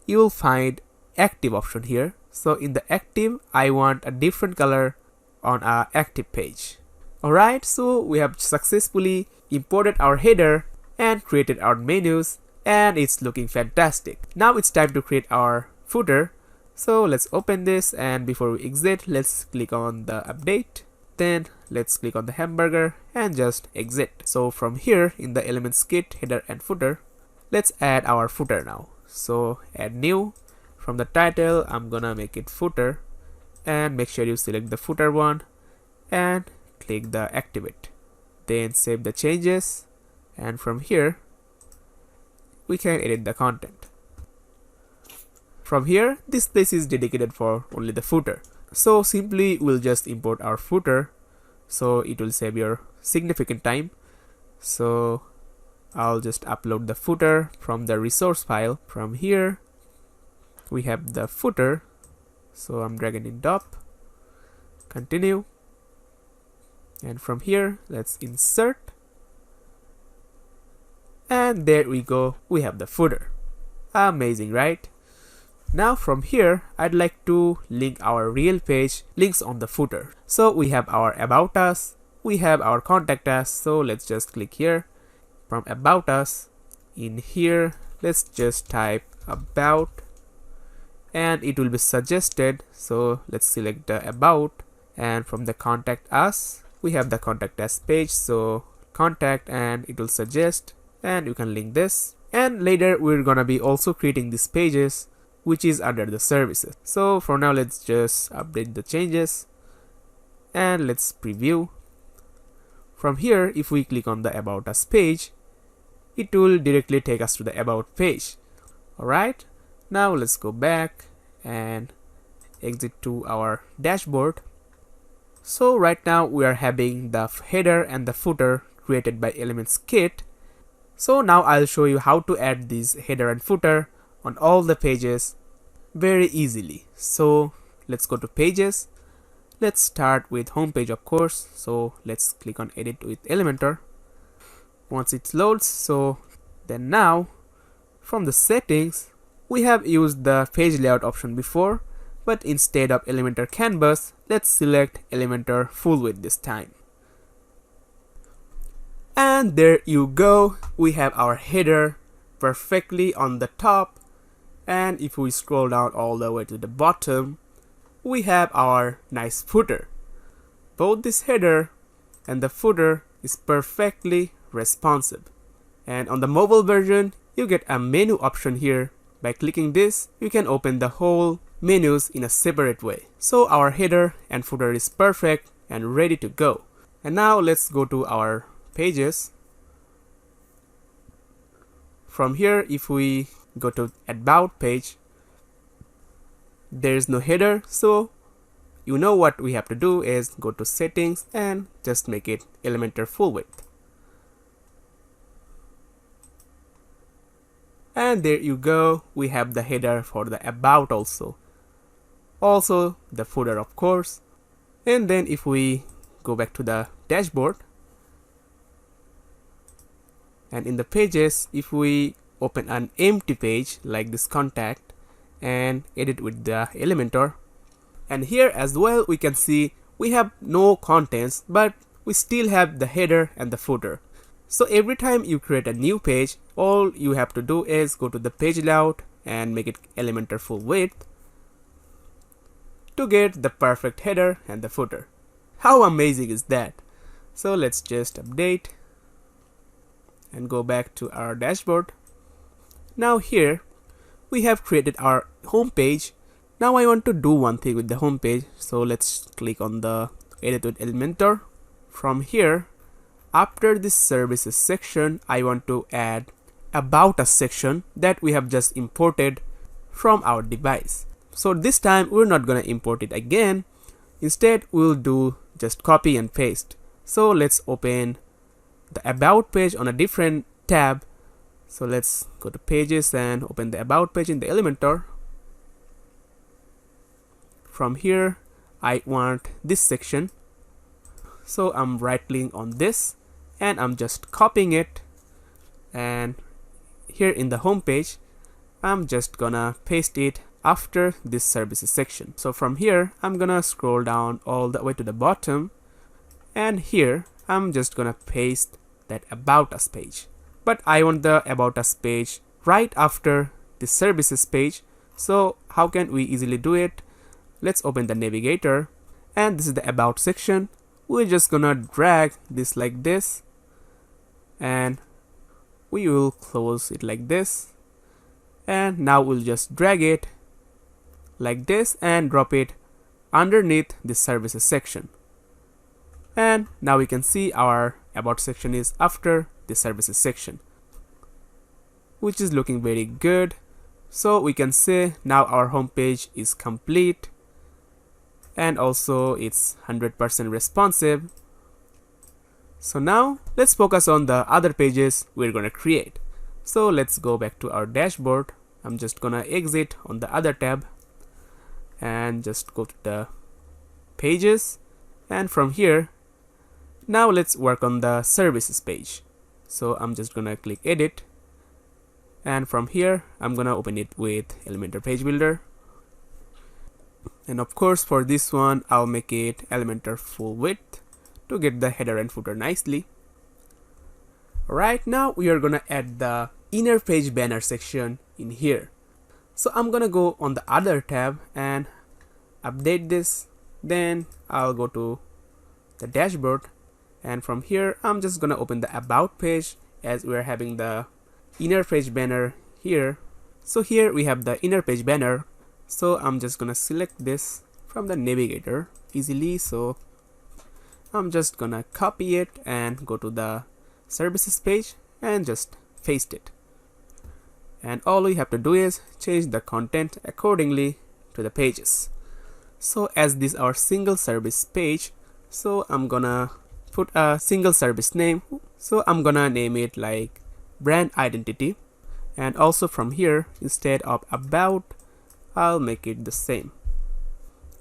you will find active option here. So in the active I want a different color on our active page. Alright, so we have successfully imported our header and created our menus, and it's looking fantastic. Now it's time to create our footer. So let's open this, and before we exit let's click on the update, then let's click on the hamburger and just exit. So from here in the Elements Kit header and footer, let's add our footer now. So add new. From the title I'm gonna make it footer, and make sure you select the footer one and click the activate, then save the changes, and from here we can edit the content. From here this place is dedicated for only the footer, so simply we'll just import our footer, so it will save your significant time. So I'll just upload the footer from the resource file. From here we have the footer, so I'm dragging it up, continue, and from here let's insert, and there we go, we have the footer. Amazing, right? Now from here I'd like to link our real page links on the footer. So we have our about us, we have our contact us, so let's just click here. From about us, in here let's just type about, and it will be suggested, so let's select the about, and from the contact us we have the contact us page, so contact, and it will suggest, and you can link this. And later we're gonna be also creating these pages which is under the services. So for now let's just update the changes. and let's preview. From here, if we click on the About Us page, it will directly take us to the About page. Alright, now let's go back and exit to our dashboard. So right now we are having the header and the footer created by Elements Kit. So now I'll show you how to add these header and footer on all the pages very easily. So let's go to pages. Let's start with home page, of course. So let's click on Edit with Elementor. Once it loads, so then now from the settings, we have used the page layout option before, but instead of Elementor Canvas, let's select Elementor Full Width this time. And there you go, we have our header perfectly on the top, and if we scroll down all the way to the bottom, we have our nice footer. Both this header and the footer is perfectly responsive. And on the mobile version, you get a menu option here. By clicking this, you can open the whole menus in a separate way. So our header and footer is perfect and ready to go. And now let's go to our pages. From here, if we go to About page, there is no header, so you know what we have to do is go to settings and just make it Elementor Full Width. And there you go, we have the header for the About also the footer, of course. And then if we go back to the dashboard, and in the pages, if we open an empty page like this contact and edit with the Elementor, and here as well we can see we have no contents, but we still have the header and the footer. So every time you create a new page, all you have to do is go to the page layout and make it Elementor Full Width to get the perfect header and the footer. How amazing is that? So let's just update and go back to our dashboard. Now here we have created our home page. Now I want to do one thing with the home page, so let's click on the Edit with Elementor. From here, after this services section, I want to add About Us section that we have just imported from our device. So this time we're not gonna import it again. Instead, we'll do just copy and paste. So let's open the About page on a different tab. So let's go to pages and open the About page in the Elementor. From here, I want this section. So I'm right clicking on this and I'm just copying it, and here in the home page, I'm just gonna paste it after this services section. So from here, I'm gonna scroll down all the way to the bottom, and here I'm just gonna paste that About Us page. But I want the About Us page right after the services page. So how can we easily do it? Let's open the navigator, and this is the About section. We're just gonna drag this like this, and we will close it like this, and now we'll just drag it like this and drop it underneath the services section. And now we can see our About section is after the services section, which is looking very good. So we can say now our home page is complete, and also it's 100% responsive. So now let's focus on the other pages we're gonna create. So let's go back to our dashboard. I'm just gonna exit on the other tab and just go to the pages, and from here, now let's work on the services page. So I'm just gonna click edit, and from here I'm gonna open it with Elementor Page Builder. And of course for this one, I'll make it Elementor Full Width to get the header and footer nicely. Right now we are gonna add the inner page banner section in here. So I'm gonna go on the other tab and update this. Then I'll go to the dashboard, and from here I'm just gonna open the About page, as we're having the inner page banner here. So here we have the inner page banner. So I'm just gonna select this from the navigator easily. So I'm just gonna copy it and go to the services page and just paste it. And all we have to do is change the content accordingly to the pages. So as this is our single service page, so I'm gonna put a single service name. So I'm gonna name it like brand identity. And also from here, instead of about, I'll make it the same.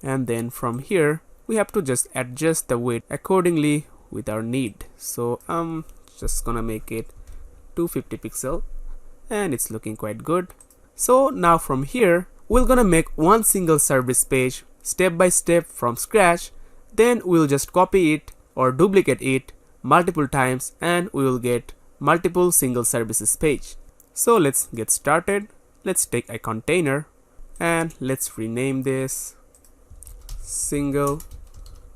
And then from here, we have to just adjust the width accordingly with our need. So I'm just gonna make it 250 pixel, and it's looking quite good. So now from here, we're gonna make one single service page step by step from scratch. Then we'll just copy it or duplicate it multiple times, and we will get multiple single services page. So let's get started. Let's take a container and let's rename this single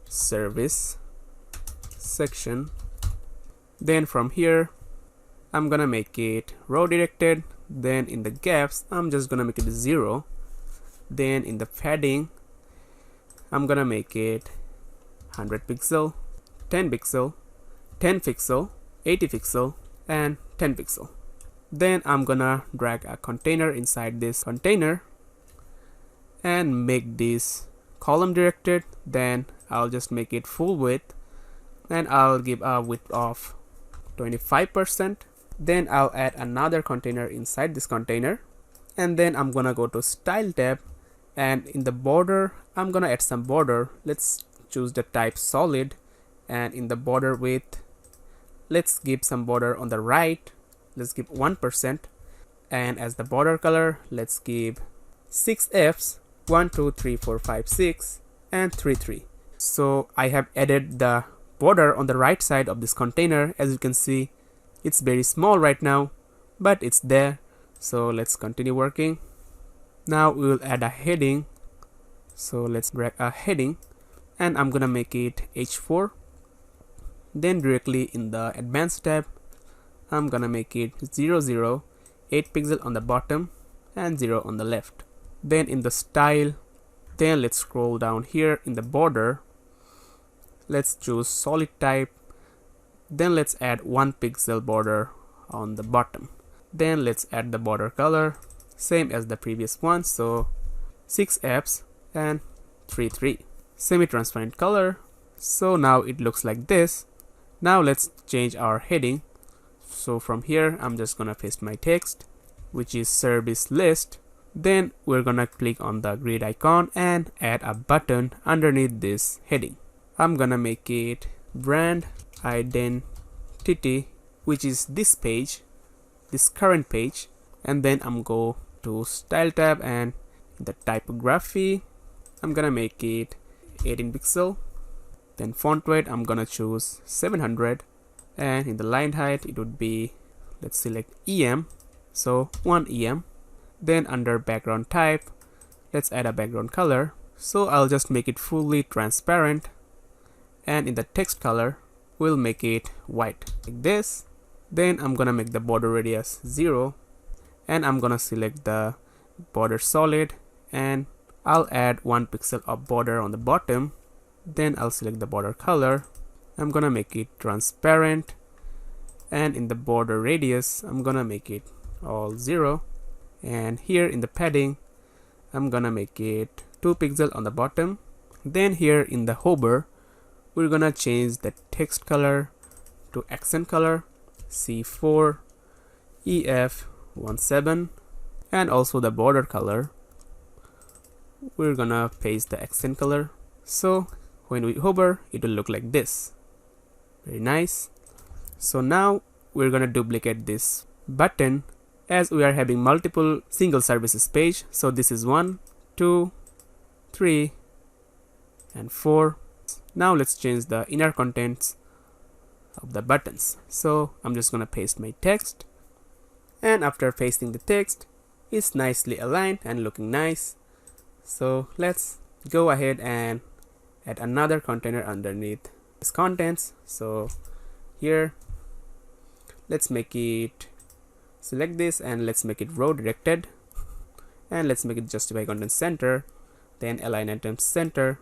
service section. Then from here, I'm gonna make it row directed. Then in the gaps, I'm just gonna make it 0. Then in the padding, I'm gonna make it 100 pixel, 10 pixel, 10 pixel, 80 pixel, and 10 pixel. Then I'm gonna drag a container inside this container and make this column directed. Then I'll just make it full width, and I'll give a width of 25%. Then I'll add another container inside this container, and then I'm gonna go to style tab, and in the border I'm gonna add some border. Let's choose the type solid, and in the border width, let's give some border on the right. Let's give 1%, and as the border color, let's give 6 Fs, 1 2 3 4 5 6 and 3 3. So I have added the border on the right side of this container. As you can see, it's very small right now, but it's there. So let's continue working. Now we will add a heading. So let's drag a heading, and I'm gonna make it H4. Then directly in the advanced tab, I'm gonna make it 0 0, 8 pixel on the bottom and 0 on the left. Then in the style, then let's scroll down here in the border. Let's choose solid type. Then let's add 1 pixel border on the bottom. Then let's add the border color, same as the previous one. So 6 Fs and 3 3. Semi-transparent color. So now it looks like this. Now let's change our heading. So from here, I'm just gonna paste my text, which is service list. Then we're gonna click on the grid icon and add a button underneath this heading. I'm gonna make it brand identity, which is this page, this current page. And then I'm go to style tab, and in the typography, I'm gonna make it 18 pixel. Then font weight, I'm gonna choose 700. And in the line height, it would be, let's select EM, so 1 EM. Then under background type, let's add a background color. So I'll just make it fully transparent. And in the text color, we'll make it white like this. Then I'm gonna make the border radius 0, and I'm gonna select the border solid, and I'll add 1 pixel of border on the bottom. Then I'll select the border color. I'm gonna make it transparent, and in the border radius, I'm gonna make it all 0. And here in the padding, I'm gonna make it 2 pixel on the bottom. Then here in the hover, we're gonna change the text color to accent color C4 EF17, and also the border color, we're gonna paste the accent color. So when we hover, it will look like this. Very nice. So now we're gonna duplicate this button, as we are having multiple single services page. So this is 1 2 3 and 4. Now let's change the inner contents of the buttons. So I'm just gonna paste my text, and after pasting the text, it's nicely aligned and looking nice. So let's go ahead and add another container underneath this contents. So here, let's make it, select this, and let's make it row directed, and let's make it justify content center, then align items center.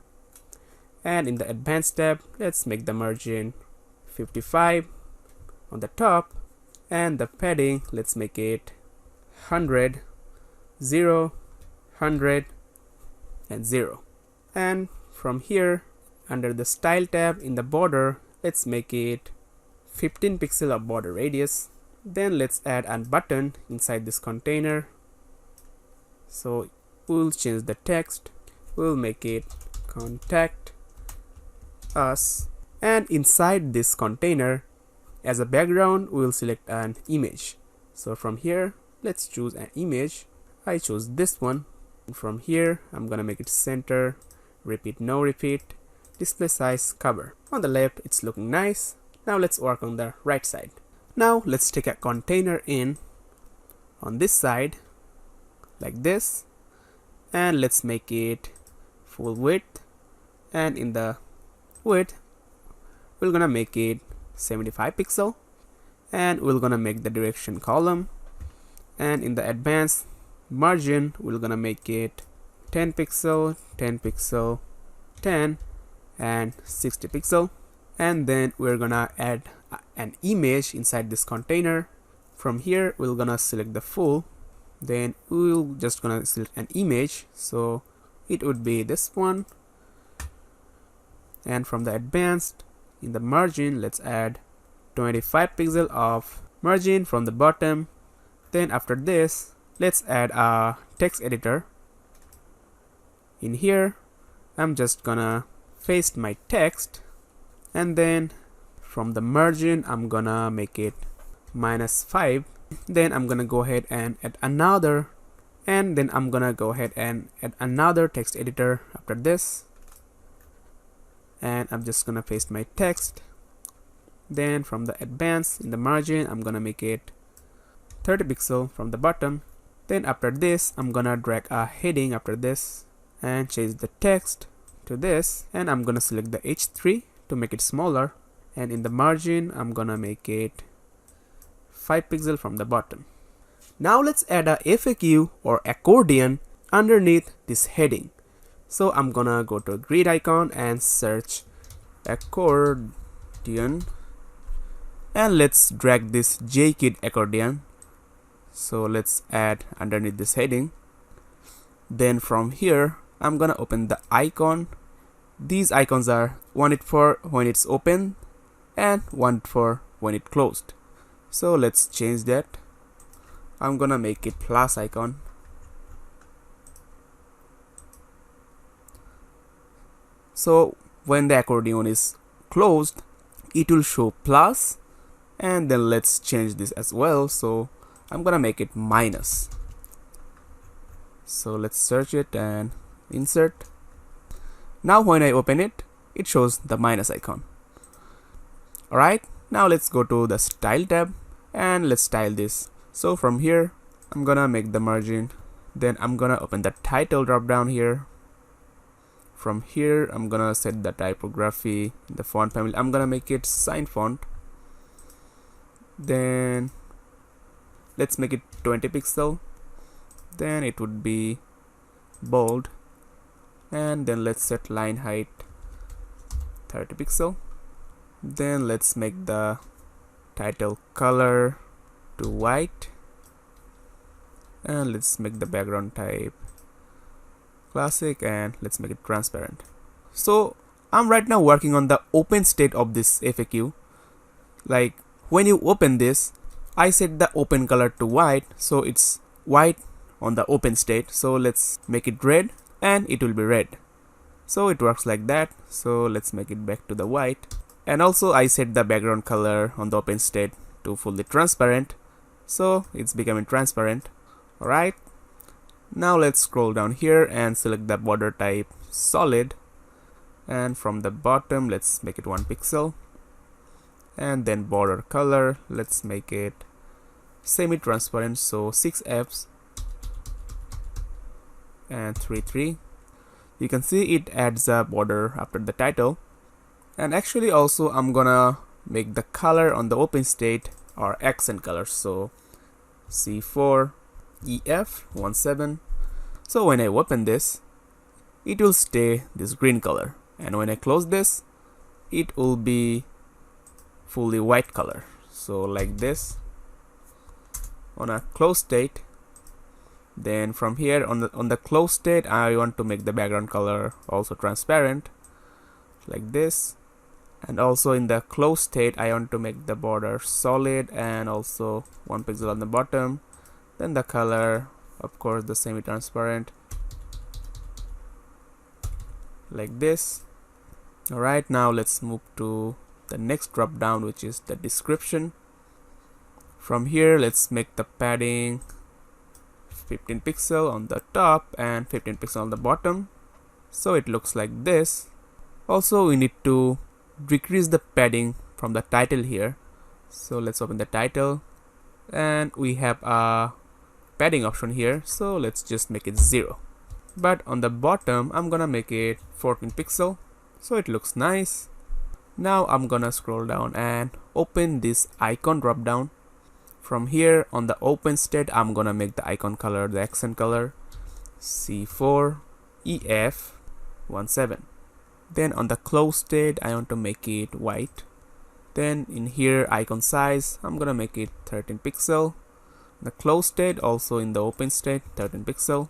And in the advanced tab, let's make the margin 55 on the top, and the padding, let's make it 100, 0, 100, and 0. And from here, under the style tab in the border, let's make it 15 pixel of border radius. Then let's add a button inside this container. So we'll change the text, we'll make it contact us, and inside this container as a background we'll select an image. So from here, let's choose an image. I chose this one. From here, I'm gonna make it center, repeat, no repeat, display size, cover. On the left, it's looking nice. Now let's work on the right side. Now let's take a container in on this side like this, and let's make it full width, and in the width we're gonna make it 75 pixel, and we're gonna make the direction column, and in the advanced margin we're gonna make it 10 pixel, 10 pixel, 10, and 60 pixel. And then we're gonna add an image inside this container. From here we're gonna select the full, then we'll just gonna select an image, so it would be this one. And from the advanced, in the margin, let's add 25 pixel of margin from the bottom. Then after this, let's add a text editor. In here, I'm just gonna paste my text, and then from the margin I'm gonna make it -5. Then I'm gonna go ahead and add another, and then I'm gonna go ahead and add another text editor after this, and I'm just gonna paste my text. Then from the advanced, in the margin, I'm gonna make it 30 pixel from the bottom. Then after this, I'm gonna drag a heading after this and change the text to this, and I'm gonna select the H3 to make it smaller, and in the margin I'm gonna make it 5 pixel from the bottom. Now let's add a FAQ or accordion underneath this heading. So I'm gonna go to a grid icon and search accordion, and let's drag this JKit accordion. So let's add underneath this heading. Then from here I'm gonna open the icon. These icons are wanted for when it's open and wanted for when it's closed. So let's change that. I'm gonna make it plus icon. So when the accordion is closed, it will show plus, and then let's change this as well. So I'm gonna make it minus. So let's search it and insert. Now when I open it, it shows the minus icon. Alright, now let's go to the style tab and let's style this. So from here, I'm gonna make the margin. Then I'm gonna open the title drop down here. From here, I'm gonna set the typography, the font family. I'm gonna make it sign font. Then let's make it 20 pixel. Then it would be bold. And then let's set line height 30 pixel. Then let's make the title color to white, and let's make the background type classic, and let's make it transparent. So I'm right now working on the open state of this FAQ. Like when you open this, I set the open color to white, so it's white on the open state. So let's make it red, and it will be red. So it works like that. So let's make it back to the white. And also I set the background color on the open state to fully transparent, so it's becoming transparent. Alright, now let's scroll down here and select the border type solid, and from the bottom let's make it 1 pixel, and then border color, let's make it semi-transparent, so 6 Fs and 3. You can see it adds a border after the title. And actually also I'm gonna make the color on the open state or accent color, so C4 EF17. So when I open this, it will stay this green color. and when I close this, it will be fully white color. So like this on a closed state. Then from here on the closed state, I want to make the background color also transparent like this. And also in the closed state, I want to make the border solid and also 1 pixel on the bottom. Then the color, of course, the semi-transparent like this. Alright, now let's move to the next drop down, which is the description. From here, let's make the padding 15 pixel on the top and 15 pixel on the bottom, so it looks like this. Also, we need to decrease the padding from the title here. So let's open the title, and we have a padding option here, so let's just make it 0. But on the bottom, I'm gonna make it 14 pixel, so it looks nice. Now I'm gonna scroll down and open this icon drop down. From here on the open state, I'm gonna make the icon color, the accent color, C4 EF17. Then on the closed state, I want to make it white. Then in here, icon size, I'm gonna make it 13 pixel. The closed state, also in the open state, 13 pixel.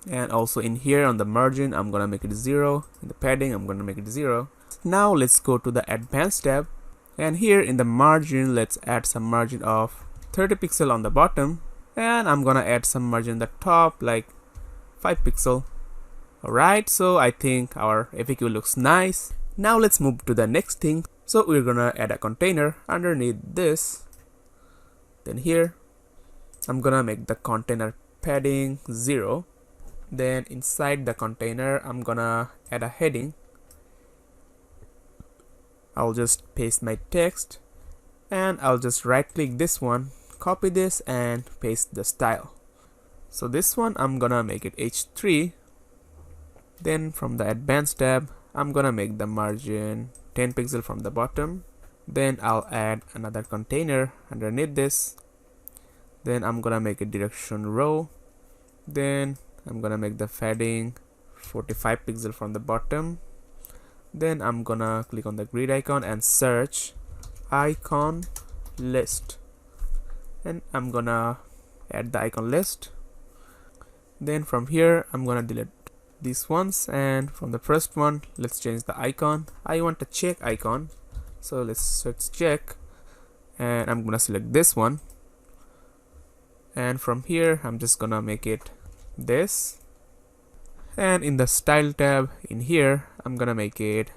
And also in here on the margin, I'm gonna make it 0. In the padding, I'm gonna make it 0. Now let's go to the advanced tab, and here in the margin, let's add some margin of 30 pixel on the bottom, and I'm gonna add some margin on the top, like 5 pixel. Alright, so I think our FAQ looks nice. Now let's move to the next thing. So we're gonna add a container underneath this. Then here, I'm gonna make the container padding 0. Then inside the container, I'm gonna add a heading. I'll just paste my text, and I'll just right click this one, copy this and paste the style. So this one, I'm gonna make it H3. Then from the advanced tab, I'm gonna make the margin 10 pixel from the bottom. Then I'll add another container underneath this. Then I'm gonna make a direction row. Then I'm gonna make the padding 45 pixel from the bottom. Then I'm gonna click on the grid icon and search icon list, and I'm gonna add the icon list. Then from here, I'm gonna delete these ones, and from the first one, let's change the icon. I want a check icon, so let's search check, and I'm gonna select this one. And from here, I'm just gonna make it this. And in the style tab in here, I'm gonna make it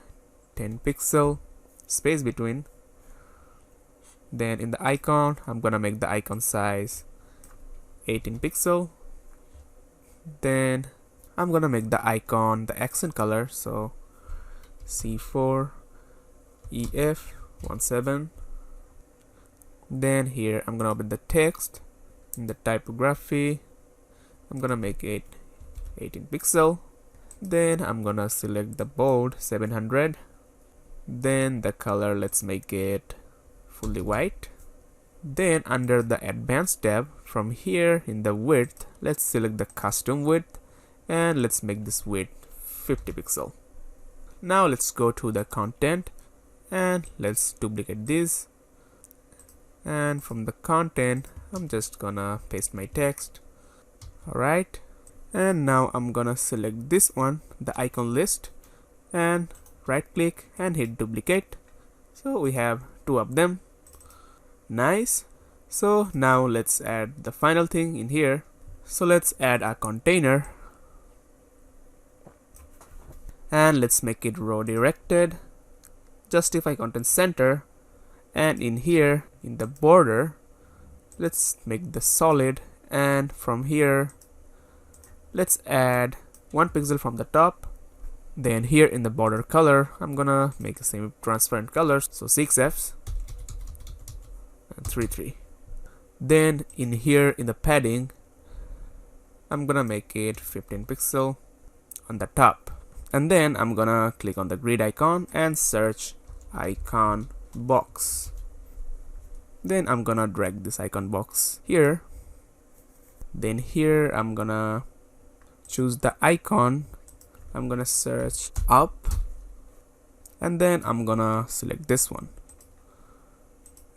10 pixel space between. Then in the icon, I'm gonna make the icon size 18 pixel. Then I'm gonna make the icon the accent color, so C4 EF17. Then here I'm gonna open the text. In the typography, I'm gonna make it 18 pixel. Then I'm gonna select the bold 700. Then the color, let's make it fully white. Then under the advanced tab, from here in the width, let's select the custom width, and let's make this width 50 pixel. Now let's go to the content, and let's duplicate this. And from the content, I'm just gonna paste my text. Alright, and now I'm gonna select this one, the icon list, and right click and hit duplicate. So we have 2 of them. Nice. So now let's add the final thing in here. So let's add a container, and let's make it row directed, justify content center, and in here in the border, let's make the solid, and from here let's add 1 pixel from the top. Then here in the border color, I'm gonna make a semi-transparent color, so 6Fs and 3. Then in here in the padding, I'm gonna make it 15 pixel on the top. And then I'm gonna click on the grid icon and search icon box. Then I'm gonna drag this icon box here. Then here I'm gonna choose the icon. I'm gonna search up, And then I'm gonna select this one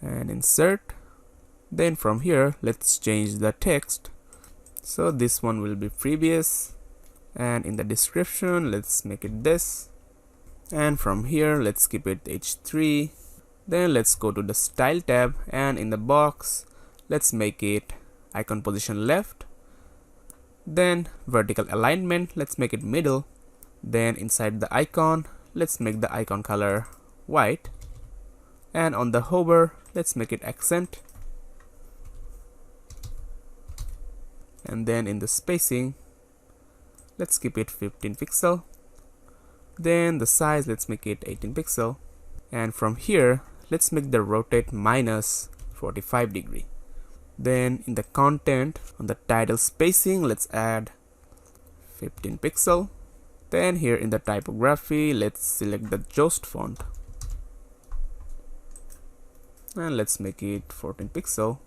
and insert. Then from here, let's change the text. So this one will be previous, and in the description, let's make it this. And from here, let's keep it h3. Then let's go to the style tab, and in the box, let's make it icon position left. Then vertical alignment, let's make it middle. Then inside the icon, let's make the icon color white. And on the hover, let's make it accent. And then in the spacing, let's keep it 15 pixel. Then the size, let's make it 18 pixel. And from here, let's make the rotate minus 45 degree. Then in the content, on the title spacing, let's add 15 pixel. Then here in the typography, let's select the Jost font. And let's make it 14 pixel.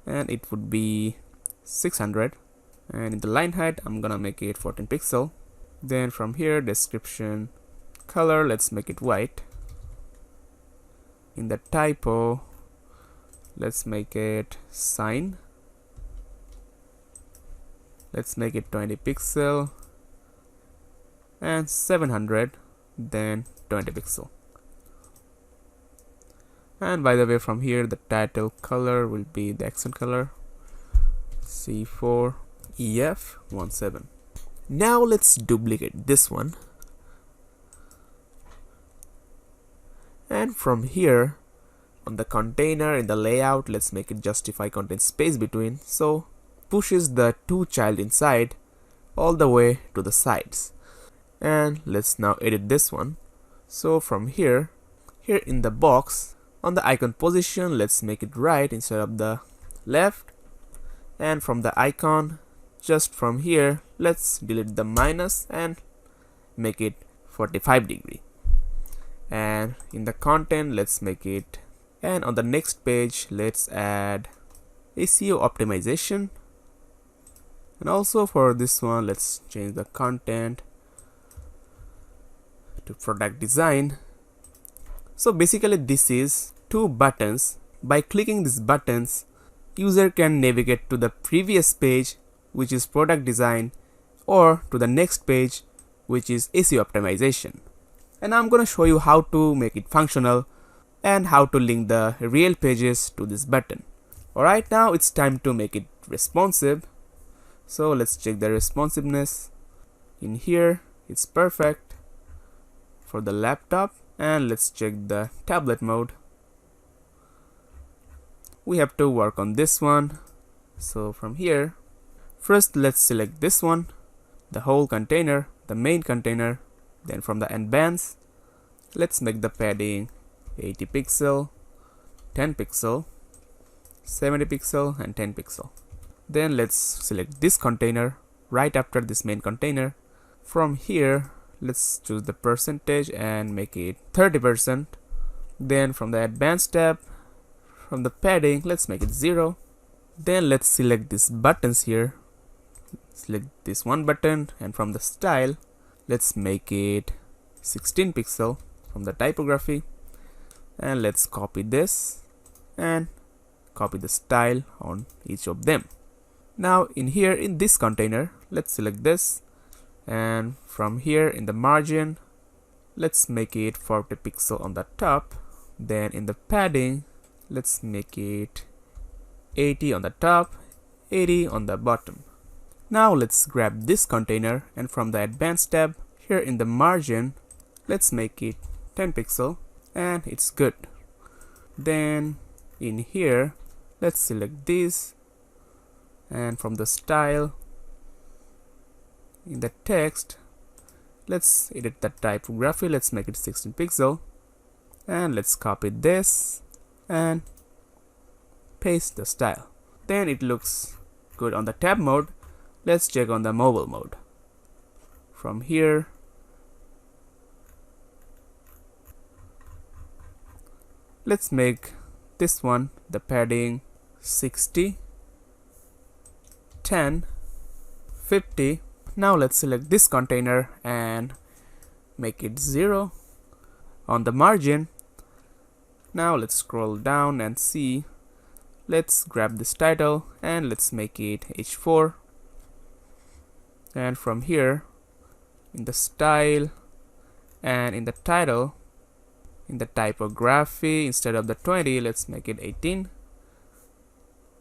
And it would be 600. And in the line height, I'm gonna make it 14 pixel. Then from here, description, color, let's make it white. In the typo, let's make it sign. Let's make it 20 pixel and 700, then 20 pixel. And by the way, from here, the title color will be the accent color C4EF17. Now let's duplicate this one. And from here, on the container in the layout, let's make it justify content space between, so pushes the two child inside all the way to the sides. And let's now edit this one. So from here in the box, on the icon position, let's make it right instead of the left. And from the icon, just from here, let's delete the minus and make it 45 degree. And in the content, let's make it, and on the next page, let's add SEO optimization. And also for this one, let's change the content to product design. So basically this is two buttons. By clicking these buttons, user can navigate to the previous page, which is product design, or to the next page, which is SEO optimization. And I'm gonna show you how to make it functional and how to link the real pages to this button. Alright, now it's time to make it responsive. So let's check the responsiveness. In here, it's perfect for the laptop. And let's check the tablet mode. We have to work on this one. So from here, first let's select this one, the whole container, the main container. Then from the advanced, let's make the padding 80 pixel, 10 pixel, 70 pixel and 10 pixel. Then let's select this container right after this main container. From here, let's choose the percentage and make it 30%. Then from the advanced tab, from the padding, let's make it 0. Then let's select these buttons here. Select this one button, and from the style, let's make it 16 pixel from the typography. And let's copy this and copy the style on each of them. Now in here in this container, let's select this. And from here in the margin, let's make it 40 pixel on the top. Then in the padding, let's make it 80 on the top, 80 on the bottom. Now let's grab this container, and from the advanced tab, here in the margin, let's make it 10 pixel, and it's good. Then in here, let's select this, and from the style, in the text, let's edit the typography, let's make it 16 pixel, and let's copy this and paste the style. Then it looks good on the tab mode. Let's check on the mobile mode. From here, let's make this one the padding 60, 10, 50. Now let's select this container and make it 0. on the margin. Now let's scroll down and see. Let's grab this title and let's make it H4. And from here, in the style and in the title, in the typography, instead of the 20, let's make it 18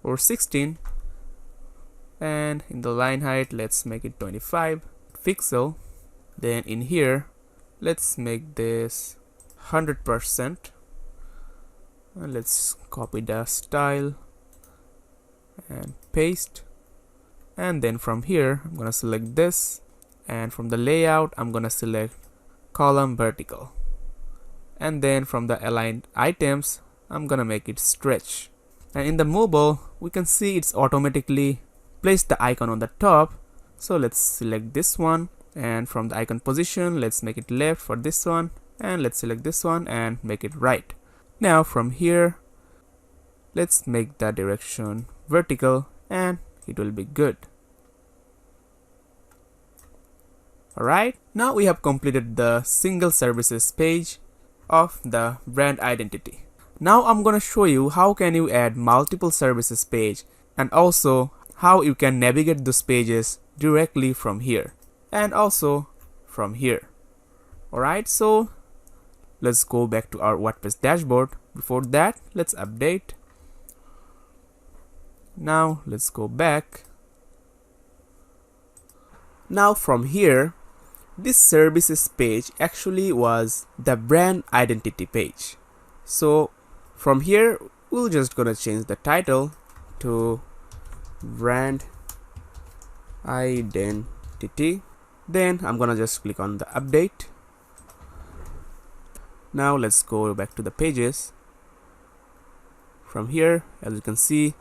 or 16. And in the line height, let's make it 25 pixel. Then in here, let's make this 100%. And let's copy the style and paste. And then from here, I'm gonna select this. And from the layout, I'm gonna select column vertical. And then from the aligned items, I'm gonna make it stretch. And in the mobile, we can see it's automatically placed the icon on the top. So let's select this one. And from the icon position, let's make it left for this one. And let's select this one and make it right. Now from here, let's make the direction vertical and it will be good. Alright, now we have completed the single services page of the brand identity. Now I'm gonna show you how can you add multiple services page and also how you can navigate those pages directly from here and also from here. Alright, so let's go back to our WordPress dashboard. Before that, let's update. Now let's go back. Now from here, this services page actually was the brand identity page. So from here, we're just gonna change the title to brand identity. Then I'm gonna just click on the update. Now let's go back to the pages. From here, as you can see,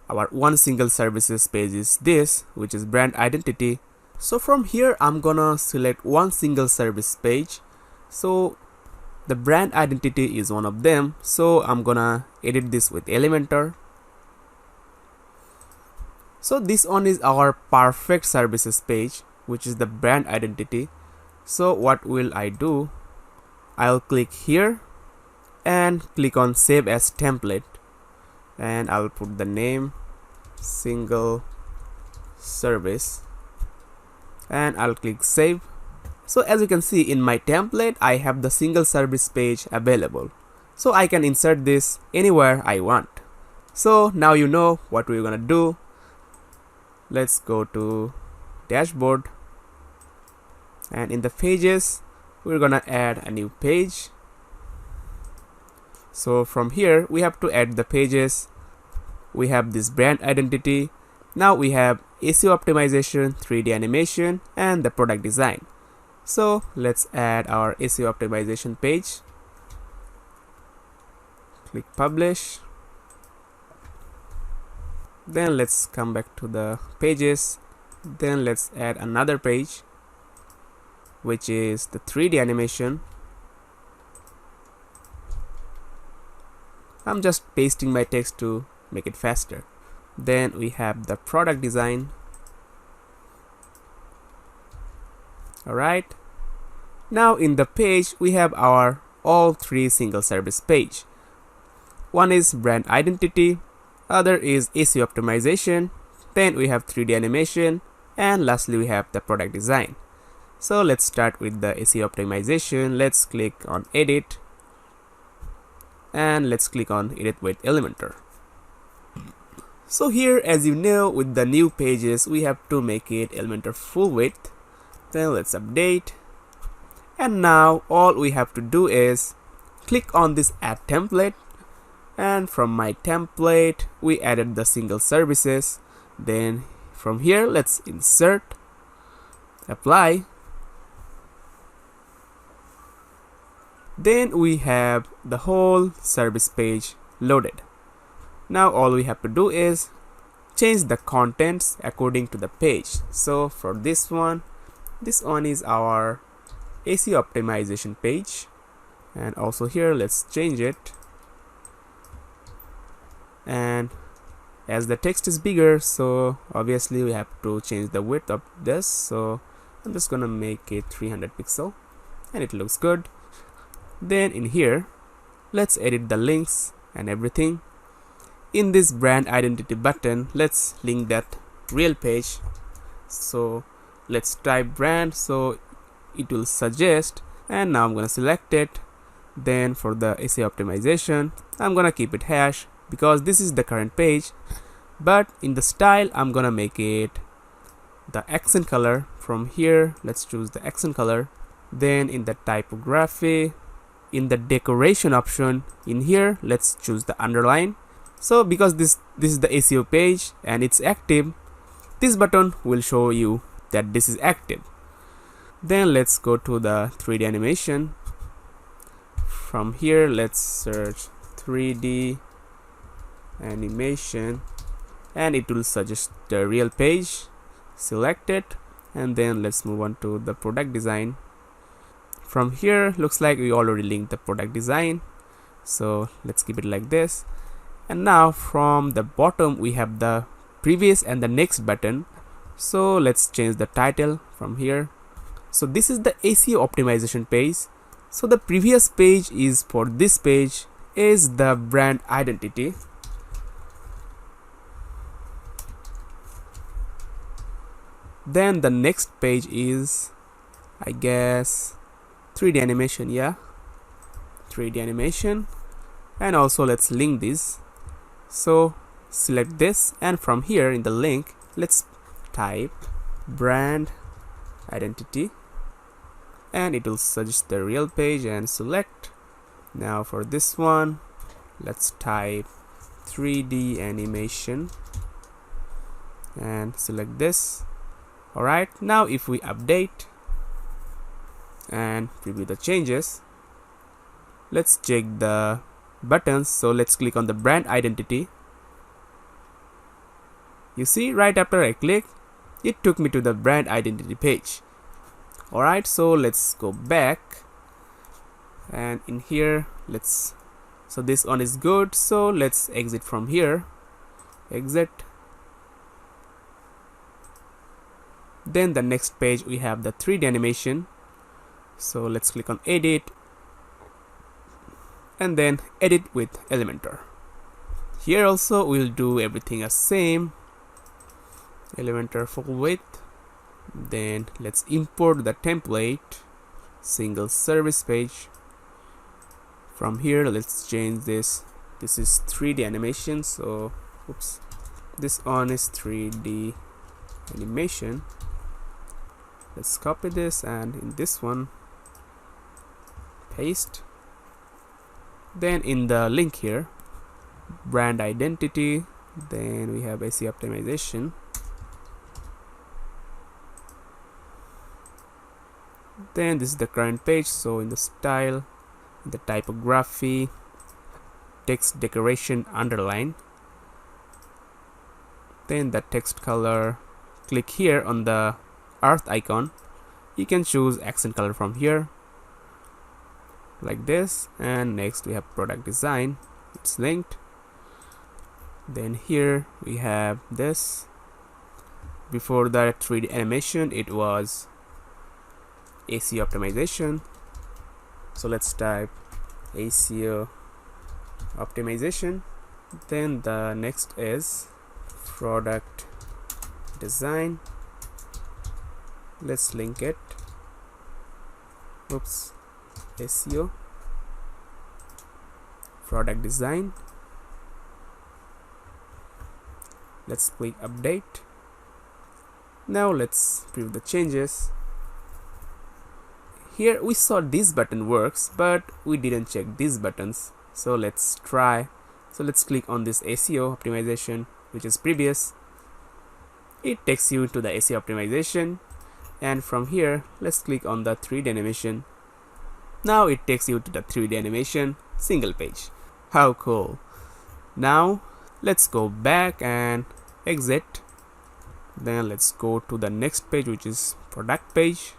our one single services page is this, which is brand identity. So from here, I'm gonna select one single service page. So the brand identity is one of them. So I'm gonna edit this with Elementor. So this one is our perfect services page, which is the brand identity. So what will I do? I'll click here and click on save as template, and I'll put the name single service and I'll click save. So as you can see in my template, I have the single service page available, so I can insert this anywhere I want. So now you know what we're gonna do. Let's go to dashboard, and in the pages, we're gonna add a new page. So from here, we have to add the pages. We have this brand identity. Now we have SEO optimization, 3D animation, and the product design. So let's add our SEO optimization page. Click publish. Then let's come back to the pages. Then let's add another page, which is the 3D animation. I'm just pasting my text to make it faster. Then we have the product design. Alright. Now in the page, we have our all three single service page. One is brand identity, other is SEO optimization, then we have 3D animation, and lastly we have the product design. So let's start with the SEO optimization. Let's click on edit and let's click on edit with Elementor. So here, as you know, with the new pages, we have to make it Elementor full width. Then let's update. And now all we have to do is click on this add template. And from my template, we added the single services. Then from here, let's insert, apply. Then we have the whole service page loaded. Now all we have to do is change the contents according to the page. So for this one is our SEO optimization page, and also here let's change it. And as the text is bigger, so obviously we have to change the width of this. So I'm just gonna make it 300 pixel and it looks good. Then in here, let's edit the links and everything. In this brand identity button, let's link that real page. So let's type brand, so it will suggest, and now I'm gonna select it. Then for the SEO optimization, I'm gonna keep it hash because this is the current page, but in the style I'm gonna make it the accent color. From here, let's choose the accent color. Then in the typography, in the decoration option, in here let's choose the underline. So because this is the SEO page and it's active, this button will show you that this is active. Then let's go to the 3D animation. From here, let's search 3D animation and it will suggest the real page. Select it, and then let's move on to the product design. From here, looks like we already linked the product design, so let's keep it like this. And now from the bottom we have the previous and the next button, so let's change the title from here. So this is the SEO optimization page. So the previous page is for this page is the brand identity. Then the next page is, I guess, 3D animation. Yeah, 3D animation. And also let's link this. So select this, and from here in the link, let's type brand identity and it will suggest the real page and select. Now for this one, let's type 3D animation and select this. Alright, now if we update and preview the changes, let's check the buttons. So let's click on the brand identity. You see, right after I click, it took me to the brand identity page. Alright, so let's go back, and in here so this one is good, so let's exit from here. Exit. Then the next page we have the 3D animation, so let's click on edit and then edit with Elementor. Here also we'll do everything as same. Elementor full width. Then let's import the template single service page. From here, let's change this. This is 3D animation, so oops, this one is 3D animation. Let's copy this and in this one paste. Then in the link here, brand identity, then we have SEO optimization. Then this is the current page, so in the style, in the typography, text decoration underline. Then the text color, click here on the earth icon. You can choose accent color from here like this. And next we have product design, it's linked. Then here we have this. Before that 3D animation, it was SEO optimization. So let's type SEO optimization. Then the next is product design. Let's link it. Oops, SEO product design. Let's click update. Now let's preview the changes. Here we saw this button works, but we didn't check these buttons. So let's try. So let's click on this SEO optimization, which is previous. It takes you to the SEO optimization, and from here let's click on the 3D animation. Now it takes you to the 3D animation single page. How cool. Now let's go back and exit. Then let's go to the next page, which is product page.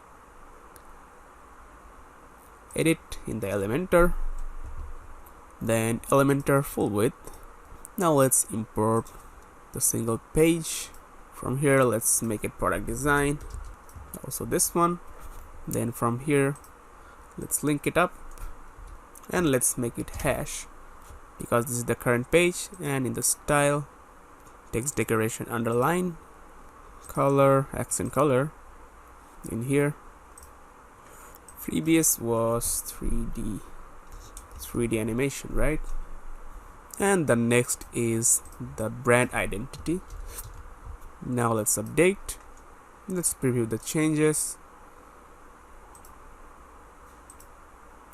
Edit in the Elementor, then Elementor full width. Now let's import the single page. From here let's make it product design, also this one. Then from here let's link it up. and let's make it hash because this is the current page. And in the style, text decoration underline, color, accent color. In here, previous was 3D animation, right? And the next is the brand identity. Now let's update. Let's preview the changes.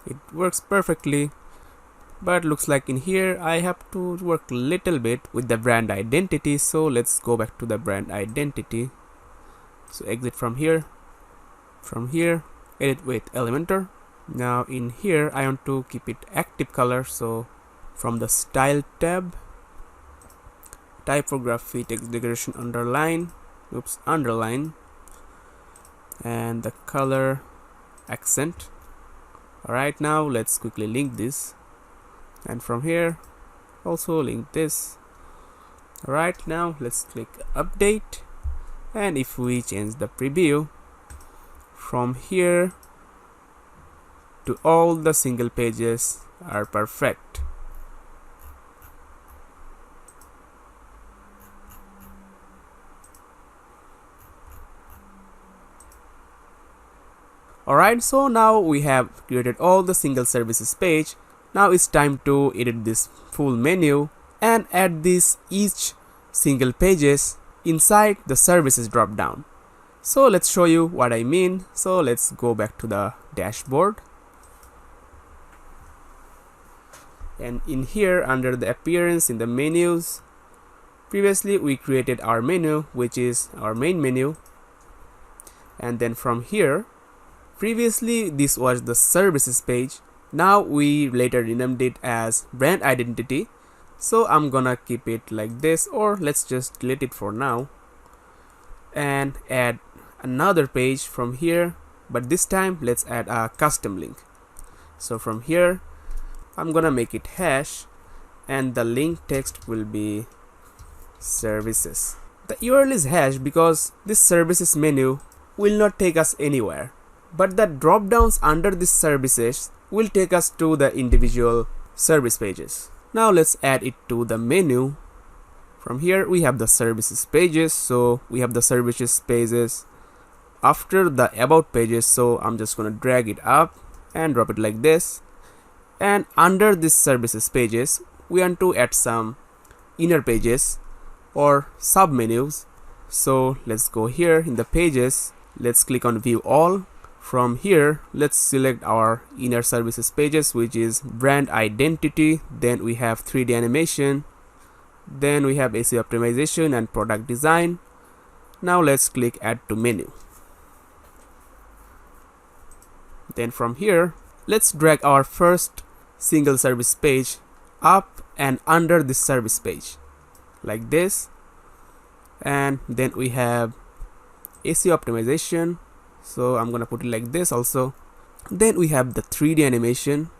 It works perfectly, but looks like in here I have to work a little bit with the brand identity. So let's go back to the brand identity. So exit from here, edit with Elementor. Now in here I want to keep it active color, so from the style tab, typography, text decoration underline, and the color accent. Alright, now let's quickly link this, and from here also link this. Alright, now let's click update, and if we change the preview from here to all the single pages are perfect. Alright, so now we have created all the single services page. Now it's time to edit this full menu and add this each single pages inside the services drop down. So let's show you what I mean. So let's go back to the dashboard, and in here under the appearance in the menus, previously we created our menu, which is our main menu, and then from here, previously this was the services page. Now we later renamed it as brand identity. So I'm gonna keep it like this, or let's just delete it for now and add another page from here, but this time let's add a custom link. So from here I'm gonna make it hash, and the link text will be services. The URL is hash because this services menu will not take us anywhere, but the drop downs under this services will take us to the individual service pages. Now let's add it to the menu. From here we have the services pages, so we have the services pages after the about pages, so I'm just gonna drag it up and drop it like this. And under this services pages we want to add some inner pages or sub menus. So let's go here in the pages, let's click on view all. From here let's select our inner services pages, which is brand identity, then we have 3D animation, then we have SEO optimization and product design. Now let's click add to menu. Then from here let's drag our first single service page up and under this service page like this, and then we have SEO optimization, so I'm gonna put it like this also. Then we have the 3D animation,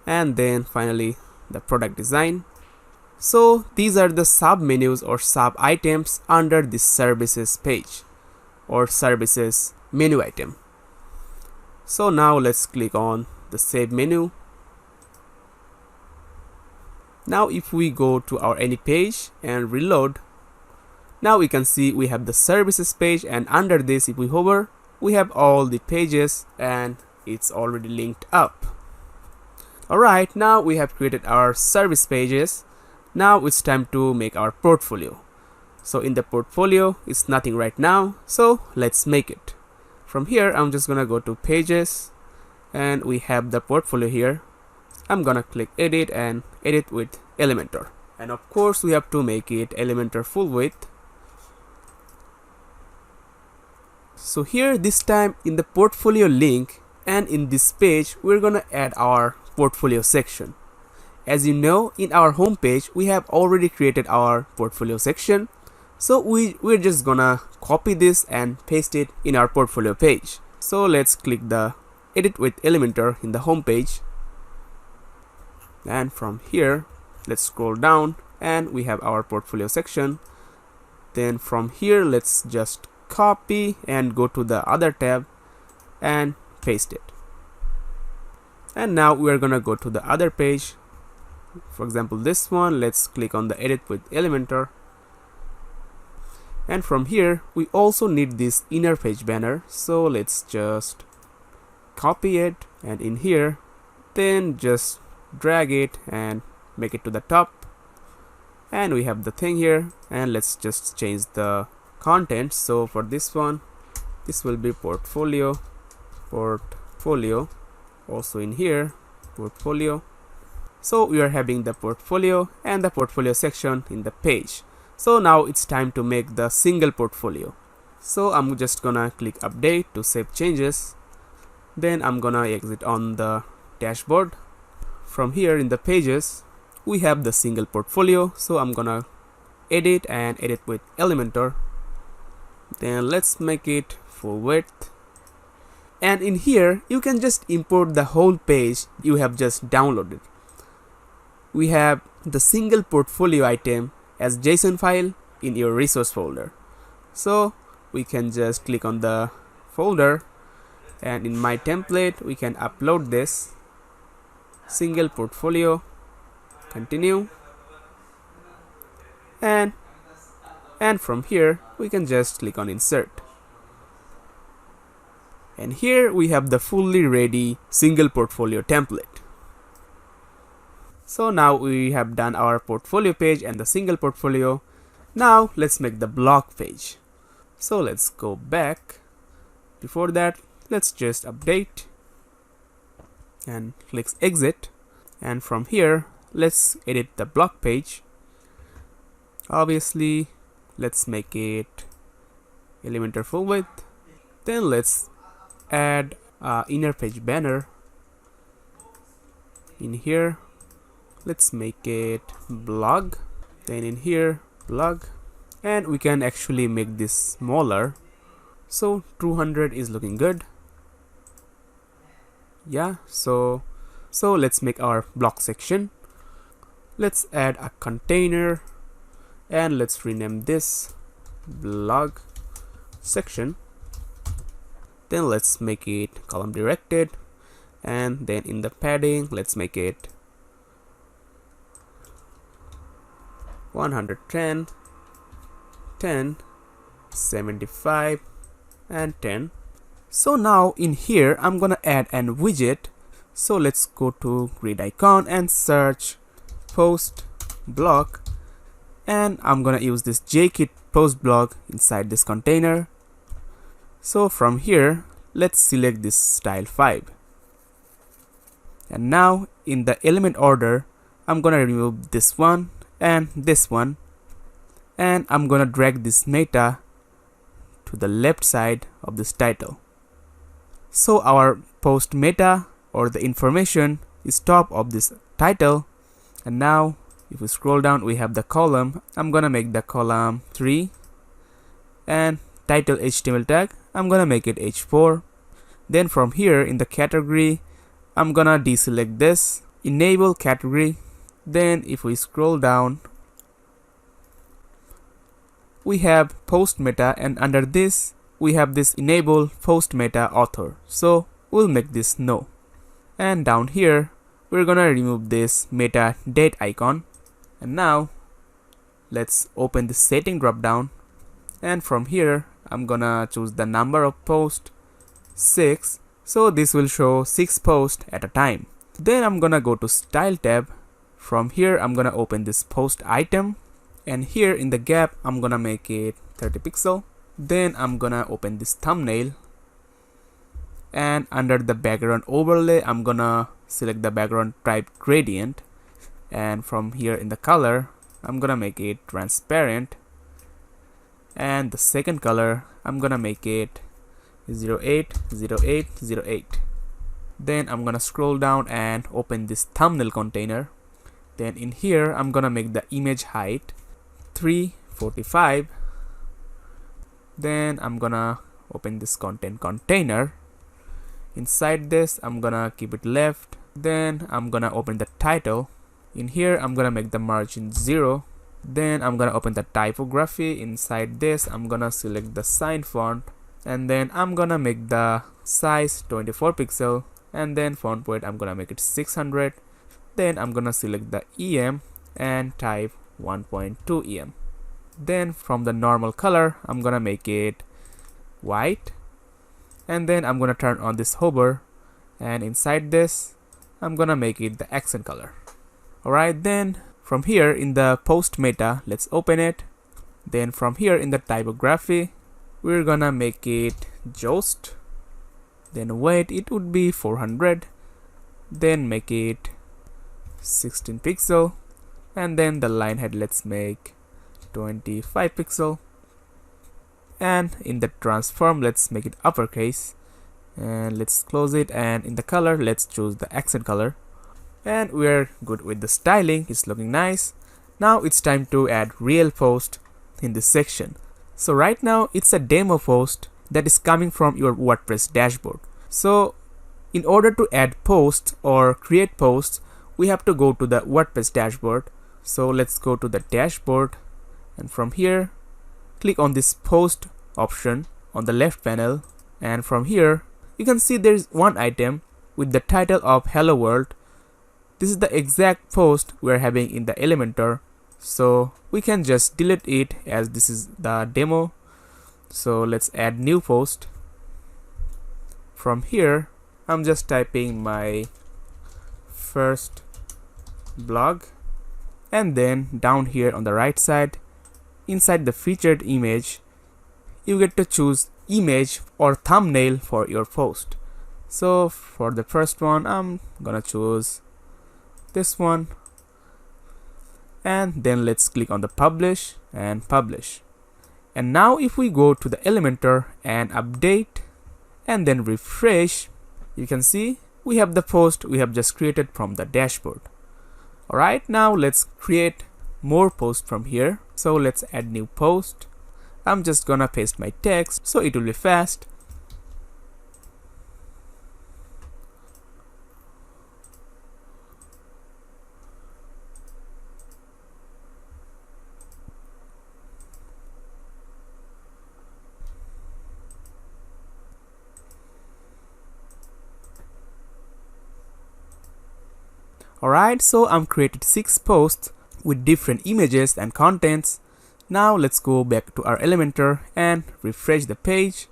and then finally the product design. So these are the sub menus or sub items under this services page or services menu item. So now let's click on the save menu. Now if we go to our any page and reload, now we can see we have the services page, and under this if we hover we have all the pages and it's already linked up. Alright, now we have created our service pages. Now it's time to make our portfolio. So in the portfolio it's nothing right now, so let's make it. From here I'm just gonna go to pages, and we have the portfolio here. I'm gonna click edit and edit with Elementor, and of course we have to make it Elementor full width. So here this time in the portfolio link and in this page we're gonna add our portfolio section. As you know, in our home page we have already created our portfolio section, so we're just gonna copy this and paste it in our portfolio page. So let's click the edit with Elementor in the home page, and from here let's scroll down and we have our portfolio section. Then from here let's just copy and go to the other tab and paste it. And now we are gonna go to the other page. For example, this one, let's click on the edit with Elementor. And from here, we also need this inner page banner. So let's just copy it, and in here, then just drag it and make it to the top. And we have the thing here, and let's just change the content. So for this one, this will be portfolio. Also in here, portfolio. So we are having the portfolio and the portfolio section in the page. So now it's time to make the single portfolio. So I'm just gonna click update to save changes. Then I'm gonna exit on the dashboard. From here in the pages, we have the single portfolio. So I'm gonna edit with Elementor. Then let's make it full width. And in here, you can just import the whole page you have just downloaded. We have the single portfolio item as JSON file in your resource folder. So we can just click on the folder, and in my template, we can upload this single portfolio, continue, and from here, we can just click on insert. And here we have the fully ready single portfolio template. So now we have done our portfolio page and the single portfolio. Now let's make the blog page. So let's go back. Before that, let's just update and click exit. And from here, let's edit the blog page. Obviously, let's make it Elementor full width. Then let's add inner page banner. In here, let's make it blog. Then in here, blog. And we can actually make this smaller. So 200 is looking good. Yeah, so let's make our blog section. Let's add a container, and let's rename this blog section. Then let's make it column directed, and then in the padding, let's make it 110, 10, 75, and 10. So now in here, I'm gonna add an widget. So let's go to grid icon and search post block, and I'm gonna use this jkit post block inside this container. So from here, let's select this style 5. And now in the element order, I'm gonna remove this one and this one, and I'm gonna drag this meta to the left side of this title. So our post meta, or the information, is top of this title. And now if we scroll down, we have the column. I'm gonna make the column 3, and title HTML tag, I'm gonna make it H4. Then from here in the category, I'm gonna deselect this, enable category. Then if we scroll down, we have post meta, and under this we have this enable post meta author. So we'll make this no. And down here, we're gonna remove this meta date icon. And now let's open the setting drop down, and from here I'm gonna choose the number of posts 6. So this will show 6 posts at a time. Then I'm gonna go to style tab. From here I'm gonna open this post item, and here in the gap I'm gonna make it 30 pixel. Then I'm gonna open this thumbnail, and under the background overlay I'm gonna select the background type gradient, and from here in the color I'm gonna make it transparent, and the second color I'm gonna make it 080808. Then I'm gonna scroll down and open this thumbnail container. Then in here I'm gonna make the image height 345. Then I'm gonna open this content container. Inside this I'm gonna keep it left. Then I'm gonna open the title. In here I'm gonna make the margin 0. Then I'm gonna open the typography. Inside this I'm gonna select the sign font, and then I'm gonna make the size 24 pixel, and then font weight I'm gonna make it 600. Then I'm gonna select the EM and type 1.2 EM. Then from the normal color I'm gonna make it white, and then I'm gonna turn on this hover, and inside this I'm gonna make it the accent color. Alright, then from here in the post meta, let's open it. Then from here in the typography, we're gonna make it Jost. Then weight, it would be 400. Then make it 16 pixel, and then the line head, let's make 25 pixel. And in the transform, let's make it uppercase, and let's close it. And in the color, let's choose the accent color, and we're good with the styling. It's looking nice. Now it's time to add real post in this section. So right now it's a demo post that is coming from your WordPress dashboard. So in order to add posts or create posts, we have to go to the WordPress dashboard. So let's go to the dashboard, and from here click on this post option on the left panel, and from here you can see there is one item with the title of Hello World. This is the exact post we're having in the Elementor, so we can just delete it as this is the demo. So let's add new post. From here I'm just typing my first blog, and then down here on the right side inside the featured image you get to choose image or thumbnail for your post. So for the first one I'm gonna choose this one, and then let's click on the publish and publish. And now if we go to the Elementor and update and then refresh, you can see we have the post we have just created from the dashboard. Alright, now let's create more posts from here. So let's add new post. I'm just gonna paste my text so it will be fast. Alright, so I'm created 6 posts with different images and contents. Now let's go back to our Elementor and refresh the page.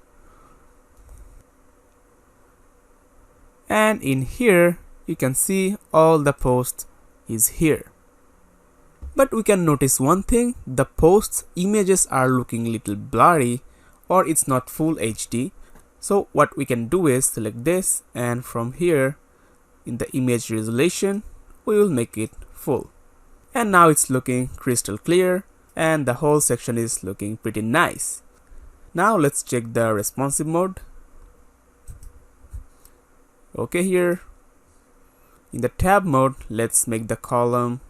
And in here you can see all the posts is here. But we can notice one thing, the posts images are looking little blurry, or it's not full HD. So what we can do is select this, and from here in the image resolution we will make it full. And now it's looking crystal clear, and the whole section is looking pretty nice. Now let's check the responsive mode. Okay, here in the tab mode let's make the column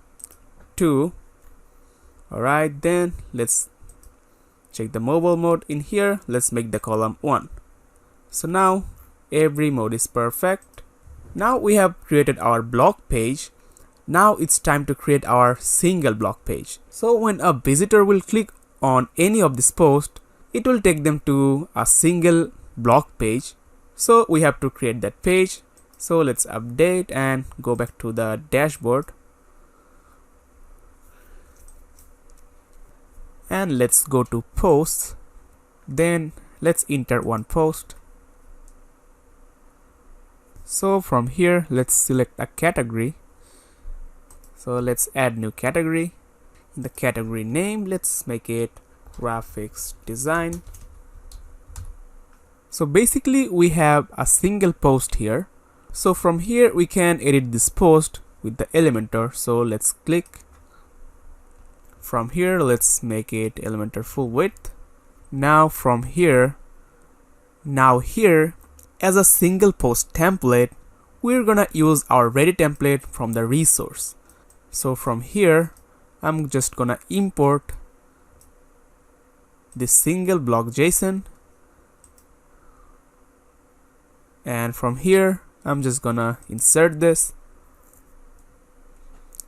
2. Alright, then let's check the mobile mode. In here let's make the column 1. So now every mode is perfect. Now we have created our blog page. Now it's time to create our single blog page. So when a visitor will click on any of this post, it will take them to a single blog page. So we have to create that page. So let's update and go back to the dashboard. And let's go to posts. Then let's enter one post. So from here let's select a category. So let's add new category. In the category name let's make it graphics design. So basically we have a single post here. So from here we can edit this post with the Elementor. So let's click. From here let's make it Elementor full width. Now from here, as a single post template, we're gonna use our ready template from the resource. So from here I'm just gonna import this single block JSON, and from here I'm just gonna insert this.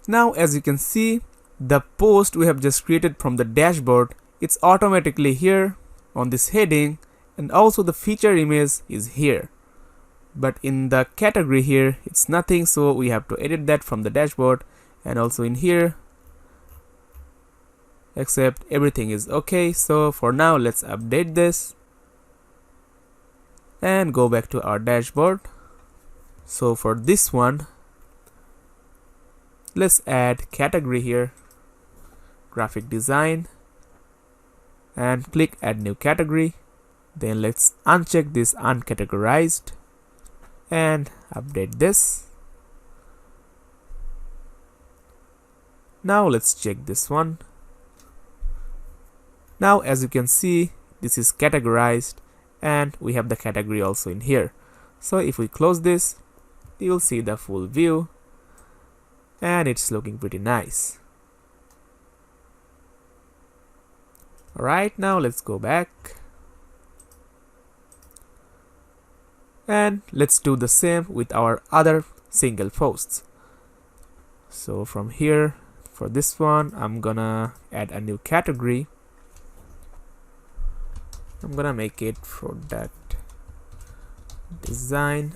Now as you can see, the post we have just created from the dashboard, it's automatically here on this heading, and also the feature image is here. but in the category here it's nothing, so we have to edit that from the dashboard, and also in here, except everything is okay. So for now, let's update this and go back to our dashboard. So for this one, let's add category here, graphic design, and click add new category. Then let's uncheck this uncategorized and update this. Now let's check this one. Now as you can see, this is categorized and we have the category also in here. So if we close this, you will see the full view and it's looking pretty nice. Alright, now let's go back and let's do the same with our other single posts. So from here, for this one, I'm gonna add a new category. I'm gonna make it product design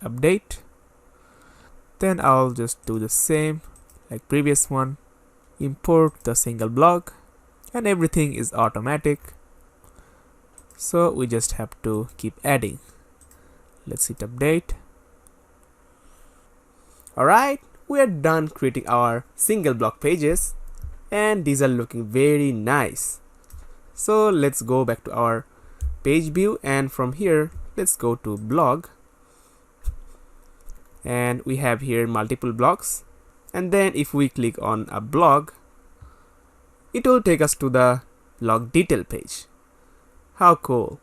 update. Then I'll just do the same like previous one, import the single blog, and everything is automatic, so we just have to keep adding. Let's hit update. Alright, we are done creating our single blog pages and these are looking very nice. So let's go back to our page view, and from here let's go to blog, and we have here multiple blogs, and then if we click on a blog, it will take us to the blog detail page. How cool.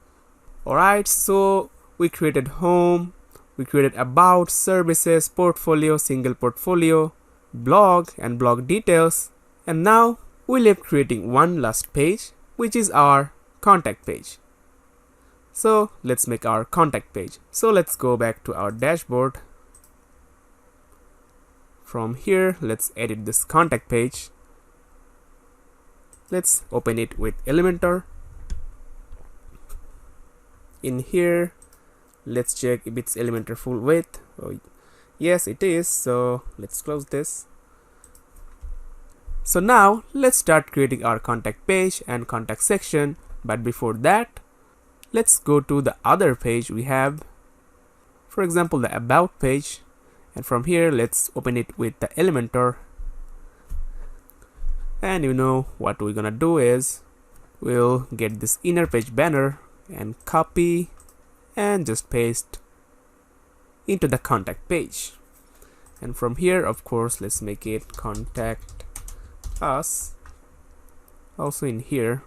Alright, so we created home, we created about, services, portfolio, single portfolio, blog, and blog details, and now we left creating one last page, which is our contact page. So let's make our contact page. So let's go back to our dashboard. From here, let's edit this contact page. Let's open it with Elementor. In here, let's check if it's Elementor full width. Oh, yes, it is. So let's close this. So now let's start creating our contact page and contact section. But before that, let's go to the other page we have. For example, the about page. And from here, let's open it with the Elementor. And you know what we're gonna do is we'll get this inner page banner and copy and just paste into the contact page. And from here, of course, let's make it contact us. Also in here,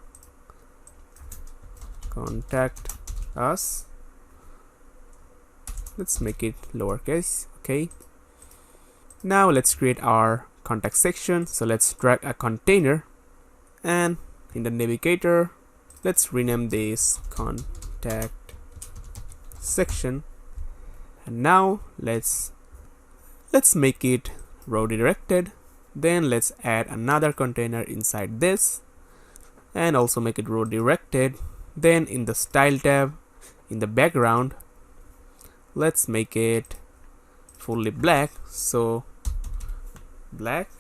contact us. Let's make it lowercase. Okay. Now let's create our contact section. So let's drag a container, and in the navigator, let's rename this contact section. And now let's make it row directed. Then let's add another container inside this and also make it row directed. Then in the style tab, in the background, let's make it fully black, so black.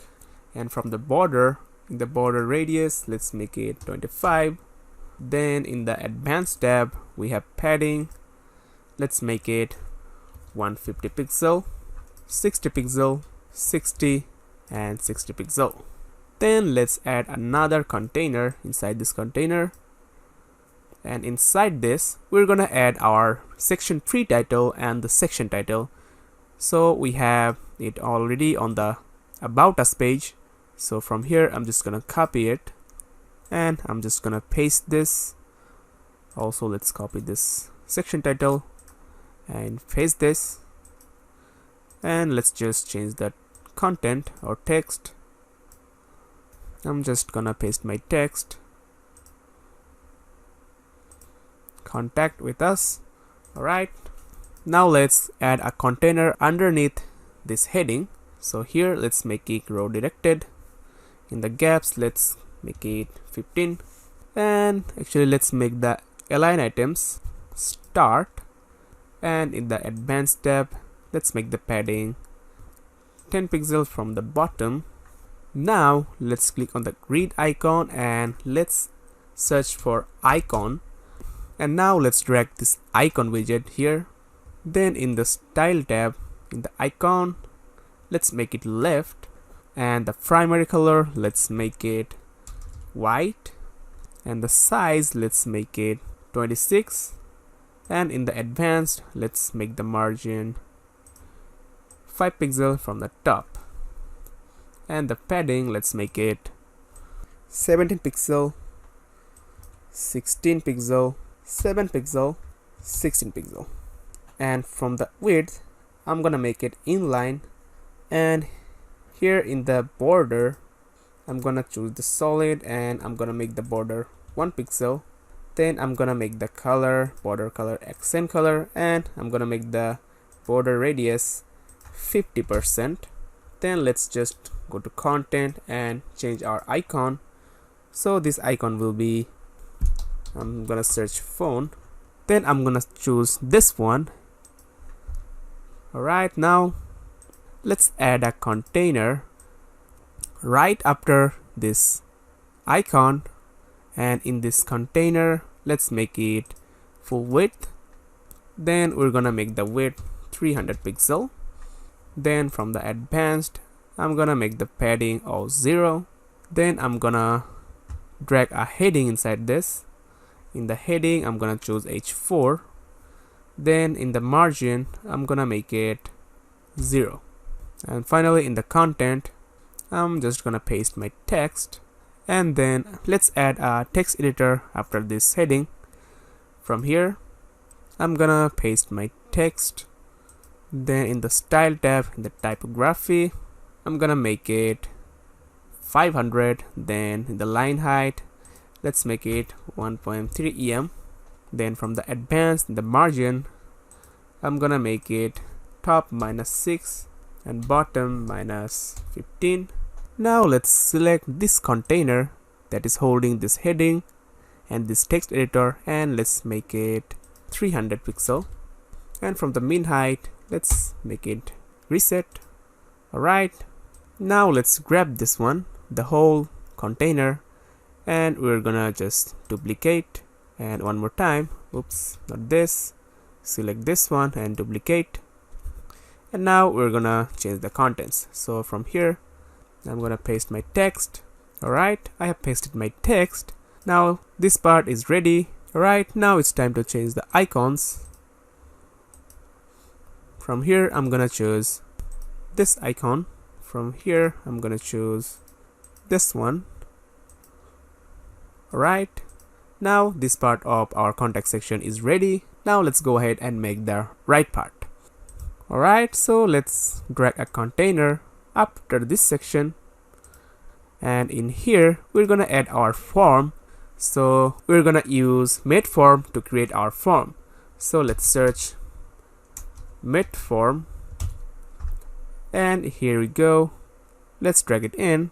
And from the border, in the border radius, let's make it 25. Then in the advanced tab, we have padding. Let's make it 150 pixel, 60 pixel, 60, and 60 pixel. Then let's add another container inside this container, and inside this we're gonna add our section pre-title and the section title. So we have it already on the about us page. So from here, I'm just gonna copy it and I'm just gonna paste this. Also, let's copy this section title and paste this, and let's just change the content or text. I'm just gonna paste my text, contact with us. Alright, now let's add a container underneath this heading. So here, let's make it row directed. In the gaps, let's make it 15, and actually let's make the align items start, and in the advanced tab, let's make the padding 10 pixels from the bottom. Now let's click on the grid icon and let's search for icon, and now let's drag this icon widget here. Then in the style tab, in the icon, let's make it left, and the primary color, let's make it white, and the size, let's make it 26, and in the advanced, let's make the margin 5 pixels from the top, and the padding, let's make it 17 pixel, 16 pixel, 7 pixel, 16 pixel. And from the width, I'm gonna make it inline, and here in the border, I'm gonna choose the solid and I'm gonna make the border 1 pixel. Then I'm gonna make the color, border color, accent color, and I'm gonna make the border radius 50%. Then let's just go to content and change our icon. So this icon will be, I'm gonna search phone, then I'm gonna choose this one. Alright, now let's add a container right after this icon, and in this container let's make it full width. Then we're gonna make the width 300 pixel. Then from the advanced, I'm gonna make the padding of 0. Then I'm gonna drag a heading inside this. In the heading, I'm gonna choose H4. Then in the margin, I'm gonna make it 0. And finally in the content, I'm just gonna paste my text, and then let's add a text editor after this heading. From here, I'm gonna paste my text. Then in the style tab, in the typography, I'm gonna make it 500. Then in the line height, let's make it 1.3 em. Then from the advanced, in the margin, I'm gonna make it top -6 and bottom -15. Now let's select this container that is holding this heading and this text editor, and let's make it 300 pixel. And from the min height, let's make it reset. Alright, now let's grab this one, the whole container, and we're gonna just duplicate, and one more time, oops, not this, select this one and duplicate. And now we're gonna change the contents. So from here, I'm gonna paste my text. Alright, I have pasted my text. Now this part is ready. Alright, now it's time to change the icons. From here, I'm gonna choose this icon. From here, I'm gonna choose this one. Alright, now this part of our contact section is ready. Now let's go ahead and make the right part. Alright, so let's drag a container after this section, and in here we're gonna add our form. So we're gonna use made form to create our form. So let's search made form, and here we go. Let's drag it in,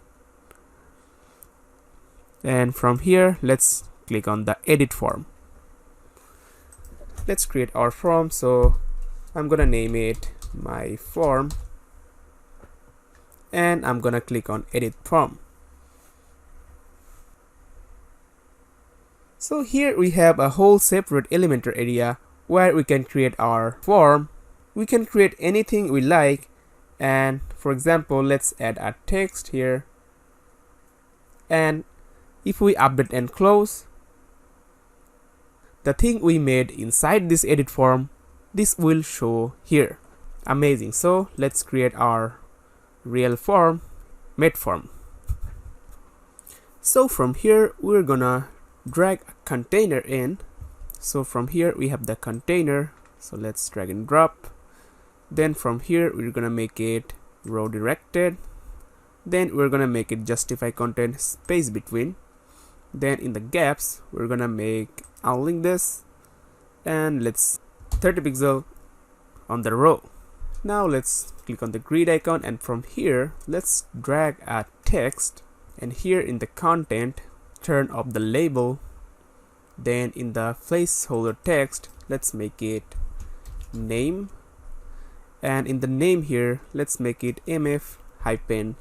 and from here let's click on the edit form. Let's create our form. So I'm gonna name it my form, and I'm gonna click on edit form. So here we have a whole separate Elementor area where we can create our form. We can create anything we like, and for example, let's add a text here, and if we update and close, the thing we made inside this edit form, this will show here. Amazing. So let's create our real form, made form. So from here we're gonna drag a container in. So from here we have the container, so let's drag and drop. Then from here we're gonna make it row directed. Then we're gonna make it justify content space between. Then in the gaps we're gonna make unlink this, and let's 30 pixel on the row. Now let's click on the grid icon, and from here let's drag a text, and here in the content turn off the label. Then in the placeholder text, let's make it name, and in the name here let's make it mf-name.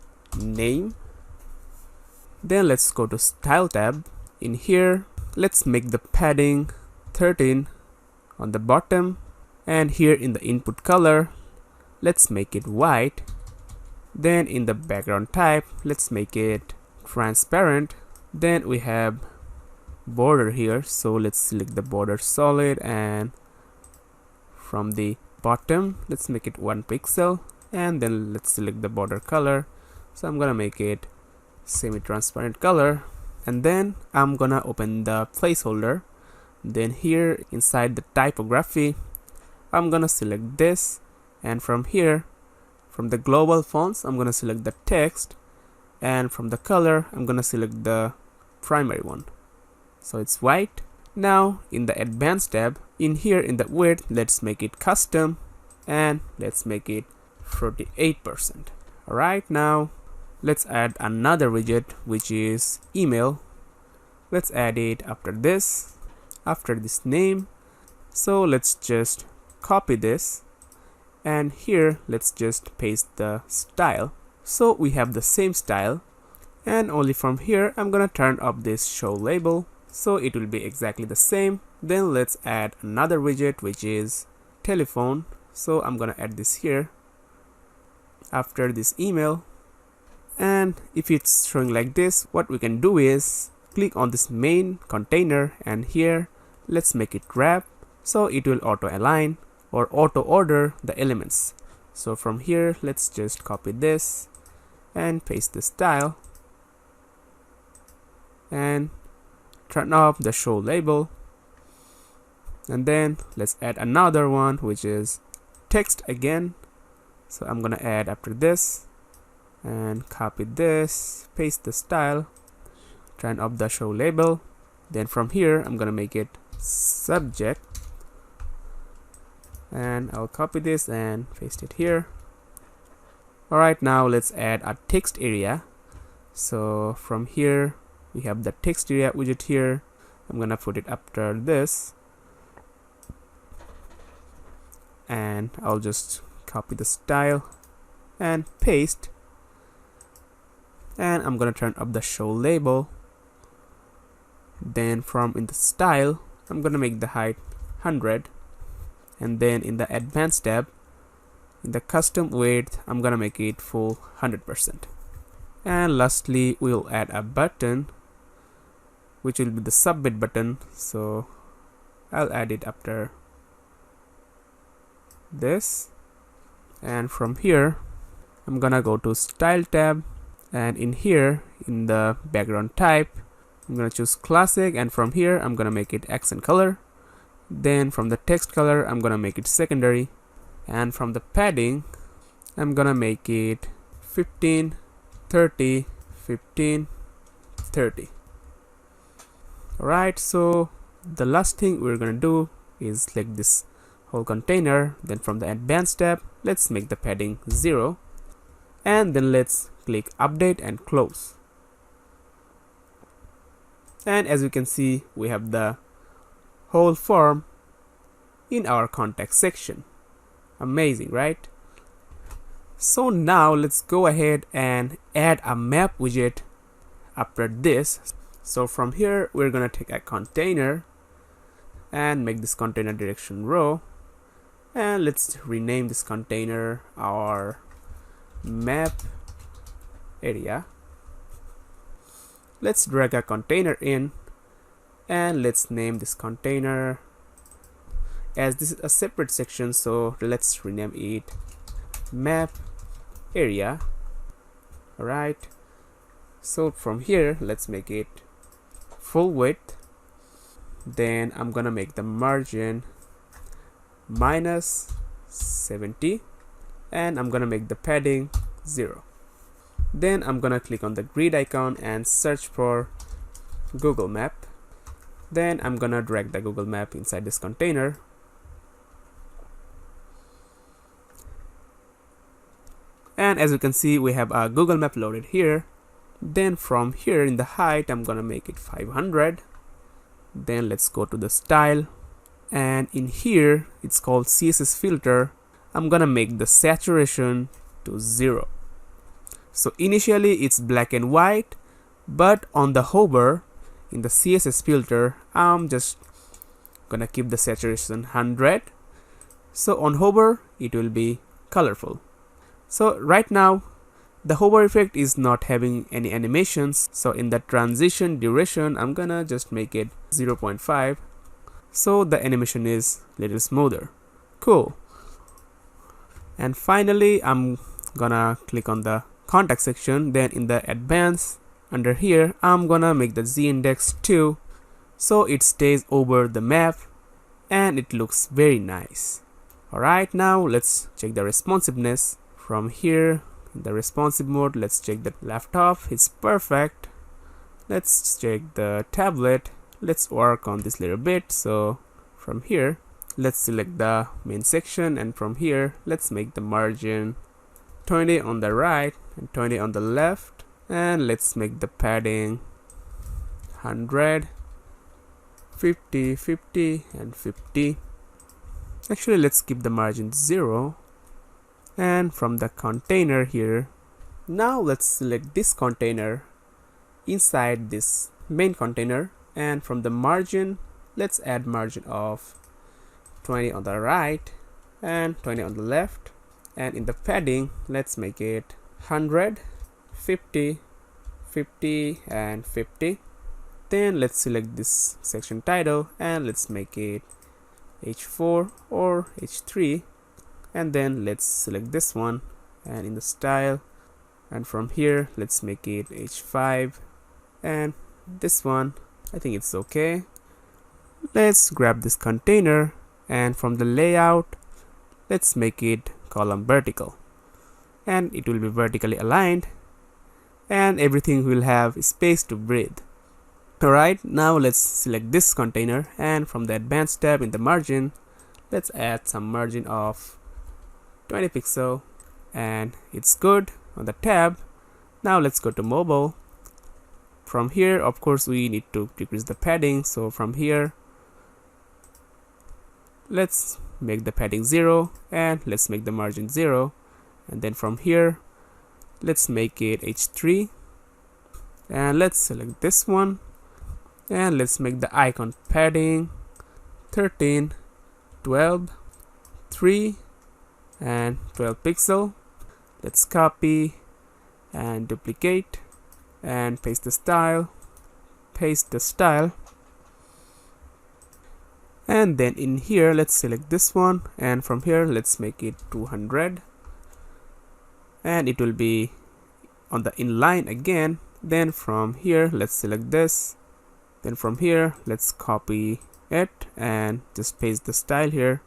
Then let's go to style tab. In here let's make the padding 13 on the bottom, and here in the input color let's make it white. Then in the background type let's make it transparent. Then we have border here, so let's select the border solid, and from the bottom let's make it 1 pixel, and then let's select the border color, so I'm gonna make it semi-transparent color. And then I'm gonna open the placeholder. Then here inside the typography I'm gonna select this, and from here, from the global fonts, I'm gonna select the text, and from the color I'm gonna select the primary one, so it's white. Now in the advanced tab, in here in the width let's make it custom, and let's make it 48%. Alright, now let's add another widget, which is email. Let's add it after this name. So let's just copy this, and here let's just paste the style, so we have the same style. And only from here I'm gonna turn up this show label, so it will be exactly the same. Then let's add another widget, which is telephone, so I'm gonna add this here after this email. And if it's showing like this, what we can do is click on this main container, and here let's make it wrap, so it will auto align or auto order the elements. So from here let's just copy this and paste the style, and turn off the show label. And then let's add another one, which is text again, so I'm gonna add after this, and copy this, paste the style, turn off the show label. Then from here I'm gonna make it subject, and I'll copy this and paste it here. Alright, now let's add a text area. So from here we have the text area widget here. I'm gonna put it after this, and I'll just copy the style and paste, and I'm gonna turn up the show label. Then from in the style I'm gonna make the height 100, and then in the advanced tab, in the custom width, I'm gonna make it full 100%. And lastly we'll add a button, which will be the submit button, so I'll add it after this. And from here I'm gonna go to style tab, and in here in the background type I'm gonna choose classic, and from here I'm gonna make it accent color. Then from the text color I'm gonna make it secondary, and from the padding I'm gonna make it 15, 30, 15, 30. Alright, so the last thing we're gonna do is select this whole container. Then from the advanced tab let's make the padding 0, and then let's click update and close. And as you can see, we have the whole form in our contact section. Amazing, right? So now let's go ahead and add a map widget after this. So from here we're gonna take a container and make this container direction row, and let's rename this container our map area. Let's drag a container in, and let's name this container, as this is a separate section, so let's rename it map area. Alright, so from here let's make it full width. Then I'm gonna make the margin -70, and I'm gonna make the padding 0. Then I'm gonna click on the grid icon and search for Google Map. Then I'm gonna drag the Google Map inside this container. And as you can see, we have a Google Map loaded here. Then from here in the height I'm gonna make it 500. Then let's go to the style, and in here it's called CSS filter. I'm gonna make the saturation to 0. So initially it's black and white, but on the hover in the CSS filter I'm just gonna keep the saturation 100. So on hover it will be colorful. So right now the hover effect is not having any animations, so in the transition duration I'm gonna just make it 0.5, so the animation is little smoother. Cool. And finally I'm gonna click on the contact section. Then in the advanced, under here I'm gonna make the z-index 2, so it stays over the map and it looks very nice. Alright, now let's check the responsiveness. From here in the responsive mode, let's check the laptop, it's perfect. Let's check the tablet, let's work on this little bit. So from here let's select the main section, and from here let's make the margin 20 on the right and 20 on the left, and let's make the padding 100, 50, 50 and 50. Actually let's keep the margin 0. And from the container here, now let's select this container inside this main container, and from the margin let's add margin of 20 on the right and 20 on the left, and in the padding let's make it 100, 50, 50 and 50. Then let's select this section title and let's make it H4 or H3, and then let's select this one, and in the style, and from here let's make it H5, and this one I think it's okay. Let's grab this container, and from the layout let's make it column vertical, and it will be vertically aligned and everything will have space to breathe. Alright, now let's select this container, and from the advanced tab in the margin let's add some margin of 20 pixel, and it's good on the tab. Now let's go to mobile. From here of course we need to decrease the padding, so from here let's make the padding 0 and let's make the margin 0, and then from here let's make it H3, and let's select this one, and let's make the icon padding 13, 12, 3 and 12 pixel. Let's copy and duplicate and paste the style, and then in here let's select this one, and from here let's make it 200, and it will be on the inline again. Then from here let's select this, then from here let's copy it and just paste the style here,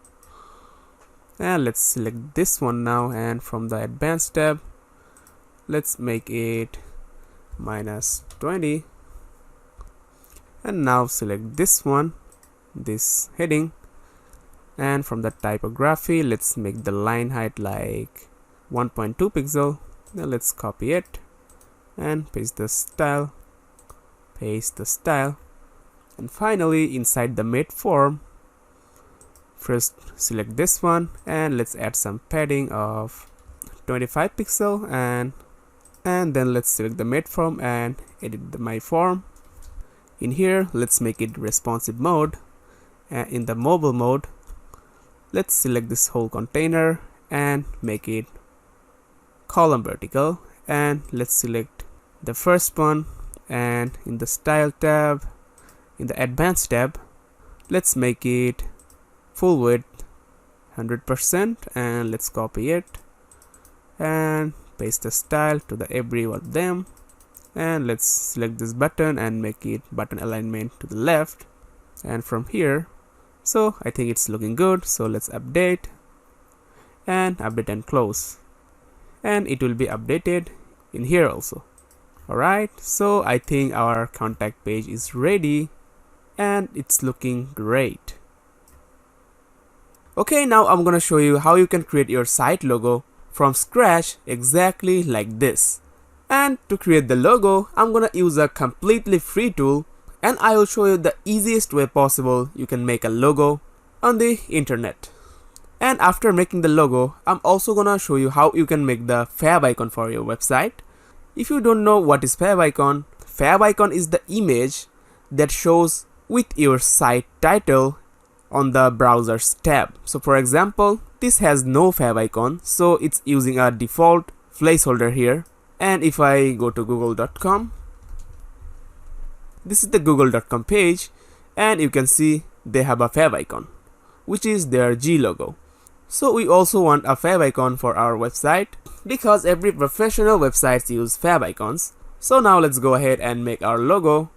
and let's select this one now, and from the advanced tab let's make it -20, and now select this one, this heading, and from the typography let's make the line height like 1.2 pixel. Now let's copy it and paste the style, and finally inside the made form first select this one, and let's add some padding of 25 pixel, and then let's select the made form and edit my form. In here let's make it responsive mode, and in the mobile mode let's select this whole container and make it column vertical, and let's select the first one, and in the style tab in the advanced tab let's make it full width 100%, and let's copy it and paste the style to the every one of them, and let's select this button and make it button alignment to the left, and from here, so I think it's looking good, so let's update and close, and it will be updated in here also. Alright, so I think our contact page is ready and it's looking great. Okay, now I'm gonna show you how you can create your site logo from scratch exactly like this. And to create the logo, I'm gonna use a completely free tool, and I will show you the easiest way possible you can make a logo on the internet. And after making the logo, I'm also gonna show you how you can make the favicon for your website. If you don't know what is favicon is the image that shows with your site title on the browser's tab. So for example, this has no favicon, so it's using a default placeholder here. And if I go to google.com, this is the google.com page, and you can see they have a favicon, which is their G logo. So we also want a favicon for our website because every professional websites use favicons. So now let's go ahead and make our logo.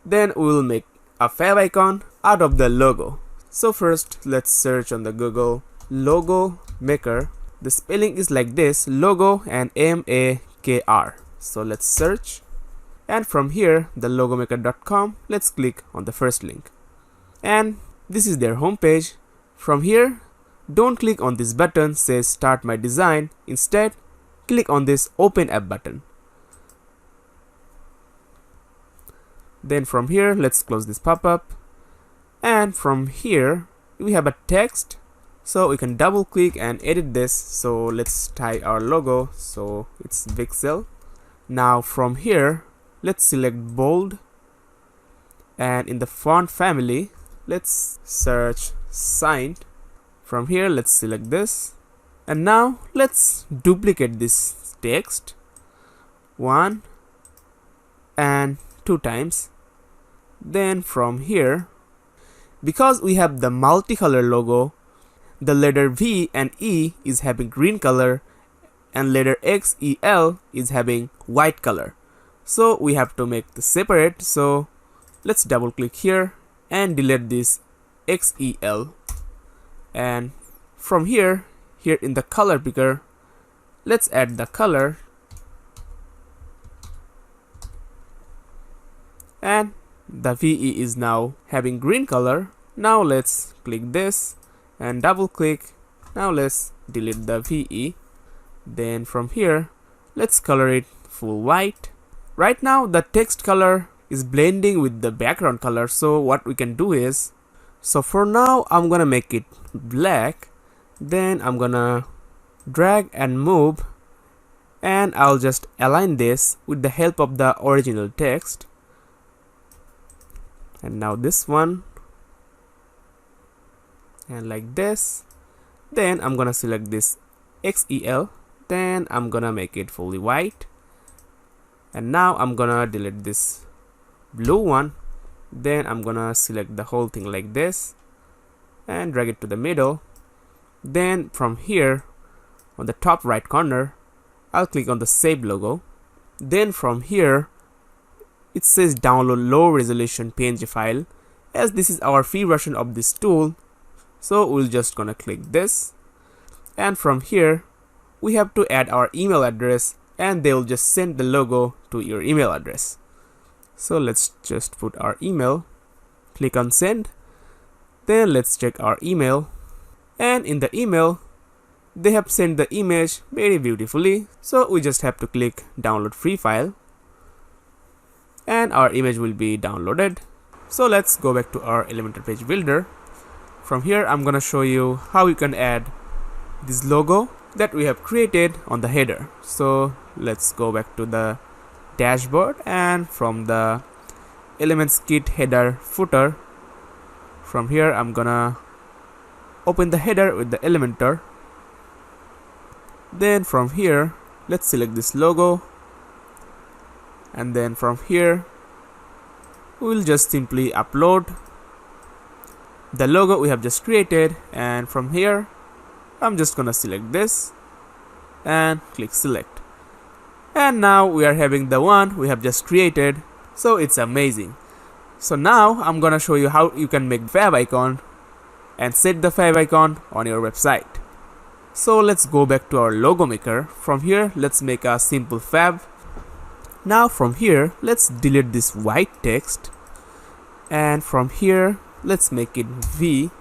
Then we will make a favicon out of the logo. So first, let's search on the Google logo maker. The spelling is like this, logo and M-A-K-R. So let's search, and from here, the logomaker.com, let's click on the first link. And this is their homepage. From here, don't click on this button says start my design. Instead, click on this open app button. Then from here, let's close this pop-up. And from here, we have a text. So we can double click and edit this. So let's type our logo. So it's Vixel. Now from here, let's select bold. And in the font family, let's search Saint. From here, let's select this. And now let's duplicate this text 1 and 2 times. Then from here, because we have the multicolor logo, the letter V and E is having green color and letter X, E, L is having white color. So we have to make this separate. So let's double click here and delete this X, E, L. And from here in the color picker, let's add the color. And the VE is now having green color. Now let's click this and double click. Now let's delete the VE. Then from here, let's color it full white. Right now the text color is blending with the background color. So what we can do is, so for now I'm gonna make it black. Then I'm gonna drag and move, and I'll just align this with the help of the original text. And now this one, and like this. Then I'm gonna select this XEL. Then I'm gonna make it fully white. And now I'm gonna delete this blue one. Then I'm gonna select the whole thing like this and drag it to the middle. Then from here on the top right corner, I'll click on the save logo. Then from here, it says download low resolution PNG file. As this is our free version of this tool, so we'll just gonna click this. And from here, we have to add our email address, and they'll just send the logo to your email address. So let's just put our email, click on send. Then let's check our email, and in the email they have sent the image very beautifully. So we just have to click download free file, and our image will be downloaded. So let's go back to our Elementor page builder. From here I'm gonna show you how you can add this logo that we have created on the header. So let's go back to the dashboard, and from the Elements Kit header footer, from here I'm gonna open the header with the Elementor. Then from here, let's select this logo, and then from here we'll just simply upload the logo we have just created. And from here I'm just gonna select this and click select, and now we are having the one we have just created. So it's amazing. So now I'm gonna show you how you can make favicon and set the favicon on your website. So let's go back to our logo maker. From here, let's make a simple fav. Now from here, let's delete this white text, and from here let's make it V.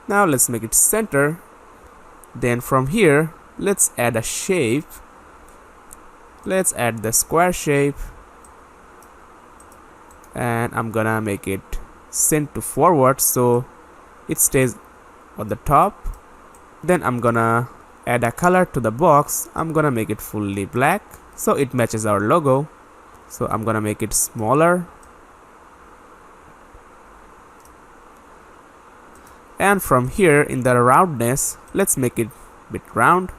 Now let's make it center. Then from here, let's add a shape. Let's add the square shape, and I'm gonna make it send to forward. So it stays on the top. Then I'm gonna add a color to the box. I'm gonna make it fully black so it matches our logo. So I'm gonna make it smaller. And from here in the roundness, let's make it a bit round.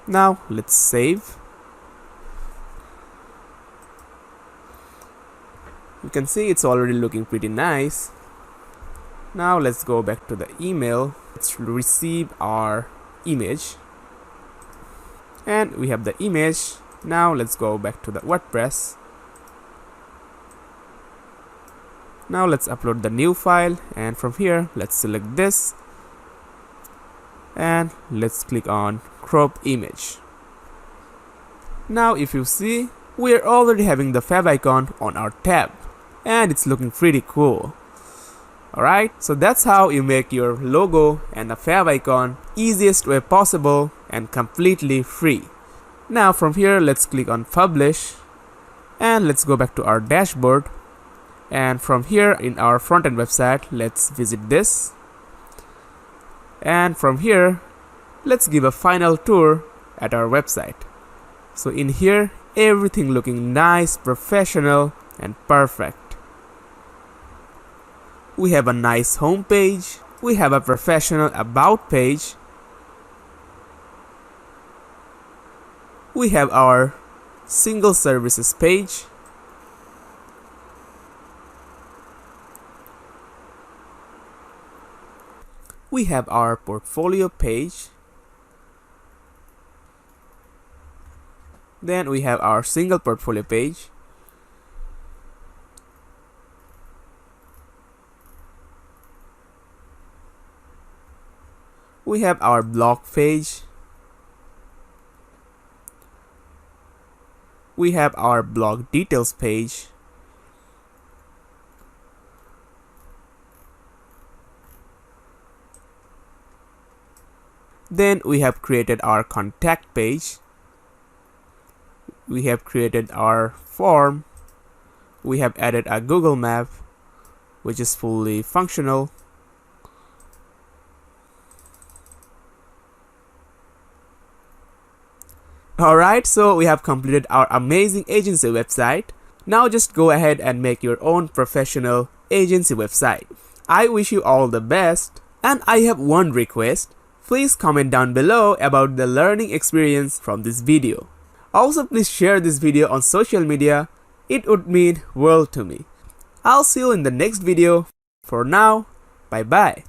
Now let's save. You can see it's already looking pretty nice. Now let's go back to the email. Let's receive our image. And we have the image. Now let's go back to the WordPress. Now let's upload the new file, and from here let's select this and let's click on crop image. Now if you see, we are already having the favicon on our tab and it's looking pretty cool. Alright, so that's how you make your logo and a favicon easiest way possible and completely free. Now from here let's click on publish and let's go back to our dashboard. And from here in our front-end website, let's visit this. And from here, let's give a final tour at our website. So in here, everything looking nice, professional, and perfect. We have a nice home page. We have a professional about page. We have our single services page. We have our portfolio page. Then we have our single portfolio page. We have our blog page. We have our blog details page. Then we have created our contact page. We have created our form. We have added a Google map, which is fully functional. Alright, so we have completed our amazing agency website. Now just go ahead and make your own professional agency website. I wish you all the best, and I have one request. Please comment down below about the learning experience from this video. Also, please share this video on social media. It would mean world to me. I'll see you in the next video. For now, bye bye.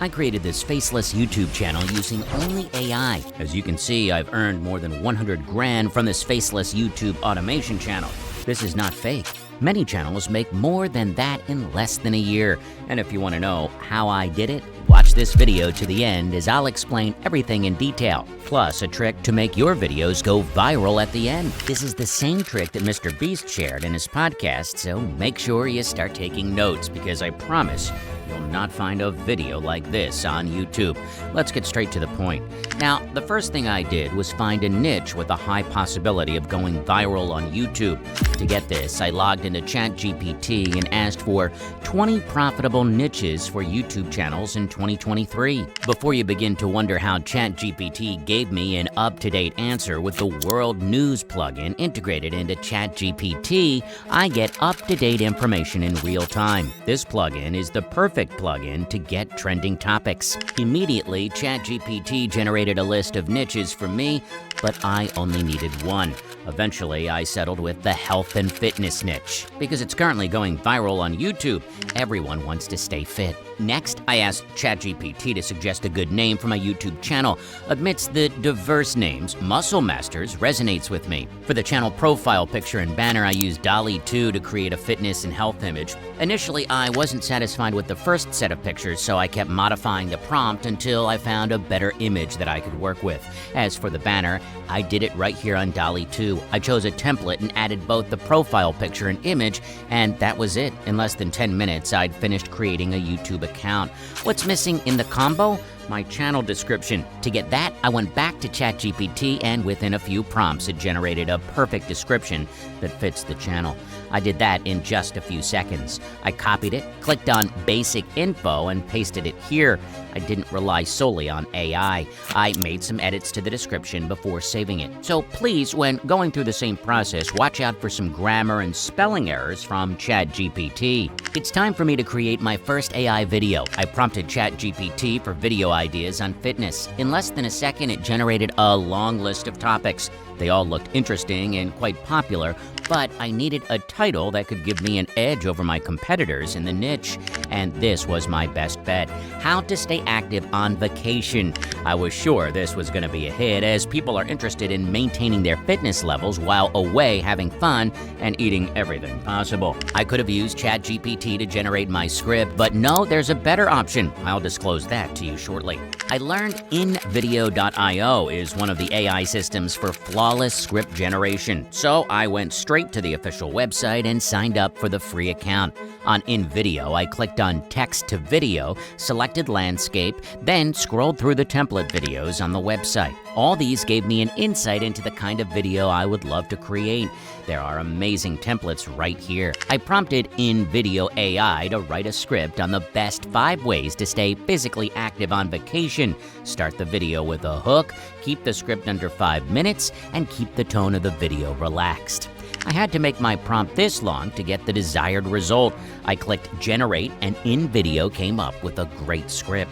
I created this faceless YouTube channel using only AI. As you can see, I've earned more than 100 grand from this faceless YouTube automation channel. This is not fake. Many channels make more than that in less than a year. And if you want to know how I did it, watch this video to the end as I'll explain everything in detail, plus a trick to make your videos go viral at the end. This is the same trick that Mr. Beast shared in his podcast, so make sure you start taking notes because I promise you'll not find a video like this on YouTube. Let's get straight to the point. Now, the first thing I did was find a niche with a high possibility of going viral on YouTube. To get this, I logged into ChatGPT and asked for 20 profitable niches for YouTube channels in 2023. Before you begin to wonder how ChatGPT gave me an up-to-date answer with the World News plugin integrated into ChatGPT, I get up-to-date information in real time. This plugin is the perfect plugin to get trending topics. Immediately, ChatGPT generated a list of niches for me, but I only needed one. Eventually, I settled with the health and fitness niche. Because it's currently going viral on YouTube, everyone wants to stay fit. Next, I asked ChatGPT to suggest a good name for my YouTube channel. Amidst the diverse names, Muscle Masters resonates with me. For the channel profile picture and banner, I used DALL-E 2 to create a fitness and health image. Initially, I wasn't satisfied with the first set of pictures, so I kept modifying the prompt until I found a better image that I could work with. As for the banner, I did it right here on DALL-E 2. I chose a template and added both the profile picture and image, and that was it. In less than 10 minutes, I'd finished creating a YouTube account. What's missing in the combo? My channel description. To get that, I went back to ChatGPT, and within a few prompts, it generated a perfect description that fits the channel. I did that in just a few seconds. I copied it, clicked on Basic Info, and pasted it here. I didn't rely solely on AI. I made some edits to the description before saving it. So please, when going through the same process, watch out for some grammar and spelling errors from ChatGPT. It's time for me to create my first AI video. I prompted ChatGPT for video ideas on fitness. In less than a second, it generated a long list of topics. They all looked interesting and quite popular, but I needed a title that could give me an edge over my competitors in the niche. And this was my best bet: How to Stay Active on Vacation. I was sure this was going to be a hit, as people are interested in maintaining their fitness levels while away having fun and eating everything possible. I could have used ChatGPT to generate my script, but no, there's a better option. I'll disclose that to you shortly. I learned InVideo.io is one of the AI systems for flawless script generation, so I went straight to the official website and signed up for the free account. On InVideo, I clicked on Text to Video, selected Landscape, then scrolled through the template videos on the website. All these gave me an insight into the kind of video I would love to create. There are amazing templates right here. I prompted InVideo AI to write a script on the best 5 ways to stay physically active on vacation. Start the video with a hook, keep the script under 5 minutes, and keep the tone of the video relaxed. I had to make my prompt this long to get the desired result. I clicked Generate, and InVideo came up with a great script.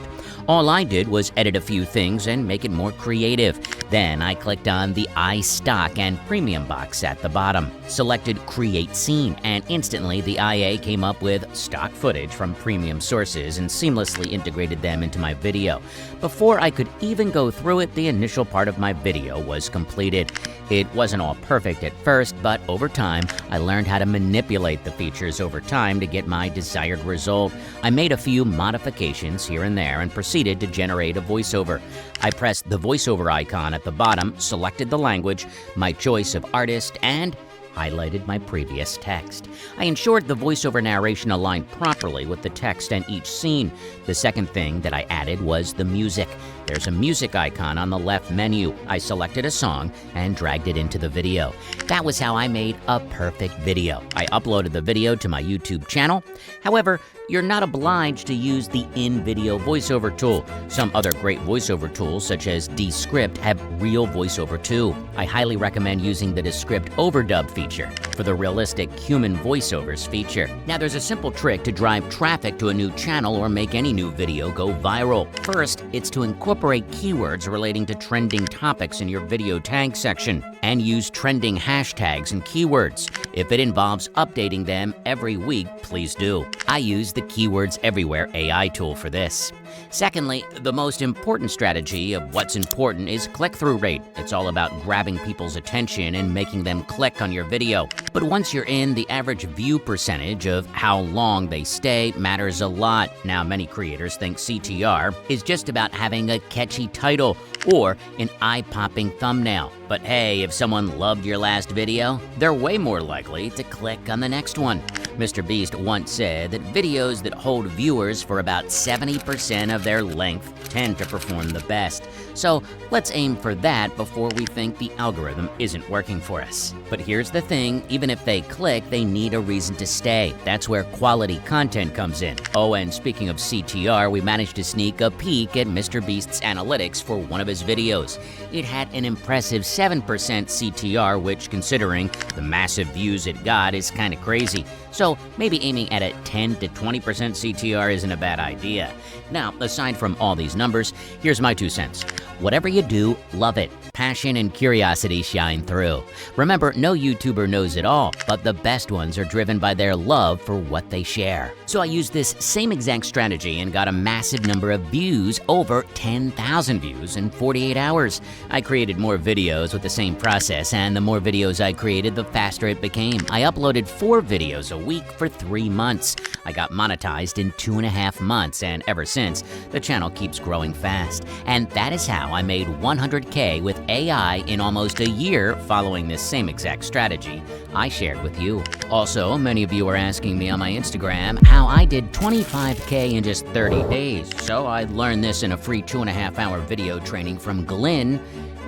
All I did was edit a few things and make it more creative. Then I clicked on the iStock and Premium box at the bottom, selected Create Scene, and instantly the IA came up with stock footage from premium sources and seamlessly integrated them into my video. Before I could even go through it, the initial part of my video was completed. It wasn't all perfect at first, but over time, I learned how to manipulate the features over time to get my desired result. I made a few modifications here and there and proceeded to generate a voiceover. I pressed the voiceover icon at the bottom, selected the language, my choice of artist, and highlighted my previous text. I ensured the voiceover narration aligned properly with the text and each scene. The second thing that I added was the music. There's a music icon on the left menu. I selected a song and dragged it into the video. That was how I made a perfect video. I uploaded the video to my YouTube channel. However, you're not obliged to use the InVideo voiceover tool. Some other great voiceover tools, such as Descript, have real voiceover too. I highly recommend using the Descript overdub feature for the realistic human voiceovers feature. Now, there's a simple trick to drive traffic to a new channel or make any new video go viral. First, it's to incorporate keywords relating to trending topics in your video tag section and use trending hashtags and keywords. If it involves updating them every week, please do. I use the Keywords Everywhere AI tool for this. Secondly, the most important strategy of what's important is click-through rate. It's all about grabbing people's attention and making them click on your video. But once you're in, the average view percentage of how long they stay matters a lot. Now, many creators think CTR is just about having a catchy title or an eye-popping thumbnail. But hey, if someone loved your last video, they're way more likely to click on the next one. Mr. Beast once said that videos that hold viewers for about 70% of their length tend to perform the best. So let's aim for that before we think the algorithm isn't working for us. But here's the thing, even if they click, they need a reason to stay. That's where quality content comes in. Oh, and speaking of CTR, we managed to sneak a peek at Mr. Beast's analytics for one of his videos. It had an impressive 7% CTR, which, considering the massive views it got, is kind of crazy. So maybe aiming at a 10 to 20% CTR isn't a bad idea. Now, aside from all these numbers, here's my 2 cents. Whatever you do, love it. Passion and curiosity shine through. Remember, no YouTuber knows it all, but the best ones are driven by their love for what they share. So I used this same exact strategy and got a massive number of views, over 10,000 views in 48 hours. I created more videos with the same process, and the more videos I created, the faster it became. I uploaded 4 videos a week week for 3 months. I got monetized in 2.5 months, and ever since, the channel keeps growing fast. And that is how I made $100K with AI in almost a year following this same exact strategy I shared with you. Also, many of you are asking me on my Instagram how I did 25K in just 30 days. So I learned this in a free 2.5-hour video training from Glenn.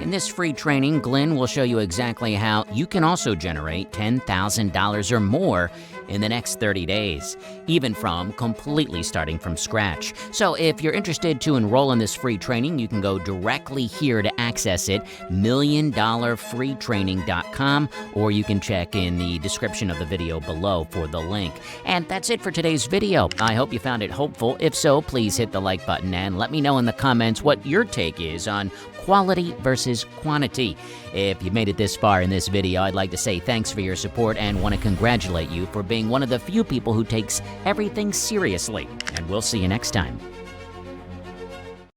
In this free training, Glenn will show you exactly how you can also generate $10,000 or more in the next 30 days, even from completely starting from scratch. So if you're interested to enroll in this free training, you can go directly here to access it, milliondollarfreetraining.com, or you can check in the description of the video below for the link. And that's it for today's video. I hope you found it helpful. If so, please hit the like button and let me know in the comments what your take is on quality versus quantity. If you made it this far in this video, I'd like to say thanks for your support and want to congratulate you for being one of the few people who takes everything seriously. And we'll see you next time.